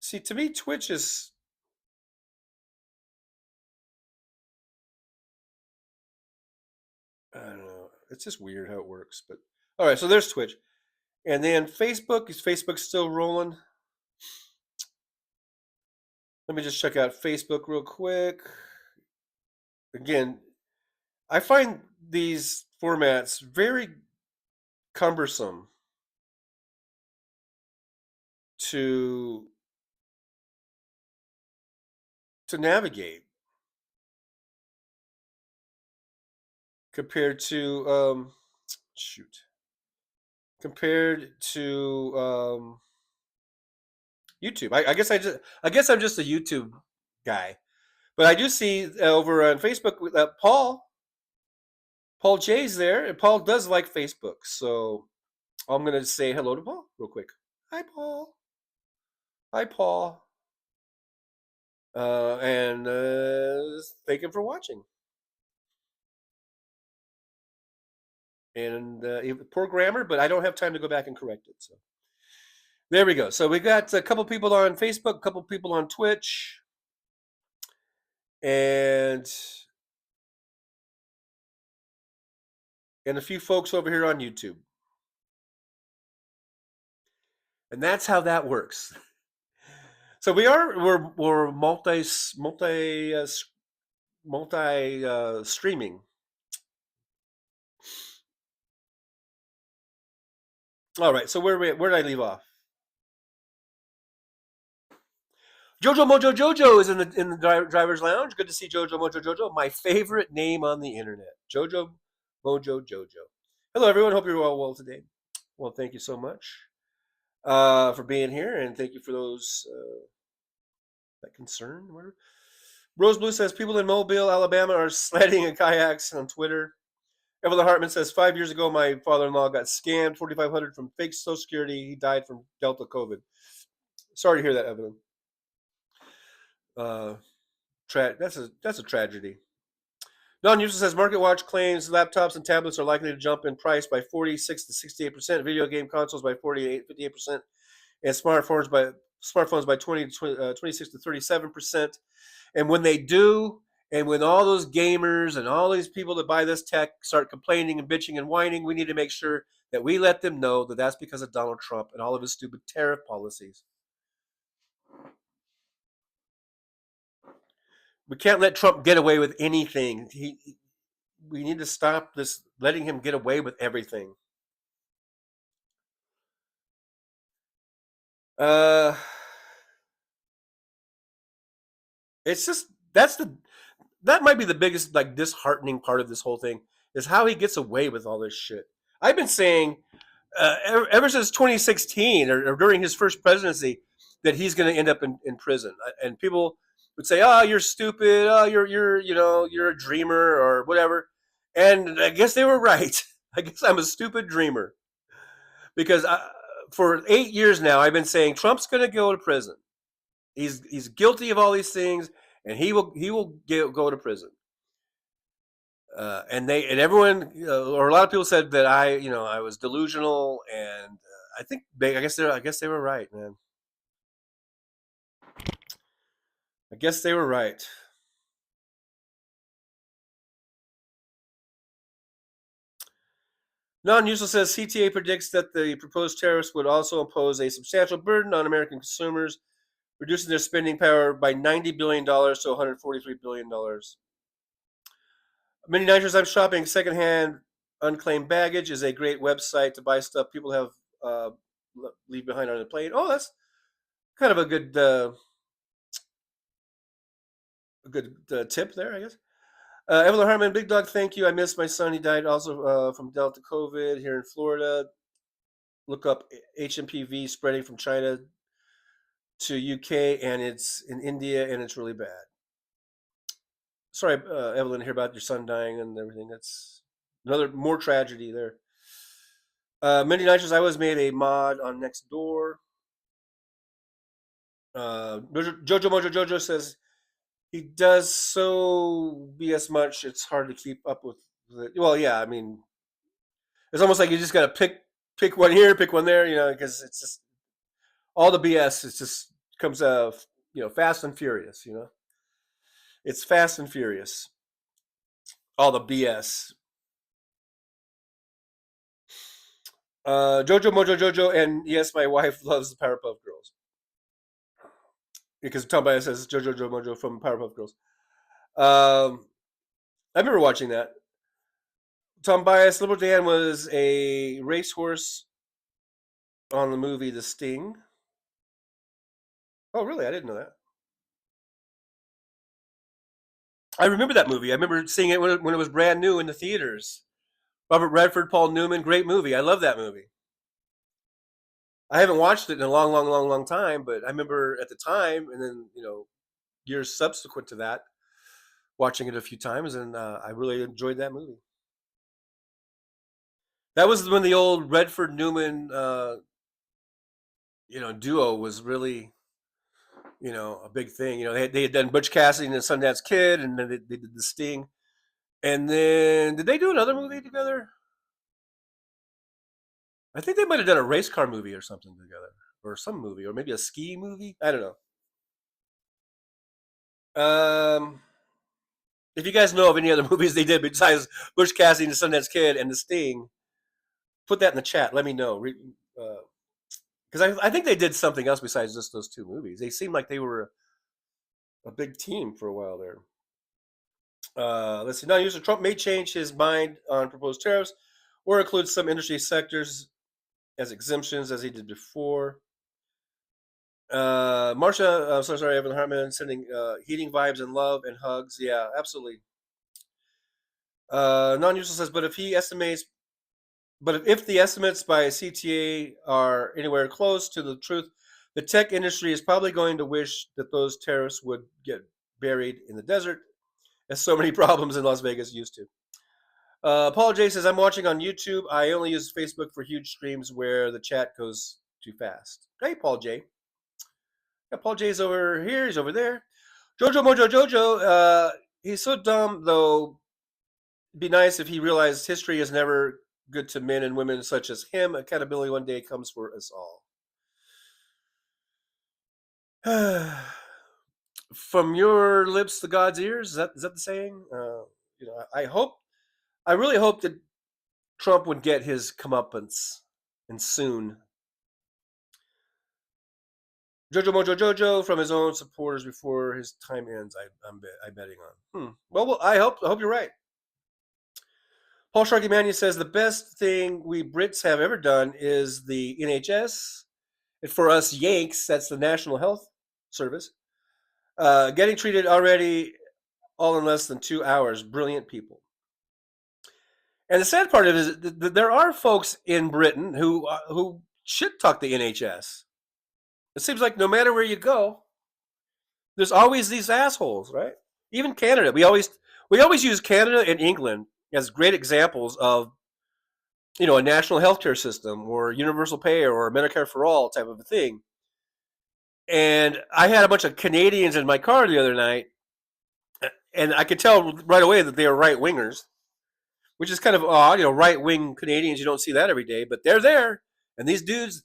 See, to me, Twitch is. I don't know. It's just weird how it works. But all right, so there's Twitch, and then Facebook. Is Facebook still rolling? Let me just check out Facebook real quick. Again, I find these formats very cumbersome to navigate compared to compared to YouTube. I guess I'm just a YouTube guy, but I do see over on Facebook Paul J's there, and Paul does like Facebook, so I'm gonna say hello to Paul real quick. Hi, Paul. Hi, Paul. And thank him for watching. And poor grammar, but I don't have time to go back and correct it. So there we go. So we got a couple people on Facebook, a couple people on Twitch, and a few folks over here on YouTube. And that's how that works. So we're multi streaming. All right. So where did I leave off? Jojo Mojo Jojo is in the driver's lounge. Good to see Jojo Mojo Jojo, my favorite name on the internet. Jojo Mojo Jojo. Hello, everyone. Hope you're all well today. Well, thank you so much for being here, and thank you for those that concern. Whatever. Rose Blue says people in Mobile, Alabama, are sledding in kayaks on Twitter. Evelyn Hartman says 5 years ago, my father-in-law got scammed $4,500 from fake Social Security. He died from Delta COVID. Sorry to hear that, Evelyn. That's a tragedy. Non-user says MarketWatch claims laptops and tablets are likely to jump in price by 46 to 68%, video game consoles by 58%, and smartphones by 26 to 37%. And when they do, and when all those gamers and all these people that buy this tech start complaining and bitching and whining, we need to make sure that we let them know that that's because of Donald Trump and all of his stupid tariff policies. We can't let Trump get away with anything. We need to stop this, letting him get away with everything. It's just that might be the biggest disheartening part of this whole thing is how he gets away with all this shit. I've been saying ever since 2016 or during his first presidency that he's going to end up in prison, and people would say, "Oh, you're stupid. Oh, you're a dreamer or whatever." And I guess they were right. I guess I'm a stupid dreamer because for 8 years now I've been saying Trump's going to go to prison. He's guilty of all these things, and he will go to prison. And everyone or a lot of people said that I was delusional, and I guess they were right, man. I guess they were right. Non-usual says CTA predicts that the proposed tariffs would also impose a substantial burden on American consumers, reducing their spending power by $90 billion to $143 billion. Many Nitros, I'm shopping secondhand unclaimed baggage is a great website to buy stuff people have leave behind on the plane. Oh, that's kind of a good tip there, I guess. Evelyn Harmon, Big Dog, thank you. I miss my son. He died also from Delta COVID here in Florida. Look up HMPV spreading from China to UK, and it's in India, and it's really bad. Sorry, Evelyn, to hear about your son dying and everything. That's more tragedy there. Mindy Nitros, I was made a mod on Nextdoor. Jojo Mojo Jojo says he does so BS much. It's hard to keep up with. Well, yeah, I mean, it's almost like you just got to pick one here, pick one there, because it's just all the BS. It just comes fast and furious. It's fast and furious. All the BS. Jojo Mojo Jojo, and yes, my wife loves the Powerpuff Girls because Tom Bias says Jojo Mojo from Powerpuff Girls. I remember watching that. Tom Bias, Liberal Dan was a racehorse on the movie The Sting. Oh, really? I didn't know that. I remember that movie. I remember seeing it when it was brand new in the theaters. Robert Redford, Paul Newman, great movie. I love that movie. I haven't watched it in a long, long, long, long time, but I remember at the time, and then years subsequent to that, watching it a few times, and I really enjoyed that movie. That was when the old Redford Newman, duo was really, a big thing. They had done Butch Cassidy and the Sundance Kid, and then they did The Sting, and then did they do another movie together? I think they might have done a race car movie or something together, or some movie, or maybe a ski movie. I don't know. If you guys know of any other movies they did besides Butch Cassidy and the Sundance Kid and The Sting, put that in the chat. Let me know. Because I think they did something else besides just those two movies. They seemed like they were a big team for a while there. Let's see. Non-user Trump may change his mind on proposed tariffs or include some industry sectors as exemptions as he did before. Marsha, so sorry, Evan Hartman sending heating vibes and love and hugs. Yeah, absolutely. Non-user says, but if the estimates by CTA are anywhere close to the truth, the tech industry is probably going to wish that those tariffs would get buried in the desert, as so many problems in Las Vegas used to. Paul J says, I'm watching on YouTube. I only use Facebook for huge streams where the chat goes too fast. Hey, Paul J. Yeah, Paul J's over here. He's over there. Jojo Mojo Jojo. He's so dumb, though. It'd be nice if he realized history is never good to men and women such as him. Accountability one day comes for us all. From your lips to God's ears. Is that the saying? I really hope that Trump would get his comeuppance, and soon. Jojo Mojo Jojo from his own supporters before his time ends. I'm betting on. Well, I hope you're right. Paul Sharky Mania says the best thing we Brits have ever done is the NHS. And for us Yanks, that's the National Health Service. Getting treated already all in less than 2 hours. Brilliant people. And the sad part of it is that there are folks in Britain who shit talk the NHS. It seems like no matter where you go, there's always these assholes, right? Even Canada. We always use Canada and England as great examples of, a national healthcare system or universal pay or Medicare for all type of a thing. And I had a bunch of Canadians in my car the other night, and I could tell right away that they were right wingers, which is kind of odd. Right wing Canadians, you don't see that every day, but they're there. And these dudes,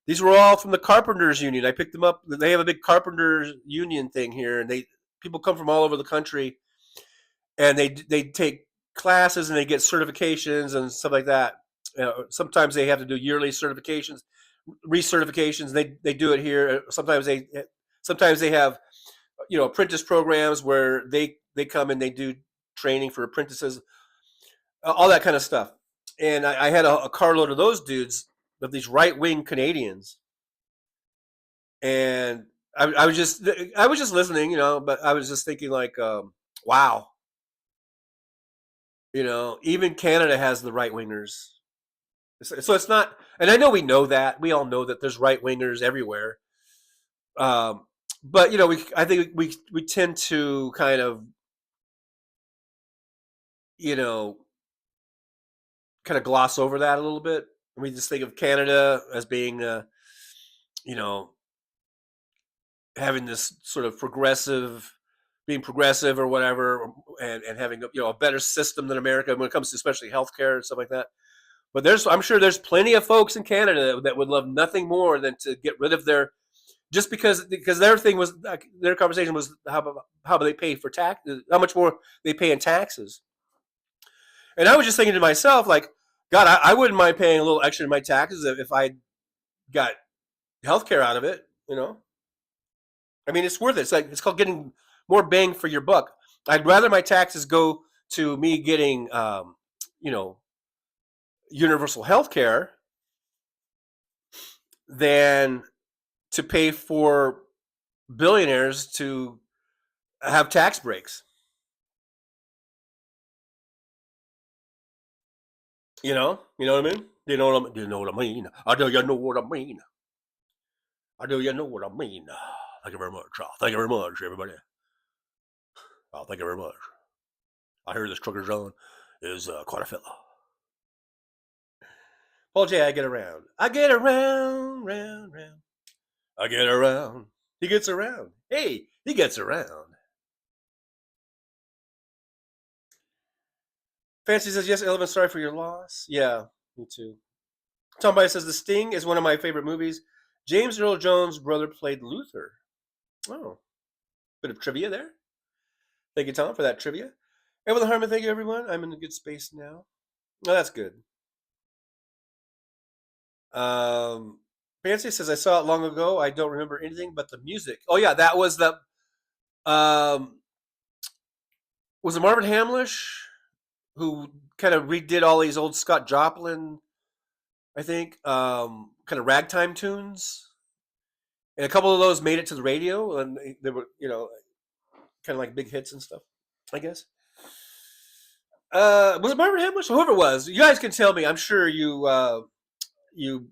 these were all from the Carpenters Union. I picked them up. They have a big Carpenters Union thing here, and people come from all over the country, and they take classes and they get certifications and stuff like that. Sometimes they have to do yearly certifications, recertifications. They do it here. Sometimes they have apprentice programs where they come and they do training for apprentices, all that kind of stuff. And I had a carload of those dudes, of these right wing Canadians, and I was just listening, but I was just thinking like, wow, even Canada has the right wingers. So it's not, and I know we all know that there's right wingers everywhere. But I think we tend to kind of, kind of gloss over that a little bit. We just think of Canada as being, having this sort of progressive being progressive or whatever, and having a better system than America when it comes to especially healthcare and stuff like that. But I'm sure there's plenty of folks in Canada that would love nothing more than to get rid of their, just because their thing was, their conversation was how they pay for tax, how much more they pay in taxes. And I was just thinking to myself, like, God, I wouldn't mind paying a little extra in my taxes if I got healthcare out of it. I mean, it's worth it. It's called getting more bang for your buck. I'd rather my taxes go to me getting, universal health care than to pay for billionaires to have tax breaks. You know what I mean? Do you know what I mean? Do you know what I mean? I do you know what I mean? I do you know what I mean? Thank you very much. Thank you very much, everybody. Thank you very much. I hear this trucker John is quite a fella. Paul J, I get around. I get around, round, round. I get around. He gets around. Hey, he gets around. Fancy says, yes, Eleven, sorry for your loss. Yeah, me too. Tom Bias says, The Sting is one of my favorite movies. James Earl Jones' brother played Luther. Oh, bit of trivia there. Thank you, Tom, for that trivia. Evelyn Harmon, thank you, everyone. I'm in a good space now. Oh, that's good. Fancy says, I saw it long ago. I don't remember anything but the music. Oh, yeah, that was the... was it Marvin Hamlish who kind of redid all these old Scott Joplin, I think, kind of ragtime tunes? And a couple of those made it to the radio, and they were, kind of like big hits and stuff, I guess. Was it Marvin Hamlish? Whoever it was, you guys can tell me. I'm sure you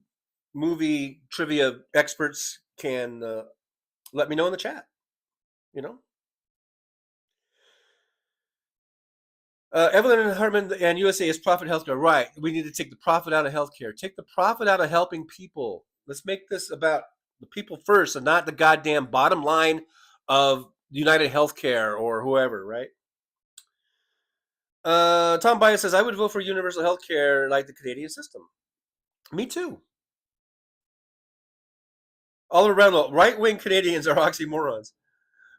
movie trivia experts can let me know in the chat. Evelyn Harmon and USA is profit healthcare. Right. We need to take the profit out of healthcare. Take the profit out of helping people. Let's make this about the people first and not the goddamn bottom line of United Healthcare or whoever, right? Tom Bias says, I would vote for universal healthcare like the Canadian system. Me too. All around the right-wing Canadians are oxymorons.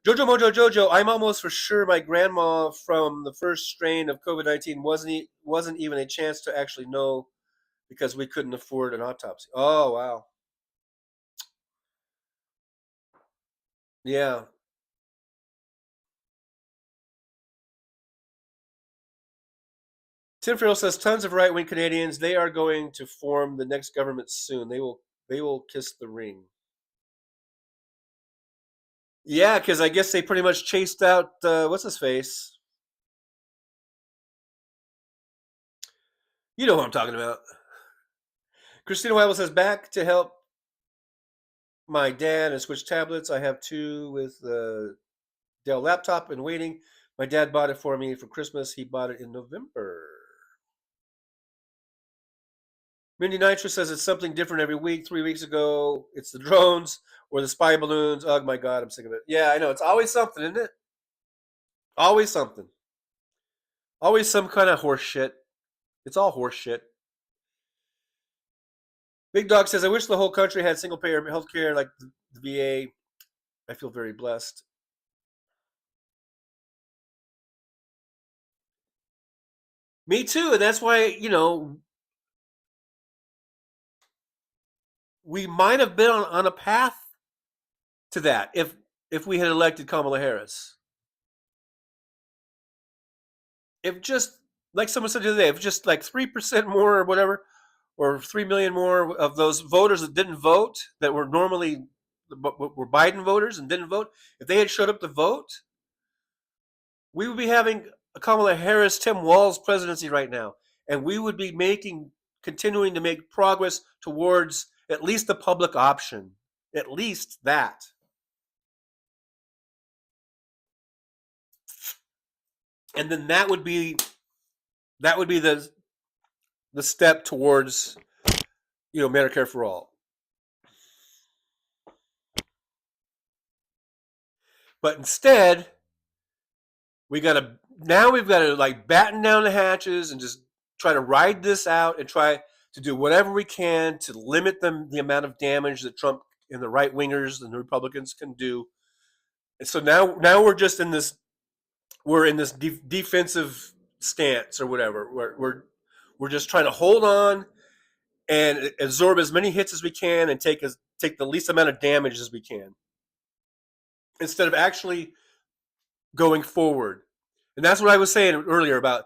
Jojo Mojo Jojo, I'm almost for sure my grandma from the first strain of COVID-19 wasn't even a chance to actually know because we couldn't afford an autopsy. Oh, wow. Yeah. Tim Farrell says tons of right-wing Canadians, they are going to form the next government soon. They will kiss the ring. Yeah, because I guess they pretty much chased out what's his face. You know what I'm talking about. Christina Weibel says back to help my dad and switch tablets. I have two with the Dell laptop and waiting. My dad bought it for me for Christmas. He bought it in November. Mindy Nitro says it's something different every week. 3 weeks ago, it's the drones or the spy balloons. Oh my God, I'm sick of it. Yeah, I know. It's always something, isn't it? Always something. Always some kind of horse shit. It's all horse shit. Big Dog says, I wish the whole country had single payer health care like the VA. I feel very blessed. Me too. And that's why, we might have been on a path to that if we had elected Kamala Harris. If just, like someone said the other day, if just like 3% more or whatever, or 3 million more of those voters that didn't vote, that were normally were Biden voters and didn't vote, if they had showed up to vote, we would be having a Kamala Harris, Tim Walz presidency right now. And we would be continuing to make progress towards at least the public option. At least that. And then that would be the step towards, Medicare for all. But instead, we've got to like batten down the hatches and just try to ride this out and try to do whatever we can to limit the amount of damage that Trump and the right wingers and the Republicans can do. And so now we're just in this defensive stance or whatever. We're just trying to hold on and absorb as many hits as we can and take the least amount of damage as we can, instead of actually going forward. And that's what I was saying earlier about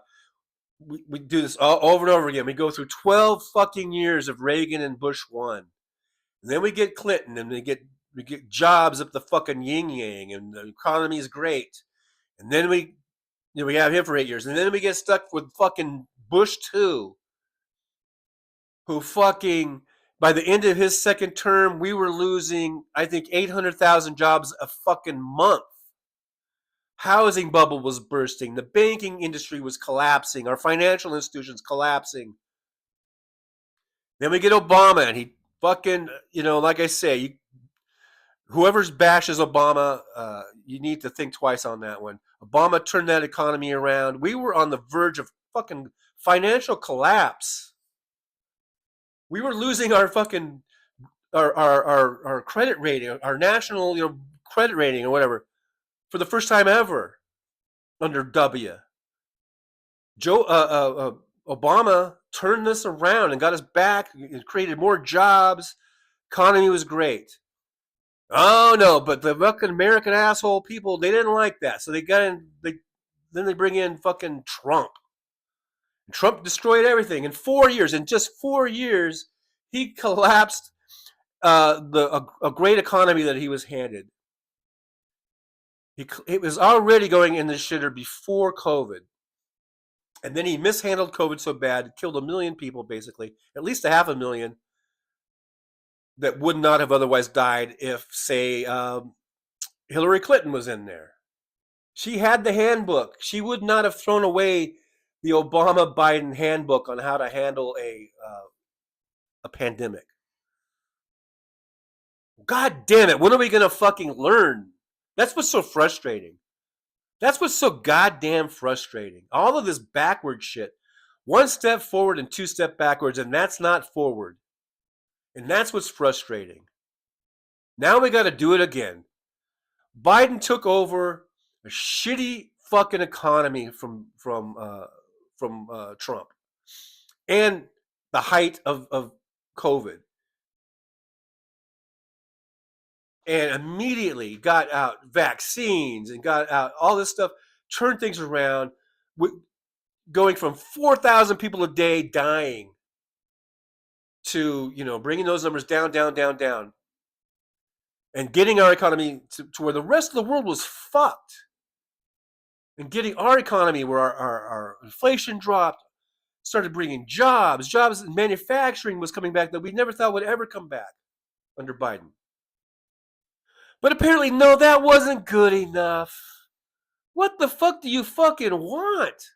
we do this all over and over again. We go through 12 fucking years of Reagan and Bush 1. And then we get Clinton and we get jobs up the fucking yin yang and the economy is great. And then we have him for 8 years. And then we get stuck with fucking Bush 2, who fucking, by the end of his second term, we were losing, I think, 800,000 jobs a fucking month. Housing bubble was bursting. The banking industry was collapsing. Our financial institutions collapsing. Then we get Obama, and he fucking, like I say, whoever bashes Obama, you need to think twice on that one. Obama turned that economy around. We were on the verge of fucking financial collapse. We were losing our fucking our credit rating, our national credit rating or whatever, for the first time ever under W. Obama turned this around and got us back and created more jobs. Economy was great. Oh no, but the fucking American asshole people, they didn't like that. So then they bring in fucking Trump. And Trump destroyed everything in 4 years. In just 4 years, he collapsed a great economy that he was handed. It was already going in the shitter before COVID. And then he mishandled COVID so bad, it killed 1 million people, basically, at least 500,000 that would not have otherwise died if, say, Hillary Clinton was in there. She had the handbook. She would not have thrown away the Obama-Biden handbook on how to handle a pandemic. God damn it, when are we going to fucking learn? That's what's so frustrating. That's what's so goddamn frustrating. All of this backward shit. 1 step forward and 2 steps backwards, and that's not forward. And that's what's frustrating. Now we got to do it again. Biden took over a shitty fucking economy from Trump and the height of COVID. And immediately got out vaccines and got out all this stuff, turned things around, going from 4,000 people a day dying to, bringing those numbers down, and getting our economy to where the rest of the world was fucked, and getting our economy where our inflation dropped, started bringing jobs and manufacturing was coming back that we never thought would ever come back under Biden. But apparently, no, that wasn't good enough. What the fuck do you fucking want?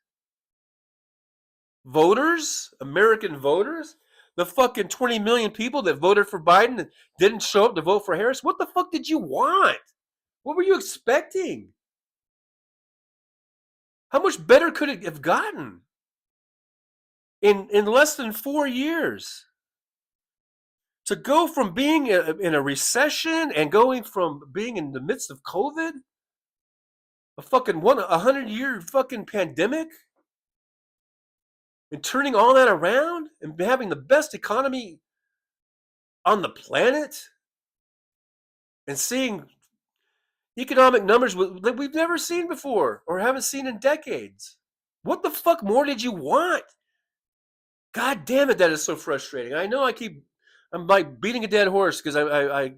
Voters? American voters? The fucking 20 million people that voted for Biden and didn't show up to vote for Harris? What the fuck did you want? What were you expecting? How much better could it have gotten in less than 4 years? To go from being in a recession and going from being in the midst of COVID, a fucking 100-year fucking pandemic, and turning all that around and having the best economy on the planet, and seeing economic numbers that we've never seen before or haven't seen in decades. What the fuck more did you want? God damn it, that is so frustrating. I know I'm like beating a dead horse because I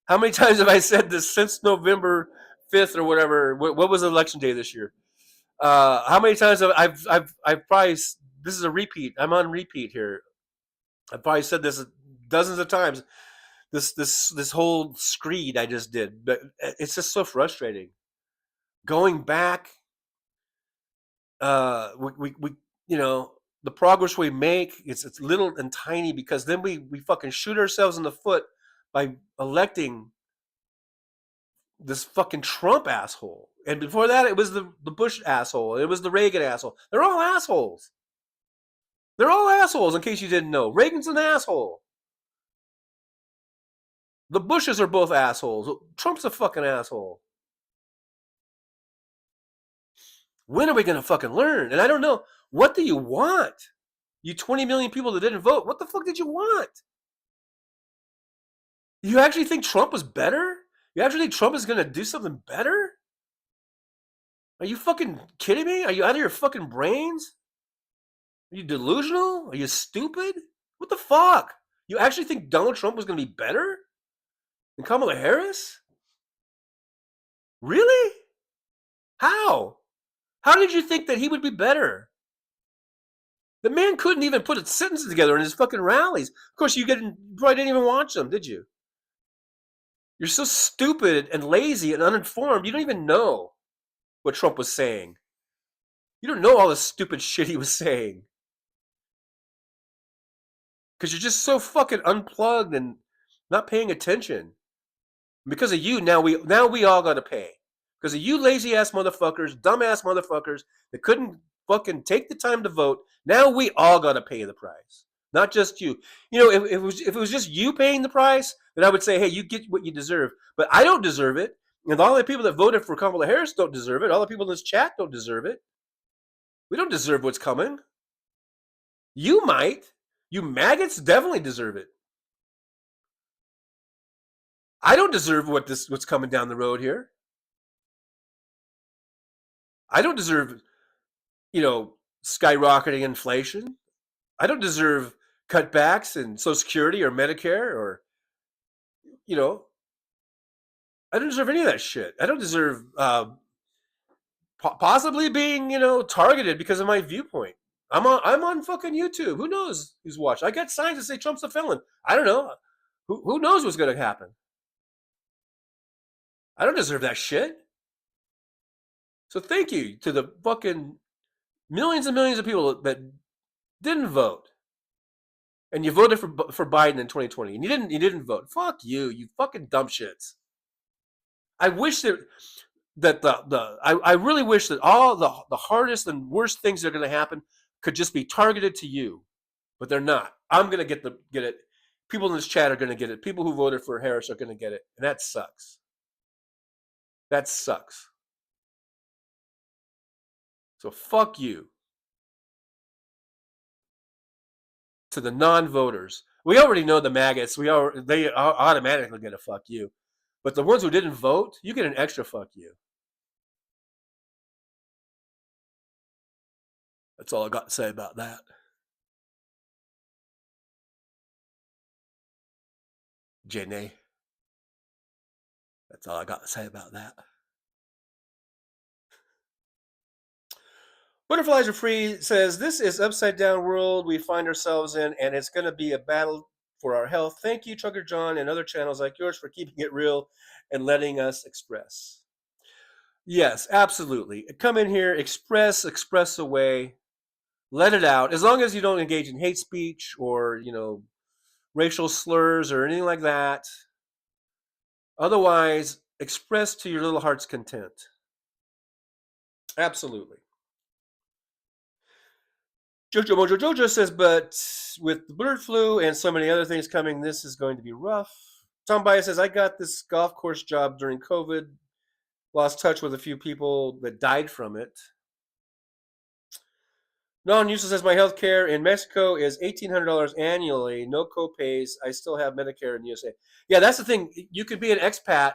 how many times have I said this since November 5th or whatever? What was election day this year? How many times have I've probably, this is a repeat. I'm on repeat here. I've probably said this dozens of times. This whole screed I just did, but it's just so frustrating. Going back, the progress we make, it's little and tiny because then we fucking shoot ourselves in the foot by electing this fucking Trump asshole. And before that, it was the Bush asshole. It was the Reagan asshole. They're all assholes. They're all assholes, in case you didn't know. Reagan's an asshole. The Bushes are both assholes. Trump's a fucking asshole. When are we going to fucking learn? And I don't know. What do you want? You 20 million people that didn't vote, what the fuck did you want? You actually think Trump was better? You actually think Trump is going to do something better? Are you fucking kidding me? Are you out of your fucking brains? Are you delusional? Are you stupid? What the fuck? You actually think Donald Trump was going to be better than Kamala Harris? Really? How? How did you think that he would be better? The man couldn't even put a sentence together in his fucking rallies. Of course, you probably didn't even watch them, did you? You're so stupid and lazy and uninformed, you don't even know what Trump was saying. You don't know all the stupid shit he was saying. Because you're just so fucking unplugged and not paying attention. Because of you, now we all got to pay. Because of you lazy ass motherfuckers, dumbass motherfuckers that couldn't fucking take the time to vote, now we all got to pay the price. Not just you. You know, if it was just you paying the price, then I would say, hey, you get what you deserve. But I don't deserve it. And all the people that voted for Kamala Harris don't deserve it. All the people in this chat don't deserve it. We don't deserve what's coming. You might. You maggots definitely deserve it. I don't deserve what's coming down the road here. I don't deserve, skyrocketing inflation. I don't deserve cutbacks in Social Security or Medicare or, I don't deserve any of that shit. I don't deserve possibly being, targeted because of my viewpoint. I'm on fucking YouTube. Who knows who's watching? I got signs that say Trump's a felon. I don't know. Who knows what's going to happen? I don't deserve that shit. So thank you to the fucking millions and millions of people that didn't vote, and you voted for Biden in 2020, and you didn't vote. Fuck you fucking dumb shits. I wish I really wish that all the hardest and worst things that are going to happen could just be targeted to you, but they're not. I'm going to get it. People in this chat are going to get it. People who voted for Harris are going to get it, and that sucks. That sucks. So fuck you. To the non-voters. We already know the maggots. They automatically get a fuck you. But the ones who didn't vote, you get an extra fuck you. That's all I got to say about that. Jenny. That's all I got to say about that. Butterflies Are Free says, this is upside down world we find ourselves in, and it's going to be a battle for our health. Thank you, Trucker John, and other channels like yours for keeping it real and letting us express. Yes, absolutely. Come in here, express away, let it out. As long as you don't engage in hate speech or, racial slurs or anything like that. Otherwise, express to your little heart's content. Absolutely. Jojo Mojo Jojo says, but with the bird flu and so many other things coming, this is going to be rough. Tom Bias says, I got this golf course job during COVID. Lost touch with a few people that died from it. Non-user says, my health care in Mexico is $1,800 annually. No co-pays. I still have Medicare in the USA. Yeah, that's the thing. You could be an expat.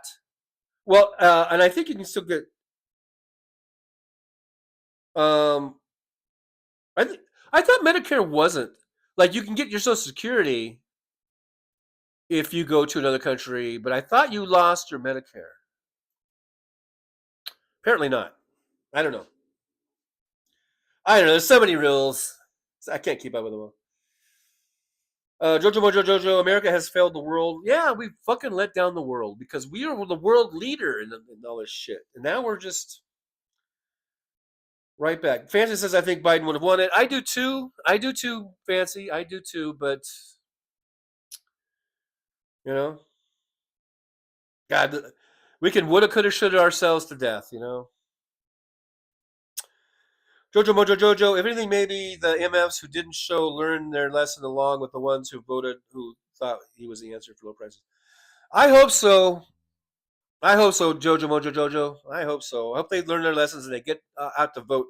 Well, and I think you can still get... I thought Medicare wasn't. Like, you can get your Social Security if you go to another country, but I thought you lost your Medicare. Apparently not. I don't know. There's so many rules. I can't keep up with them all. Jojo Mojo Jojo, America has failed the world. Yeah, we fucking let down the world because we are the world leader in all this shit. And now we're just right back. Fancy says, I think Biden would have won it. I do too, Fancy. I do too, but, God, we can woulda, coulda, shoulda ourselves to death, Jojo Mojo Jojo, if anything, maybe the MFs who didn't show learned their lesson along with the ones who voted who thought he was the answer for low prices. I hope so. I hope so, Jojo Mojo Jojo. I hope so. I hope they learn their lessons and they get out to vote.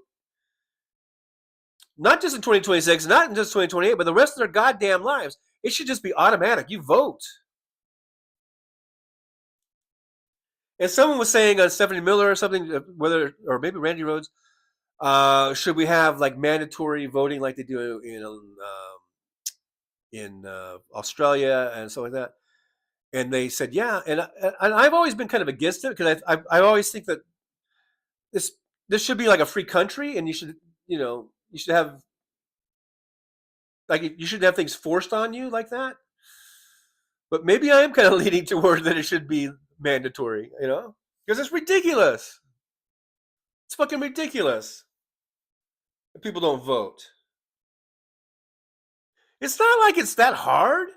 Not just in 2026, not in just 2028, but the rest of their goddamn lives. It should just be automatic. You vote. And someone was saying on Stephanie Miller or something, whether or maybe Randy Rhodes, should we have like mandatory voting like they do in Australia and stuff like that? And they said, yeah. And I've always been kind of against it because I always think that this should be like a free country, and you should have things forced on you like that. But maybe I am kind of leaning toward that it should be mandatory, because it's ridiculous. It's fucking ridiculous. If people don't vote. It's not like it's that hard.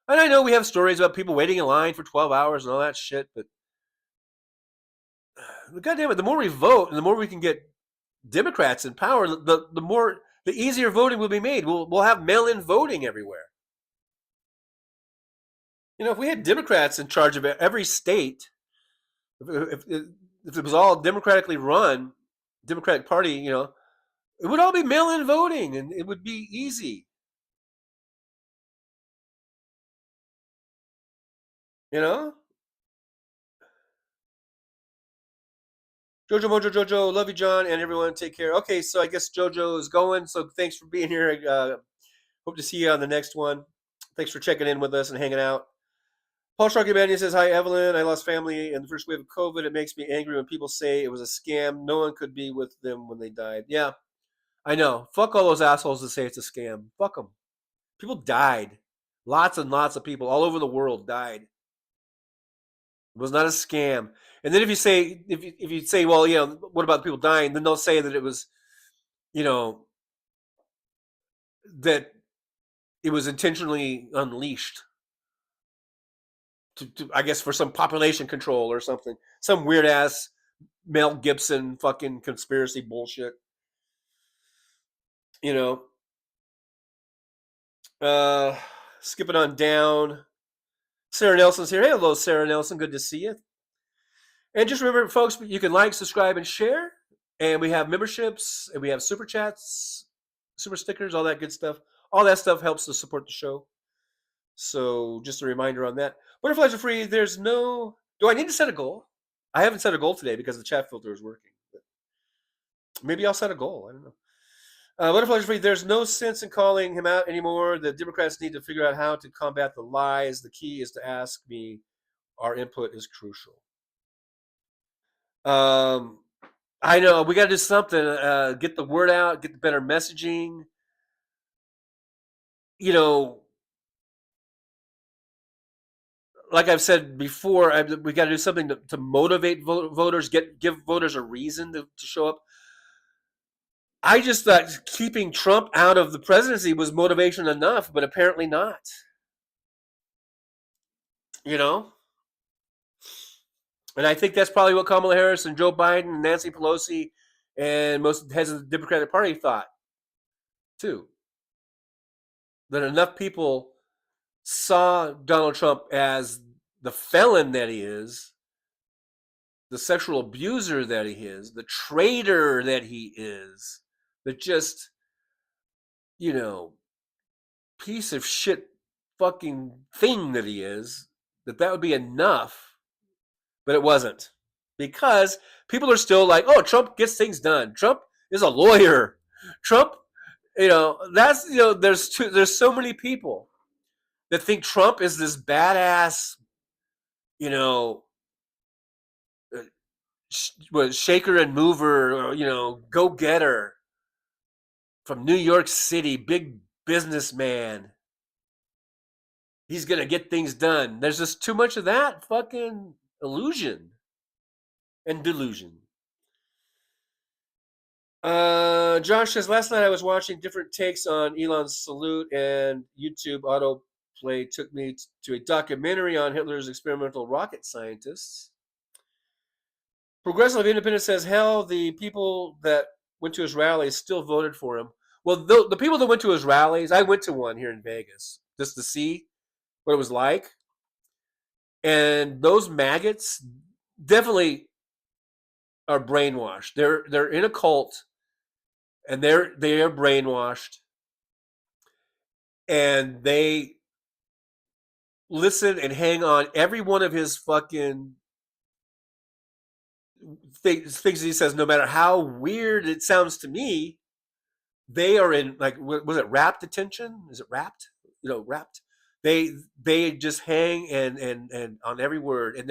And I know we have stories about people waiting in line for 12 hours and all that shit, but goddamn it, the more we vote and the more we can get Democrats in power, the easier voting will be made. We'll have mail-in voting everywhere. If we had Democrats in charge of every state, if it was all democratically run, Democratic Party, it would all be mail-in voting, and it would be easy. Jojo Mojo Jojo, love you, John, and everyone. Take care. Okay, so I guess Jojo is going. So thanks for being here. Hope to see you on the next one. Thanks for checking in with us and hanging out. Paul Sharkey Banyan says, hi, Evelyn. I lost family in the first wave of COVID. It makes me angry when people say it was a scam. No one could be with them when they died. Yeah, I know. Fuck all those assholes that say it's a scam. Fuck them. People died. Lots and lots of people all over the world died. It was not a scam. And then if you say, well, what about the people dying? Then they'll say that it was, that it was intentionally unleashed. To I guess for some population control or something. Some weird ass Mel Gibson fucking conspiracy bullshit. Skipping on down. Sarah Nelson's here. Hey, hello, Sarah Nelson. Good to see you. And just remember, folks, you can like, subscribe, and share. And we have memberships, and we have super chats, super stickers, all that good stuff. All that stuff helps to support the show. So just a reminder on that. Butterflies are free. There's no... Do I need to set a goal? I haven't set a goal today because the chat filter is working. But maybe I'll set a goal. I don't know. Butterflies are free. There's no sense in calling him out anymore. The Democrats need to figure out how to combat the lies. The key is to ask me. Our input is crucial. I know. We got to do something. Get the word out. Get the better messaging. Like I've said before, we got to do something to motivate voters, give voters a reason to show up. I just thought keeping Trump out of the presidency was motivation enough, but apparently not. And I think that's probably what Kamala Harris and Joe Biden and Nancy Pelosi and most heads of the Democratic Party thought, too. That enough people saw Donald Trump as the felon that he is, the sexual abuser that he is, the traitor that he is, the just, piece of shit fucking thing that he is, that would be enough. But it wasn't. Because people are still like, oh, Trump gets things done. Trump is a lawyer. Trump, there's so many people that think Trump is this badass, shaker and mover, go-getter from New York City, big businessman. He's going to get things done. There's just too much of that fucking illusion and delusion. Josh says, last night I was watching different takes on Elon's salute, and YouTube autoplay took me to a documentary on Hitler's experimental rocket scientists. Progressive Independent says, hell, the people that went to his rallies still voted for him. Well, the people that went to his rallies, I went to one here in Vegas just to see what it was like. And those maggots definitely are brainwashed. They're in a cult, and they are brainwashed, and they listen and hang on every one of his fucking things he says, no matter how weird it sounds to me. They are in, like, was it rapt attention? Is it rapt? Rapt. They just hang and on every word, and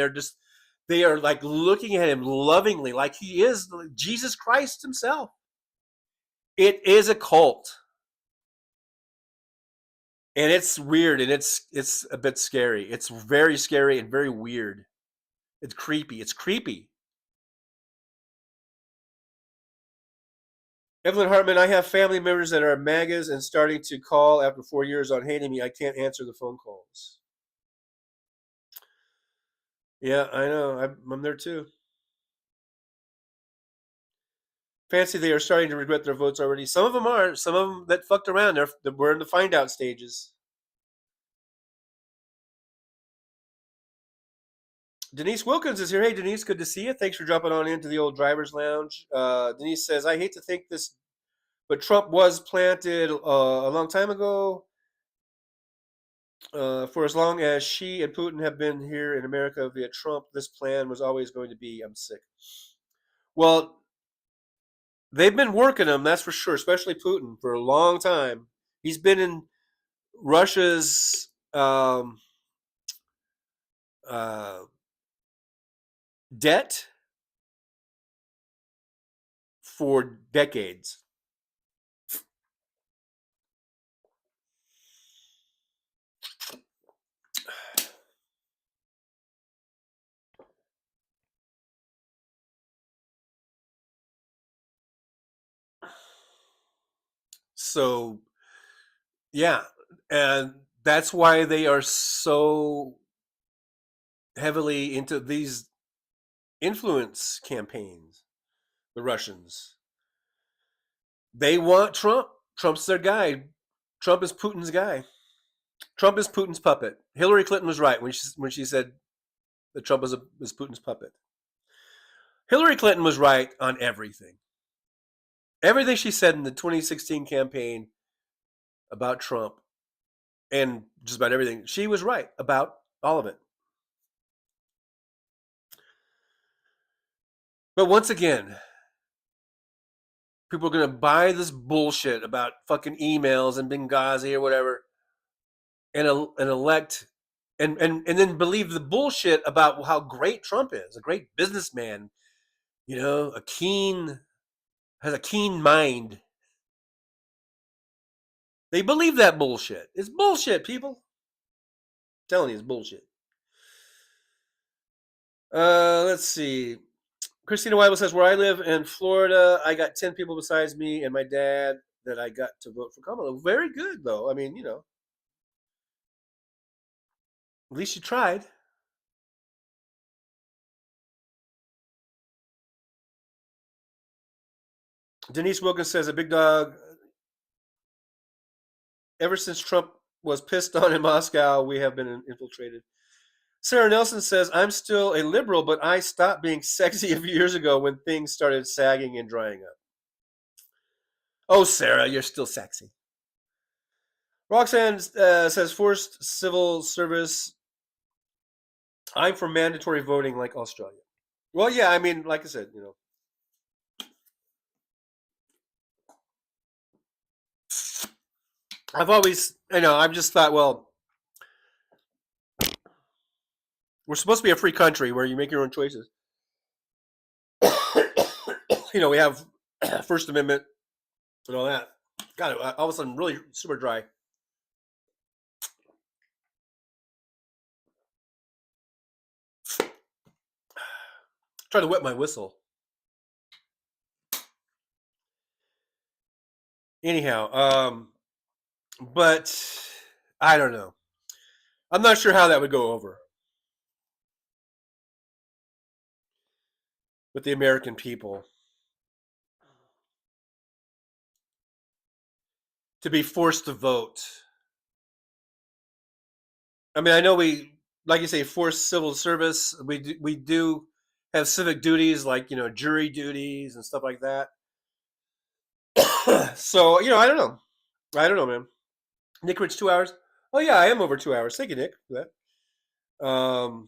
they are like looking at him lovingly, like he is Jesus Christ himself. It is a cult, and it's weird, and it's a bit scary. It's very scary and very weird. It's creepy. It's creepy. Evelyn Hartman, I have family members that are MAGAs and starting to call after 4 years on hating me. I can't answer the phone calls. Yeah, I know. I'm there too. Fancy, they are starting to regret their votes already. Some of them are. Some of them that fucked around. We're in the find out stages. Denise Wilkins is here. Hey, Denise, good to see you. Thanks for dropping on into the old driver's lounge. Denise says, I hate to think this, but Trump was planted a long time ago. For as long as she and Putin have been here in America via Trump, this plan was always going to be, I'm sick. Well, they've been working them, that's for sure, especially Putin, for a long time. He's been in Russia's debt for decades. So, yeah, and that's why they are so heavily into these influence campaigns, the Russians. They want Trump. Trump's their guy. Trump is Putin's guy. Trump is Putin's puppet. Hillary Clinton was right when she said that Trump is Putin's puppet. Hillary Clinton was right on everything. Everything she said in the 2016 campaign about Trump, and just about everything, she was right about all of it. But once again, people are going to buy this bullshit about fucking emails and Benghazi or whatever, and elect and then believe the bullshit about how great Trump is, a great businessman, has a keen mind. They believe that bullshit. It's bullshit, people. I'm telling you, it's bullshit. Let's see. Christina Weibel says, where I live in Florida, I got 10 people besides me and my dad that I got to vote for Kamala. Very good, though. I mean, at least you tried. Denise Wilkins says, a big dog, ever since Trump was pissed on in Moscow, we have been infiltrated. Sarah Nelson says, I'm still a liberal, but I stopped being sexy a few years ago when things started sagging and drying up. Oh, Sarah, you're still sexy. Roxanne says, forced civil service. I'm for mandatory voting like Australia. Well, yeah, I mean, like I said, I've always, I've just thought, well, we're supposed to be a free country where you make your own choices. We have First Amendment and all that. God, all of a sudden, really super dry. Trying to wet my whistle. Anyhow, but I don't know. I'm not sure how that would go over with the American people. to be forced to vote. I mean, I know we, like you say, forced civil service. We do have civic duties like, jury duties and stuff like that. So, I don't know. I don't know, man. Nick Rich, 2 hours. Oh yeah, I am over 2 hours. Thank you, Nick, for that.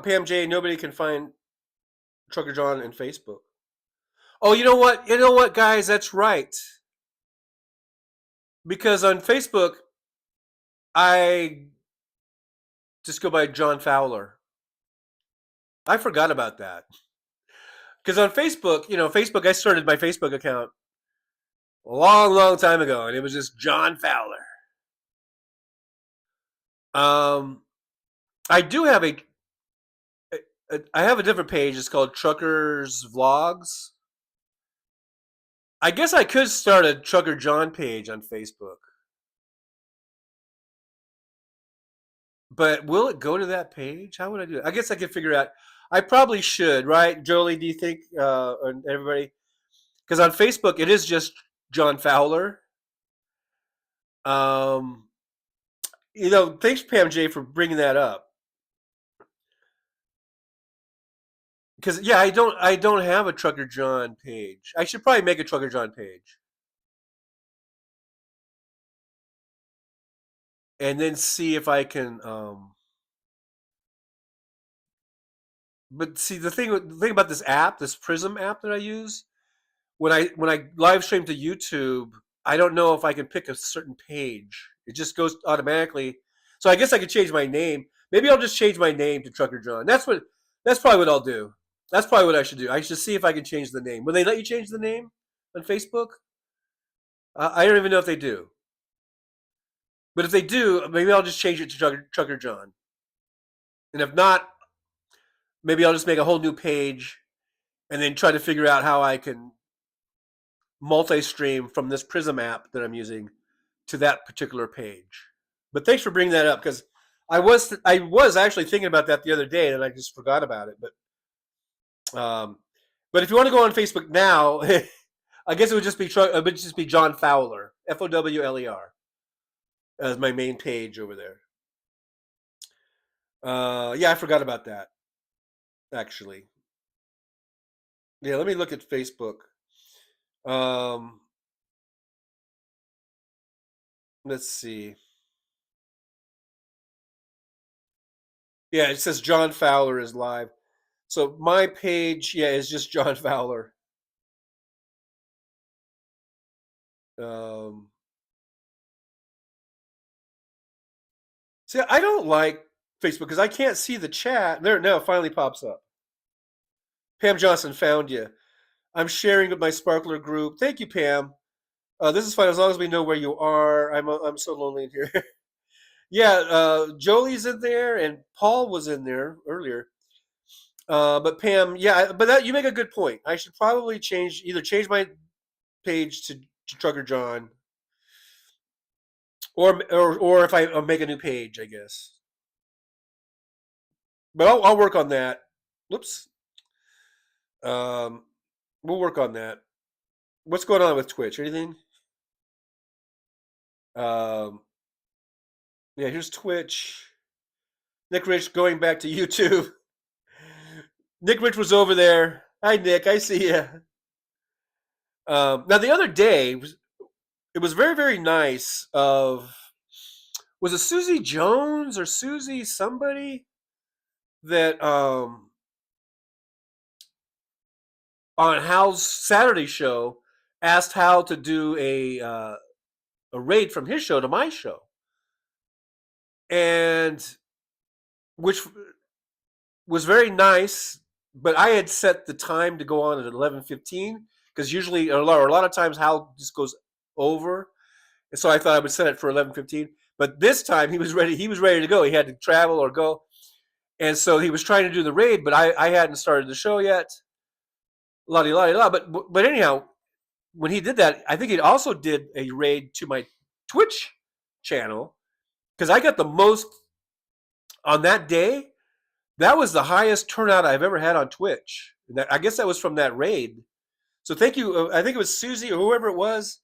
Pam J. Nobody can find Trucker John in Facebook. Oh, you know what? You know what, guys? That's right. Because on Facebook, I just go by John Fowler. I forgot about that. Because on Facebook, Facebook, I started my Facebook account a long, long time ago, and it was just John Fowler. I do have I have a different page. It's called Truckers Vlogs. I guess I could start a Trucker John page on Facebook. But will it go to that page? How would I do it? I guess I could figure out. I probably should, right? Jolie, do you think, and everybody? Because on Facebook, it is just John Fowler. Thanks, Pam J, for bringing that up. Because yeah, I don't have a Trucker John page. I should probably make a Trucker John page, and then see if I can. But see, the thing about this app, this Prism app that I use, when I live stream to YouTube, I don't know if I can pick a certain page. It just goes automatically. So I guess I could change my name. Maybe I'll just change my name to Trucker John. That's probably what I'll do. That's probably what I should do. I should see if I can change the name. Will they let you change the name on Facebook? I don't even know if they do. But if they do, maybe I'll just change it to Trucker John. And if not, maybe I'll just make a whole new page and then try to figure out how I can multi-stream from this Prism app that I'm using to that particular page. But thanks for bringing that up, because I was actually thinking about that the other day and I just forgot about it. But if you want to go on Facebook now, I guess it would just be John Fowler, Fowler, as my main page over there. Yeah, I forgot about that, actually. Yeah, let me look at Facebook. Let's see. Yeah, it says John Fowler is live. So my page, yeah, is just John Fowler. See, I don't like Facebook because I can't see the chat. There, now it finally pops up. Pam Johnson found you. I'm sharing with my Sparkler group. Thank you, Pam. This is fine as long as we know where you are. I'm so lonely in here. Yeah, Jolie's in there and Paul was in there earlier. But Pam, yeah, but that you make a good point. I should probably change my page to Trucker John, or if I make a new page, I guess. But I'll work on that. Whoops. We'll work on that. What's going on with Twitch? Anything? Yeah, here's Twitch. Nick Rich going back to YouTube. Nick Rich was over there. Hi, Nick. I see you. Now, the other day, it was very, very nice was it Susie Jones or Susie somebody that on Hal's Saturday show asked Hal to do a raid from his show to my show, and which was very nice. But I had set the time to go on at 11:15 because usually, or a lot of times, Hal just goes over, and so I thought I would set it for 11:15. But this time he was ready. He was ready to go. He had to travel or go, and so he was trying to do the raid. But I hadn't started the show yet. La di la di la. But anyhow, when he did that, I think he also did a raid to my Twitch channel because I got the most on that day. That was the highest turnout I've ever had on Twitch. I guess that was from that raid. So thank you. I think it was Susie or whoever it was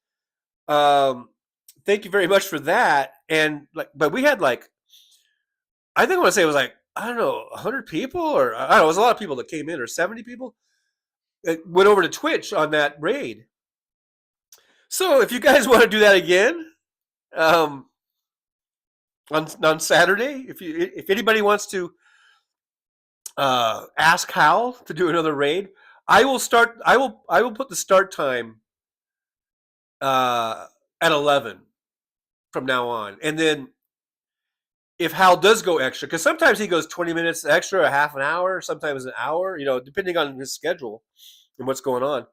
Thank you very much for that. And but we had I think I want to say it was I don't know, 100 people, or I don't know, it was a lot of people that came in, or 70 people that went over to Twitch on that raid. So if you guys want to do that again, um, on Saturday, if anybody wants to ask Hal to do another raid, I will start. I will put the start time at 11 from now on, and then if Hal does go extra, because sometimes he goes 20 minutes extra, a half an hour, sometimes an hour, depending on his schedule and what's going on.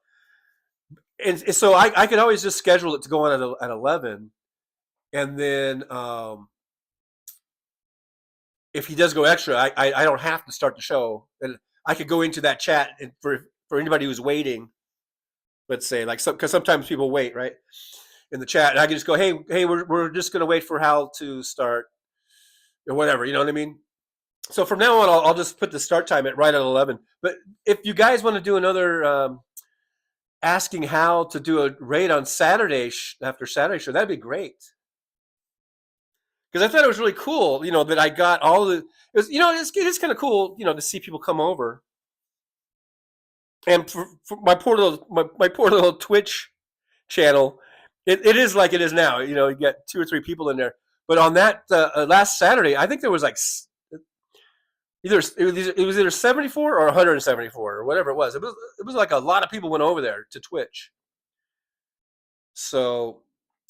And so I could always just schedule it to go on at 11, and then if he does go extra, I don't have to start the show, and I could go into that chat, and for anybody who's waiting, let's say, because sometimes people wait, right, in the chat, and I can just go, hey, we're just going to wait for Hal to start, or whatever, you know what I mean? So from now on, I'll just put the start time right at 11. But if you guys want to do another asking Hal to do a raid on Saturday after Saturday show, that'd be great. Because I thought it was really cool, that I got all the. It was, it's kind of cool, to see people come over. And for my poor little Twitch channel, it is like it is now. You get 2 or 3 people in there. But on that last Saturday, I think there was it was either 74 or 174 or whatever it was. It was like a lot of people went over there to Twitch. So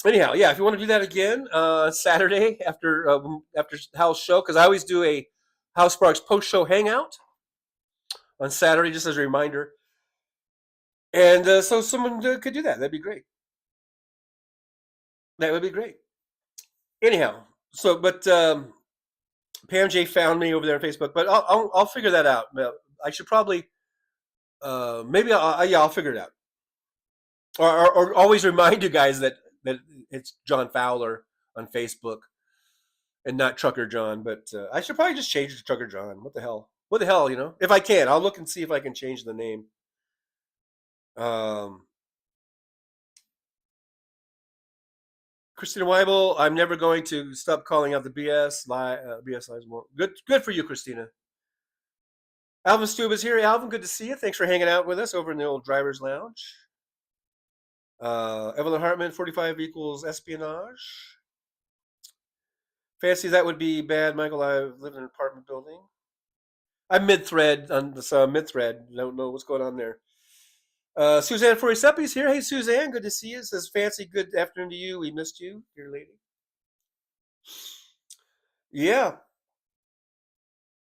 anyhow, yeah, if you want to do that again Saturday after Hal's show, because I always do a House Sparks post show hangout on Saturday, just as a reminder. And so someone could do that. That'd be great. That would be great. Anyhow, but Pam J found me over there on Facebook, but I'll figure that out. I should probably maybe I'll figure it out, or always remind you guys that it's John Fowler on Facebook and not Trucker John. But I should probably just change it to Trucker John. What the hell? What the hell? If I can, I'll look and see if I can change the name. Christina Weibel, I'm never going to stop calling out the BS. BS lies more. Good for you, Christina. Alvin Stube is here. Alvin, good to see you. Thanks for hanging out with us over in the old driver's lounge. Evelyn Hartman, 45 equals espionage. Fancy that would be bad, Michael. I live in an apartment building. I'm mid-thread on this mid-thread. Don't know what's going on there. Suzanne Forisepi's here. Hey, Suzanne, good to see you. Says Fancy, good afternoon to you. We missed you, dear lady. Yeah,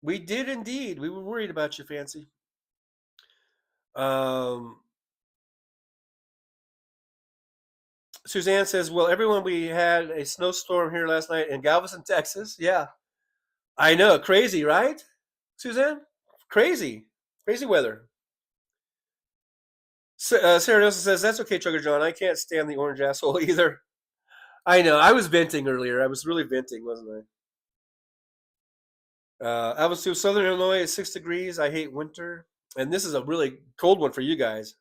we did indeed. We were worried about you, Fancy. Suzanne says, well, everyone, we had a snowstorm here last night in Galveston, Texas. Yeah, I know. Crazy, right, Suzanne? Crazy weather. Sarah Nelson says, that's okay, Trucker John. I can't stand the orange asshole either. I know. I was venting earlier. I was really venting, wasn't I? I was to Southern Illinois at 6 degrees. I hate winter. And this is a really cold one for you guys.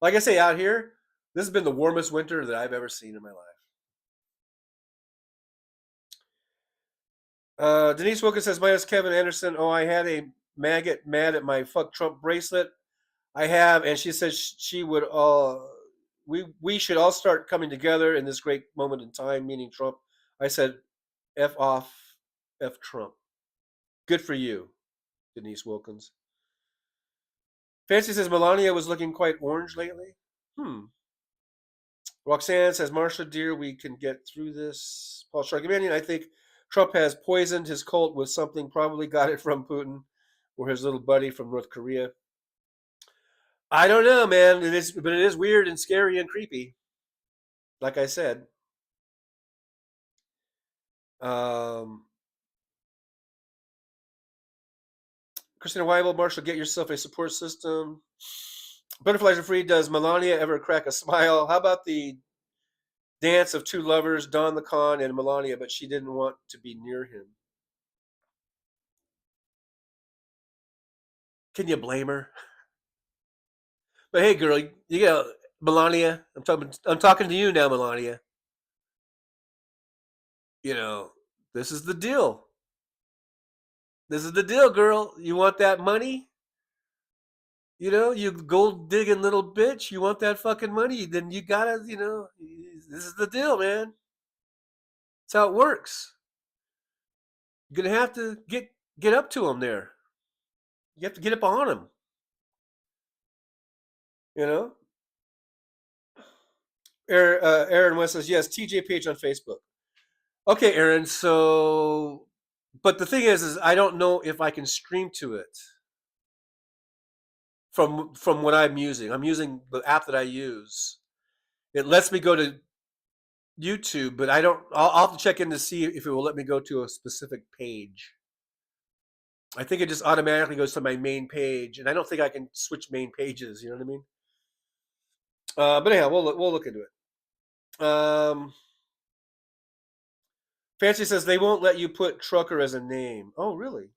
Like I say, out here, this has been the warmest winter that I've ever seen in my life. Denise Wilkins says, minus Kevin Anderson. Oh, I had a maggot mad at my fuck Trump bracelet. I have, and she says she would we should all start coming together in this great moment in time, meaning Trump. I said, F off, F Trump. Good for you, Denise Wilkins. Fancy says Melania was looking quite orange lately. Roxanne says, Marsha, dear, we can get through this. Paul Sharkimanian, I think Trump has poisoned his cult with something, probably got it from Putin or his little buddy from North Korea. I don't know, man. But it is weird and scary and creepy. Like I said. Christina Weibel, Marshall, get yourself a support system. Butterflies are free. Does Melania ever crack a smile? How about the dance of two lovers, Don the Con and Melania, but she didn't want to be near him? Can you blame her? But hey, girl, you got Melania. I'm talking to you now, Melania. this is the deal. This is the deal, girl. You want that money? You gold digging little bitch. You want that fucking money? Then you gotta, this is the deal, man. That's how it works. You're gonna have to get up to them there. You have to get up on them. You know. Aaron West says yes. TJ page on Facebook. Okay, Aaron. So, but the thing is I don't know if I can stream to it from what I'm using. I'm using the app that I use. It lets me go to YouTube, but I don't. I'll have to check in to see if it will let me go to a specific page. I think it just automatically goes to my main page, and I don't think I can switch main pages. You know what I mean? But anyhow, we'll look into it. Fancy says they won't let you put trucker as a name. Oh, really?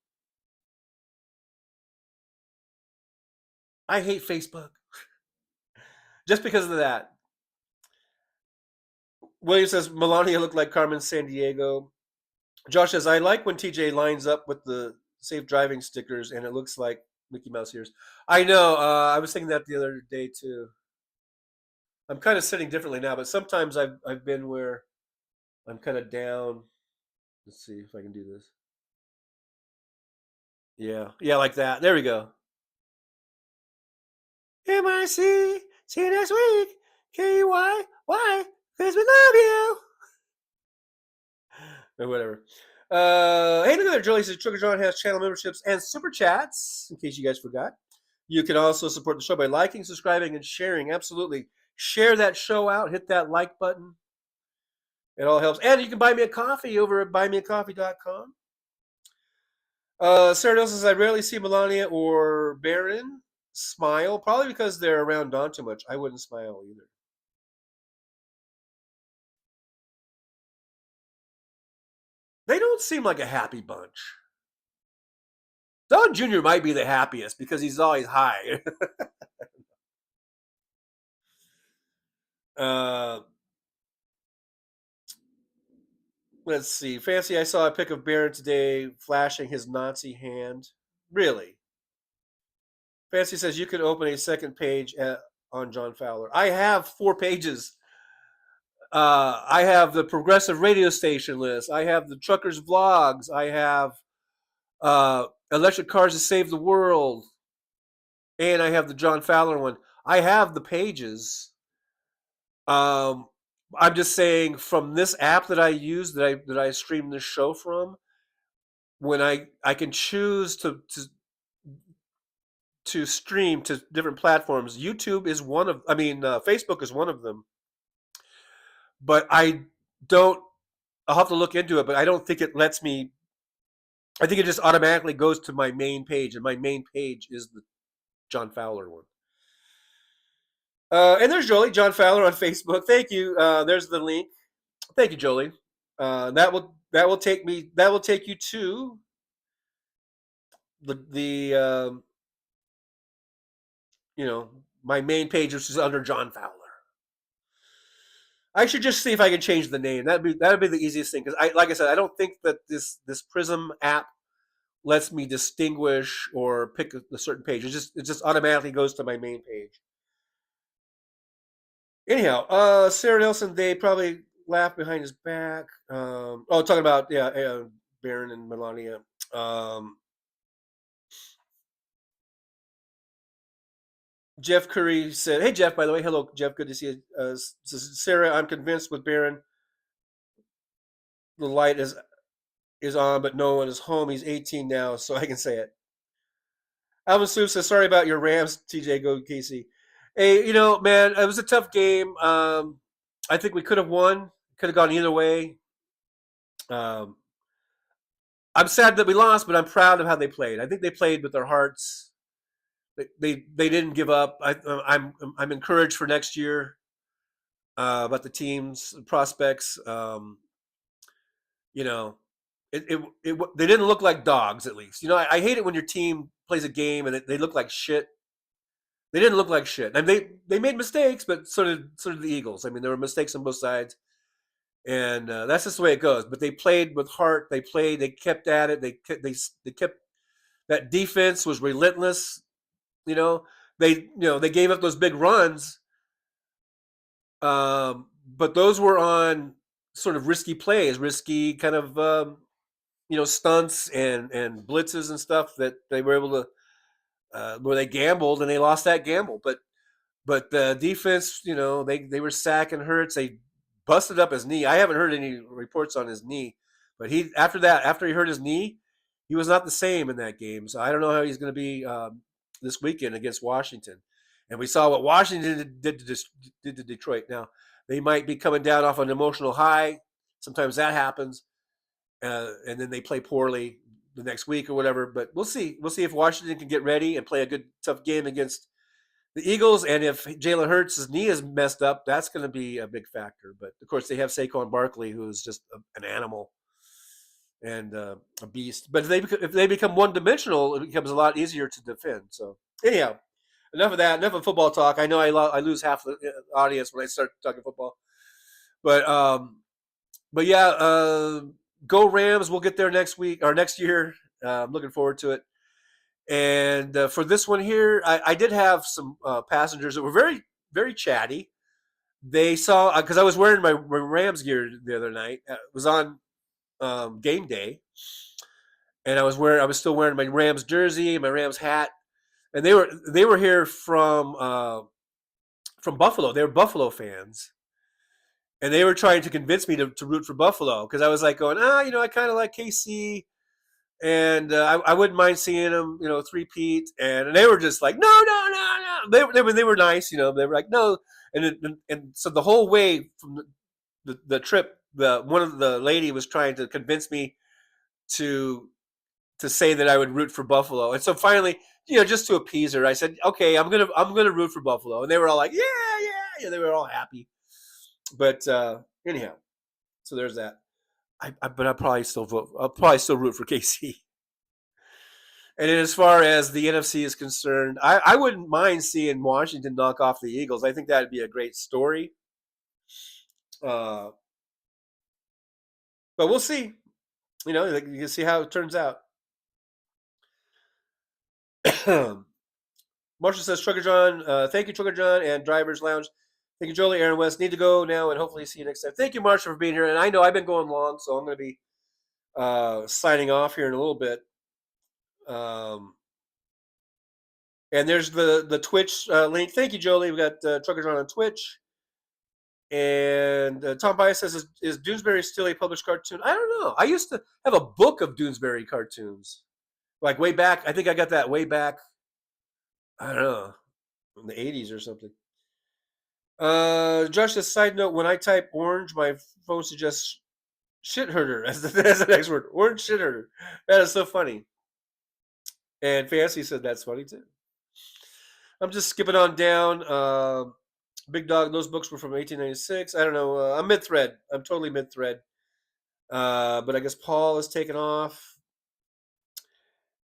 I hate Facebook just because of that. William says Melania looked like Carmen Sandiego. Josh says I like when TJ lines up with the safe driving stickers and it looks like Mickey Mouse ears. I know. I was thinking that the other day too. I'm kind of sitting differently now, but sometimes I've been where I'm kind of down. Let's see if I can do this. Yeah, like that. There we go. MIC. See you next week. KY. Why? Because we love you. Or whatever. Hey, look at there. Jolie says Trucker John has channel memberships and super chats, in case you guys forgot. You can also support the show by liking, subscribing, and sharing. Absolutely. Share that show out. Hit that like button. It all helps. And you can buy me a coffee over at buymeacoffee.com. Sarah Nelson says, I rarely see Melania or Barron smile, probably because they're around Don too much. I wouldn't smile either. They don't seem like a happy bunch. Don Jr. might be the happiest because he's always high. Let's see. Fancy, I saw a pic of Barron today flashing his Nazi hand. Really? Fancy says you could open a second page on John Fowler. I have 4 pages. I have the progressive radio station list. I have the truckers vlogs. I have electric cars to save the world. And I have the John Fowler one. I have the pages. I'm just saying from this app that I use that I stream this show from, when I can choose to stream to different platforms. YouTube is one of, Facebook is one of them. But I'll have to look into it, but I don't think it lets me. I think it just automatically goes to my main page, and my main page is the John Fowler one. And there's Jolie, John Fowler on Facebook. Thank you. There's the link. Thank you, Jolie. That will take you to the my main page, which is under John Fowler. I should just see if I can change the name. That'd be the easiest thing, because like I said, I don't think that this Prism app lets me distinguish or pick a certain page. It just automatically goes to my main page. Anyhow, Sarah Nelson, they probably laugh behind his back. Talking about Barron and Melania. Jeff Curry said, "Hey Jeff, by the way, hello Jeff, good to see you." Sarah, I'm convinced with Barron, the light is on, but no one is home. He's 18 now, so I can say it. Alvin Sloop says, "Sorry about your Rams, TJ. Go Casey." Hey, man, it was a tough game. I think we could have won. Could have gone either way. I'm sad that we lost, but I'm proud of how they played. I think they played with their hearts. They didn't give up. I'm encouraged for next year about the team's prospects. They didn't look like dogs, at least. I hate it when your team plays a game and they look like shit. They didn't look like shit, and they made mistakes, but so did the Eagles. I mean, there were mistakes on both sides. and that's just the way it goes. But they played with heart. They kept at it. They kept that defense was relentless. You know, they gave up those big runs, but those were on sort of risky plays, risky kind of stunts and blitzes and stuff that they were able to where they gambled and they lost that gamble. But the defense, they were sacking Hurts. They busted up his knee. I haven't heard any reports on his knee, but after he hurt his knee, he was not the same in that game. So I don't know how he's going to be this weekend against Washington. And we saw what Washington did to Detroit. Now they might be coming down off an emotional high. Sometimes that happens, and then they play poorly the next week or whatever. But we'll see. We'll see if Washington can get ready and play a good, tough game against the Eagles. And if Jalen Hurts' knee is messed up, that's going to be a big factor. But of course, they have Saquon Barkley, who is just an animal and a beast. But if they become one-dimensional, it becomes a lot easier to defend. So anyhow, enough of that. Enough of football talk. I know I lose half the audience when I start talking football. But yeah, go Rams. We'll get there next week or next year. I'm looking forward to it. And for this one here, I did have some passengers that were very, very chatty. They saw because I was wearing my Rams gear the other night. It was on game day, and I was still wearing my Rams jersey, my Rams hat, and they were here from Buffalo. They were Buffalo fans, and they were trying to convince me to root for Buffalo because I was like going, I kind of like KC. And I wouldn't mind seeing them, three-peat. And they were just like, no. They were nice, They were like, no. And so the whole way from the trip, one of the lady was trying to convince me to say that I would root for Buffalo. And so finally, just to appease her, I said, okay, I'm gonna root for Buffalo. And they were all like, yeah. They were all happy. But anyhow, so there's that. But I'll probably still root for KC. And then as far as the NFC is concerned, I wouldn't mind seeing Washington knock off the Eagles. I think that'd be a great story. But we'll see. You can see how it turns out. Marshall says, Trucker John, thank you, Trucker John, and Drivers Lounge. Thank you, Jolie, Aaron West. Need to go now, and hopefully see you next time. Thank you, Marshall, for being here. And I know I've been going long, so I'm going to be signing off here in a little bit. And there's the Twitch link. Thank you, Jolie. We got Trucker John on Twitch. And Tom Bias says, is Doonesbury still a published cartoon? I don't know. I used to have a book of Doonesbury cartoons. Like way back. I think I got that way back. I don't know. In the 80s or something. Josh says, side note, when I type orange, my phone suggests shit herder as the next word. Orange shit herder. That is so funny. And Fancy said that's funny too. I'm just skipping on down. Big Dog, those books were from 1896. I don't know. I'm mid-thread. I'm totally mid-thread. But I guess Paul is taken off.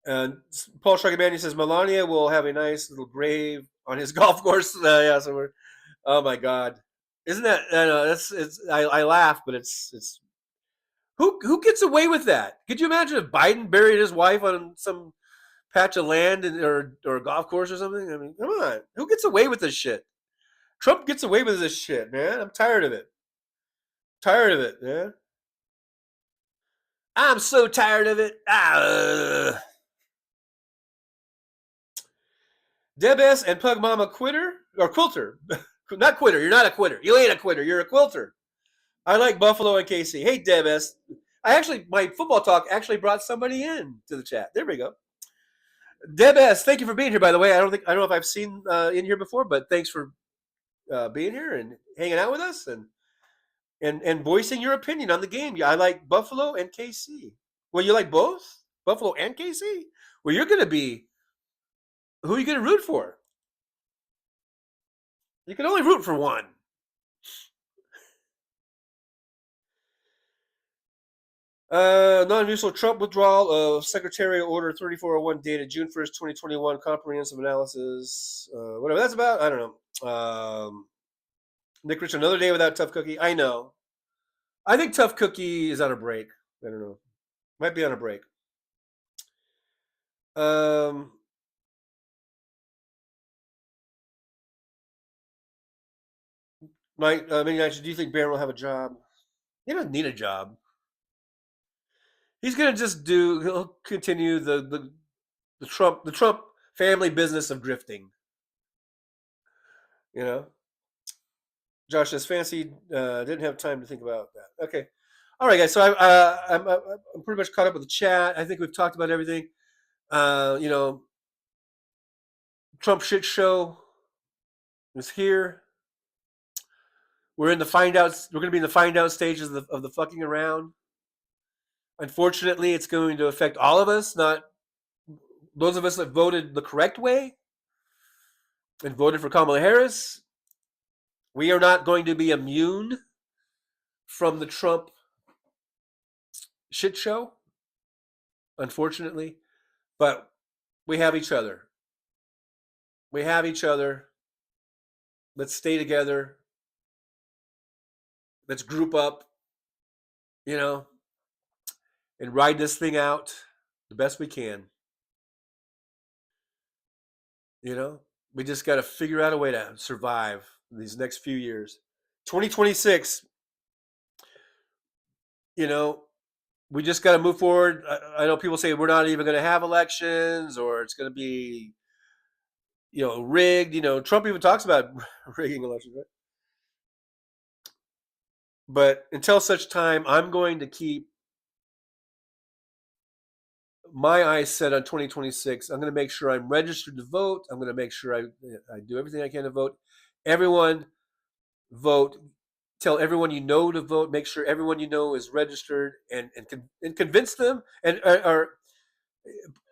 And Paul Shrugabani says Melania will have a nice little grave on his golf course. Yeah, so we're. Oh my God, isn't that? I know it's. I laugh, but it's. Who gets away with that? Could you imagine if Biden buried his wife on some patch of land or a golf course or something? I mean, come on, who gets away with this shit? Trump gets away with this shit, man. I'm tired of it. Tired of it, man. I'm so tired of it. Deb S. and Pug Mama quitter or quilter. Not quitter. You're not a quitter. You ain't a quitter. You're a quilter. I like Buffalo and KC. Hey, Deb S. My football talk actually brought somebody in to the chat. There we go. Deb S. Thank you for being here, by the way. I don't know if I've seen in here before, but thanks for being here and hanging out with us and voicing your opinion on the game. I like Buffalo and KC. Well, you like both? Buffalo and KC? Well, you're going to be... Who are you going to root for? You can only root for one. Non-mutual Trump withdrawal of Secretarial Order 3401 dated June 1st, 2021. Comprehensive analysis. Whatever that's about, I don't know. Nick Rich, another day without Tough Cookie. I know. I think Tough Cookie is on a break. I don't know. Might be on a break. Um, do you think Barron will have a job? He doesn't need a job. He's gonna just he'll continue the Trump family business of grifting. You know, Josh says fancy. Didn't have time to think about that. Okay, all right, guys. So I'm pretty much caught up with the chat. I think we've talked about everything. You know, Trump shit show is here. We're in the find out. We're going to be in the find out stages of the fucking around. Unfortunately, it's going to affect all of us, not those of us that voted the correct way and voted for Kamala Harris. We are not going to be immune from the Trump shit show, unfortunately, but we have each other. We have each other. Let's stay together. Let's group up, you know, and ride this thing out the best we can. You know, we just got to figure out a way to survive these next few years. 2026, you know, we just got to move forward. I know people say we're not even going to have elections or it's going to be, you know, rigged. You know, Trump even talks about rigging elections, right? But until such time, I'm going to keep my eyes set on 2026. I'm going to make sure I'm registered to vote. I'm going to make sure I do everything I can to vote. Everyone vote. Tell everyone you know to vote. Make sure everyone you know is registered, and convince them, and or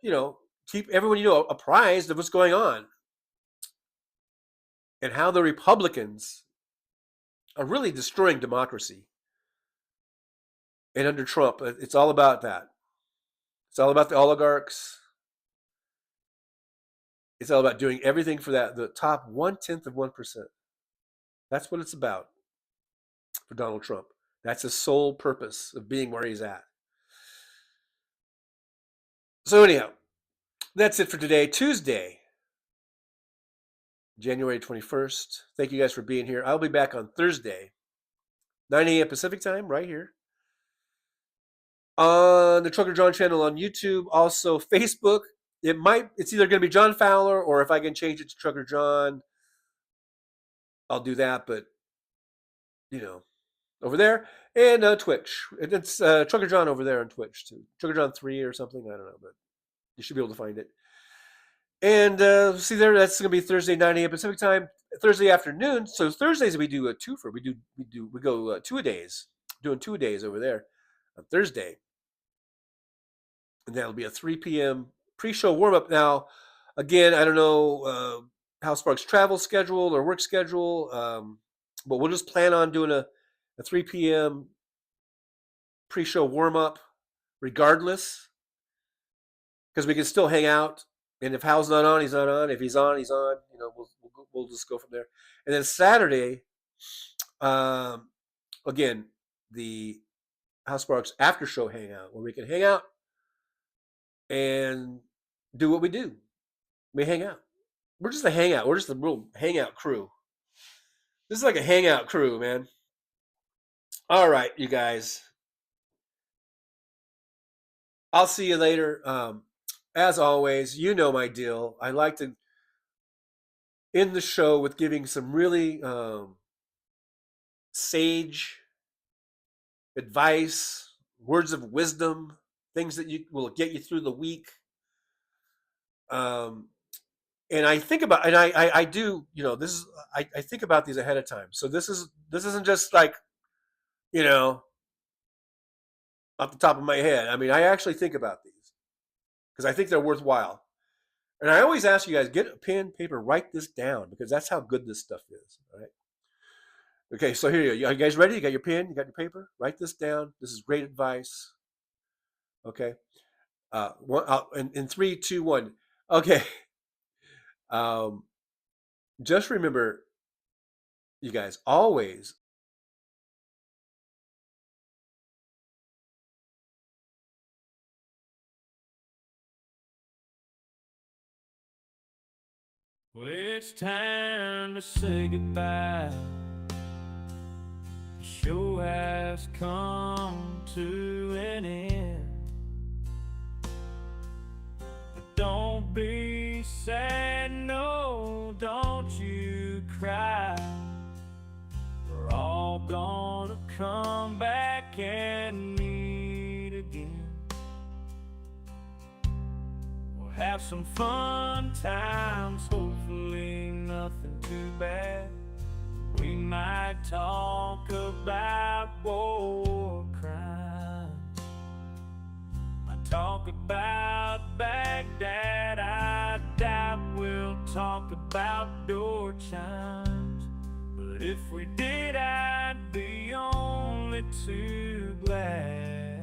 you know, keep everyone you know apprised of what's going on and how the Republicans are really destroying democracy. And under Trump, it's all about that. It's all about the oligarchs. It's all about doing everything for the top 0.1%. That's what it's about for Donald Trump. That's his sole purpose of being where he's at. So anyhow, that's it for today, Tuesday, January 21st. Thank you guys for being here. I'll be back on Thursday, 9 a.m. Pacific time, right here. On the Trucker John channel on YouTube, also Facebook. It's either going to be John Fowler, or if I can change it to Trucker John, I'll do that. But, you know, over there. And Twitch. It's Trucker John over there on Twitch, too. Trucker John 3 or something. I don't know, but you should be able to find it. And see there, that's going to be Thursday, 9 a.m. Pacific time. Thursday afternoon. So Thursdays we do a twofer. We go 2-a-days. Doing 2-a-days over there on Thursday. And that'll be a 3 p.m. pre-show warm-up. Now, again, I don't know how Sparks' travel schedule or work schedule, but we'll just plan on doing a 3 p.m. pre-show warm-up regardless, because we can still hang out. And if Hal's not on, he's not on. If he's on, he's on. You know, we'll just go from there. And then Saturday, again, the House Sparks after show hangout, where we can hang out and do what we do. We hang out. We're just a hangout. We're just a real hangout crew. This is like a hangout crew, man. All right, you guys. I'll see you later. As always, you know my deal. I like to end the show with giving some really sage advice, words of wisdom, things that will get you through the week. And I think about, and I do, you know, this is, I think about these ahead of time. So this isn't just like, you know, off the top of my head. I mean, I actually think about these because I think they're worthwhile. And I always ask you guys, get a pen, paper, write this down, because that's how good this stuff is. All right. Okay, so here you go. Are you guys ready? You got your pen, you got your paper? Write this down. This is great advice. Okay. In 3, 2, 1. Okay. Just remember, you guys, always Well, it's time to say goodbye. The show has come to an end. But don't be sad, no, don't you cry. We're all gonna come back and meet again. We'll have some fun times, hopefully nothing too bad. We might talk about war crimes, might talk about Baghdad. I doubt we'll talk about door chimes, but if we did, I'd be only too glad.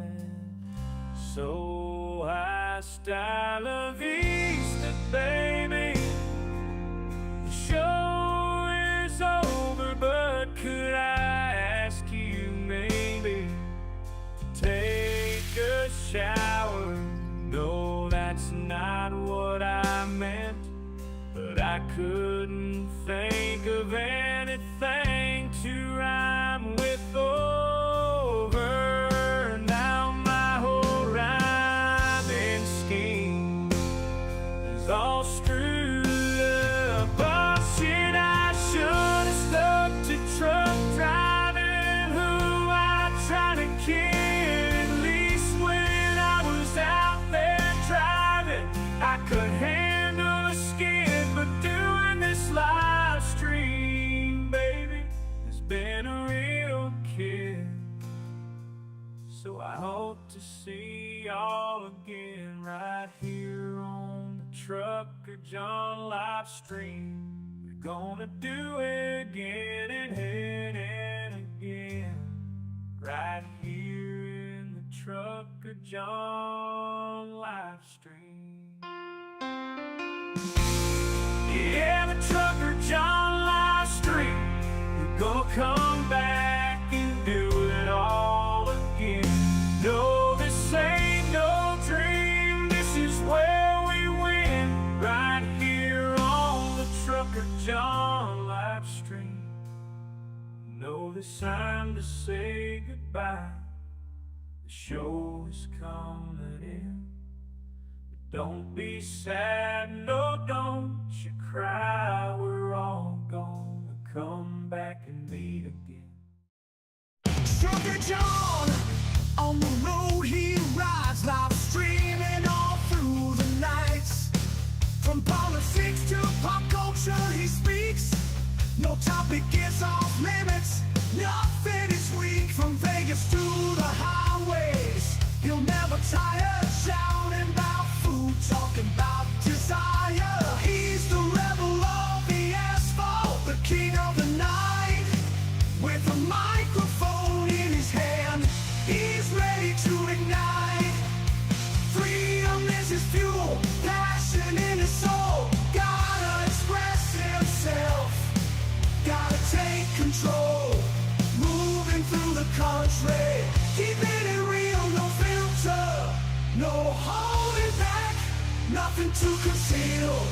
So hasta la vista, baby. The show is over, but could I ask you maybe to take a shower? No, that's not what I meant, but I couldn't think of anything to rhyme with over. Now my whole rhyming scheme is all screwed up. Oh shit, I should have stuck to truck driving, who I tried to kid. At least when I was out there driving, I could handle a skid. But doing this live stream, baby, has been a real kick. So I hope to see y'all again right here on the Trucker John live stream. We're gonna do it again and again, right here in the Trucker John live stream. Yeah, the Trucker John live stream. We're gonna come back and do it all again. No, this ain't no dream, this is where we win, right here on the Trucker John live stream. No, this time to say goodbye. The show is coming in. But don't be sad, no, don't you cry. We're all gonna come back and meet again. Trucker John, on the road he rides, live streaming all through the nights. From politics to pop culture he speaks. No topic is off limits, nothing is weak. From Vegas to the highways, he'll never tire. Shouting about food, talking about desire. He's the rebel of the asphalt, the king of the night. With a microphone in his hand, he's ready to ignite. Freedom is his fuel, passion in his soul. Gotta express himself, gotta take control. Moving through the country, keeping it real, no filter, no holding back, nothing to conceal.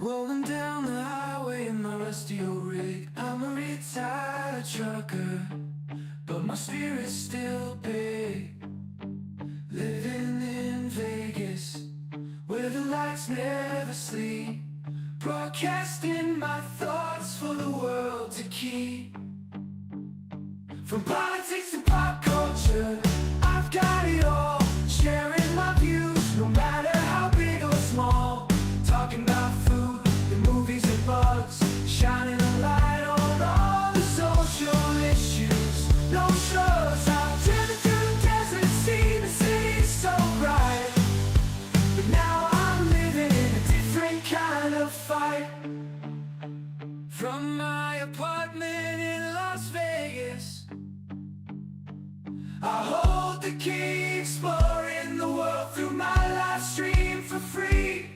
Rolling down the highway in my rusty old rig. I'm a retired trucker, but my spirit's still big. Living in Vegas, where the lights never sleep. Broadcasting my thoughts for the world to keep. From politics to pop culture, got it all. Sharing my views, no matter how big or small. Talking about food, the movies and bugs. Shining a light on all the social issues. No shrugs, I've driven through the desert, seen the city so bright. But now I'm living in a different kind of fight. From my apartment in Las Vegas, I hold the key, exploring the world through my live stream for free.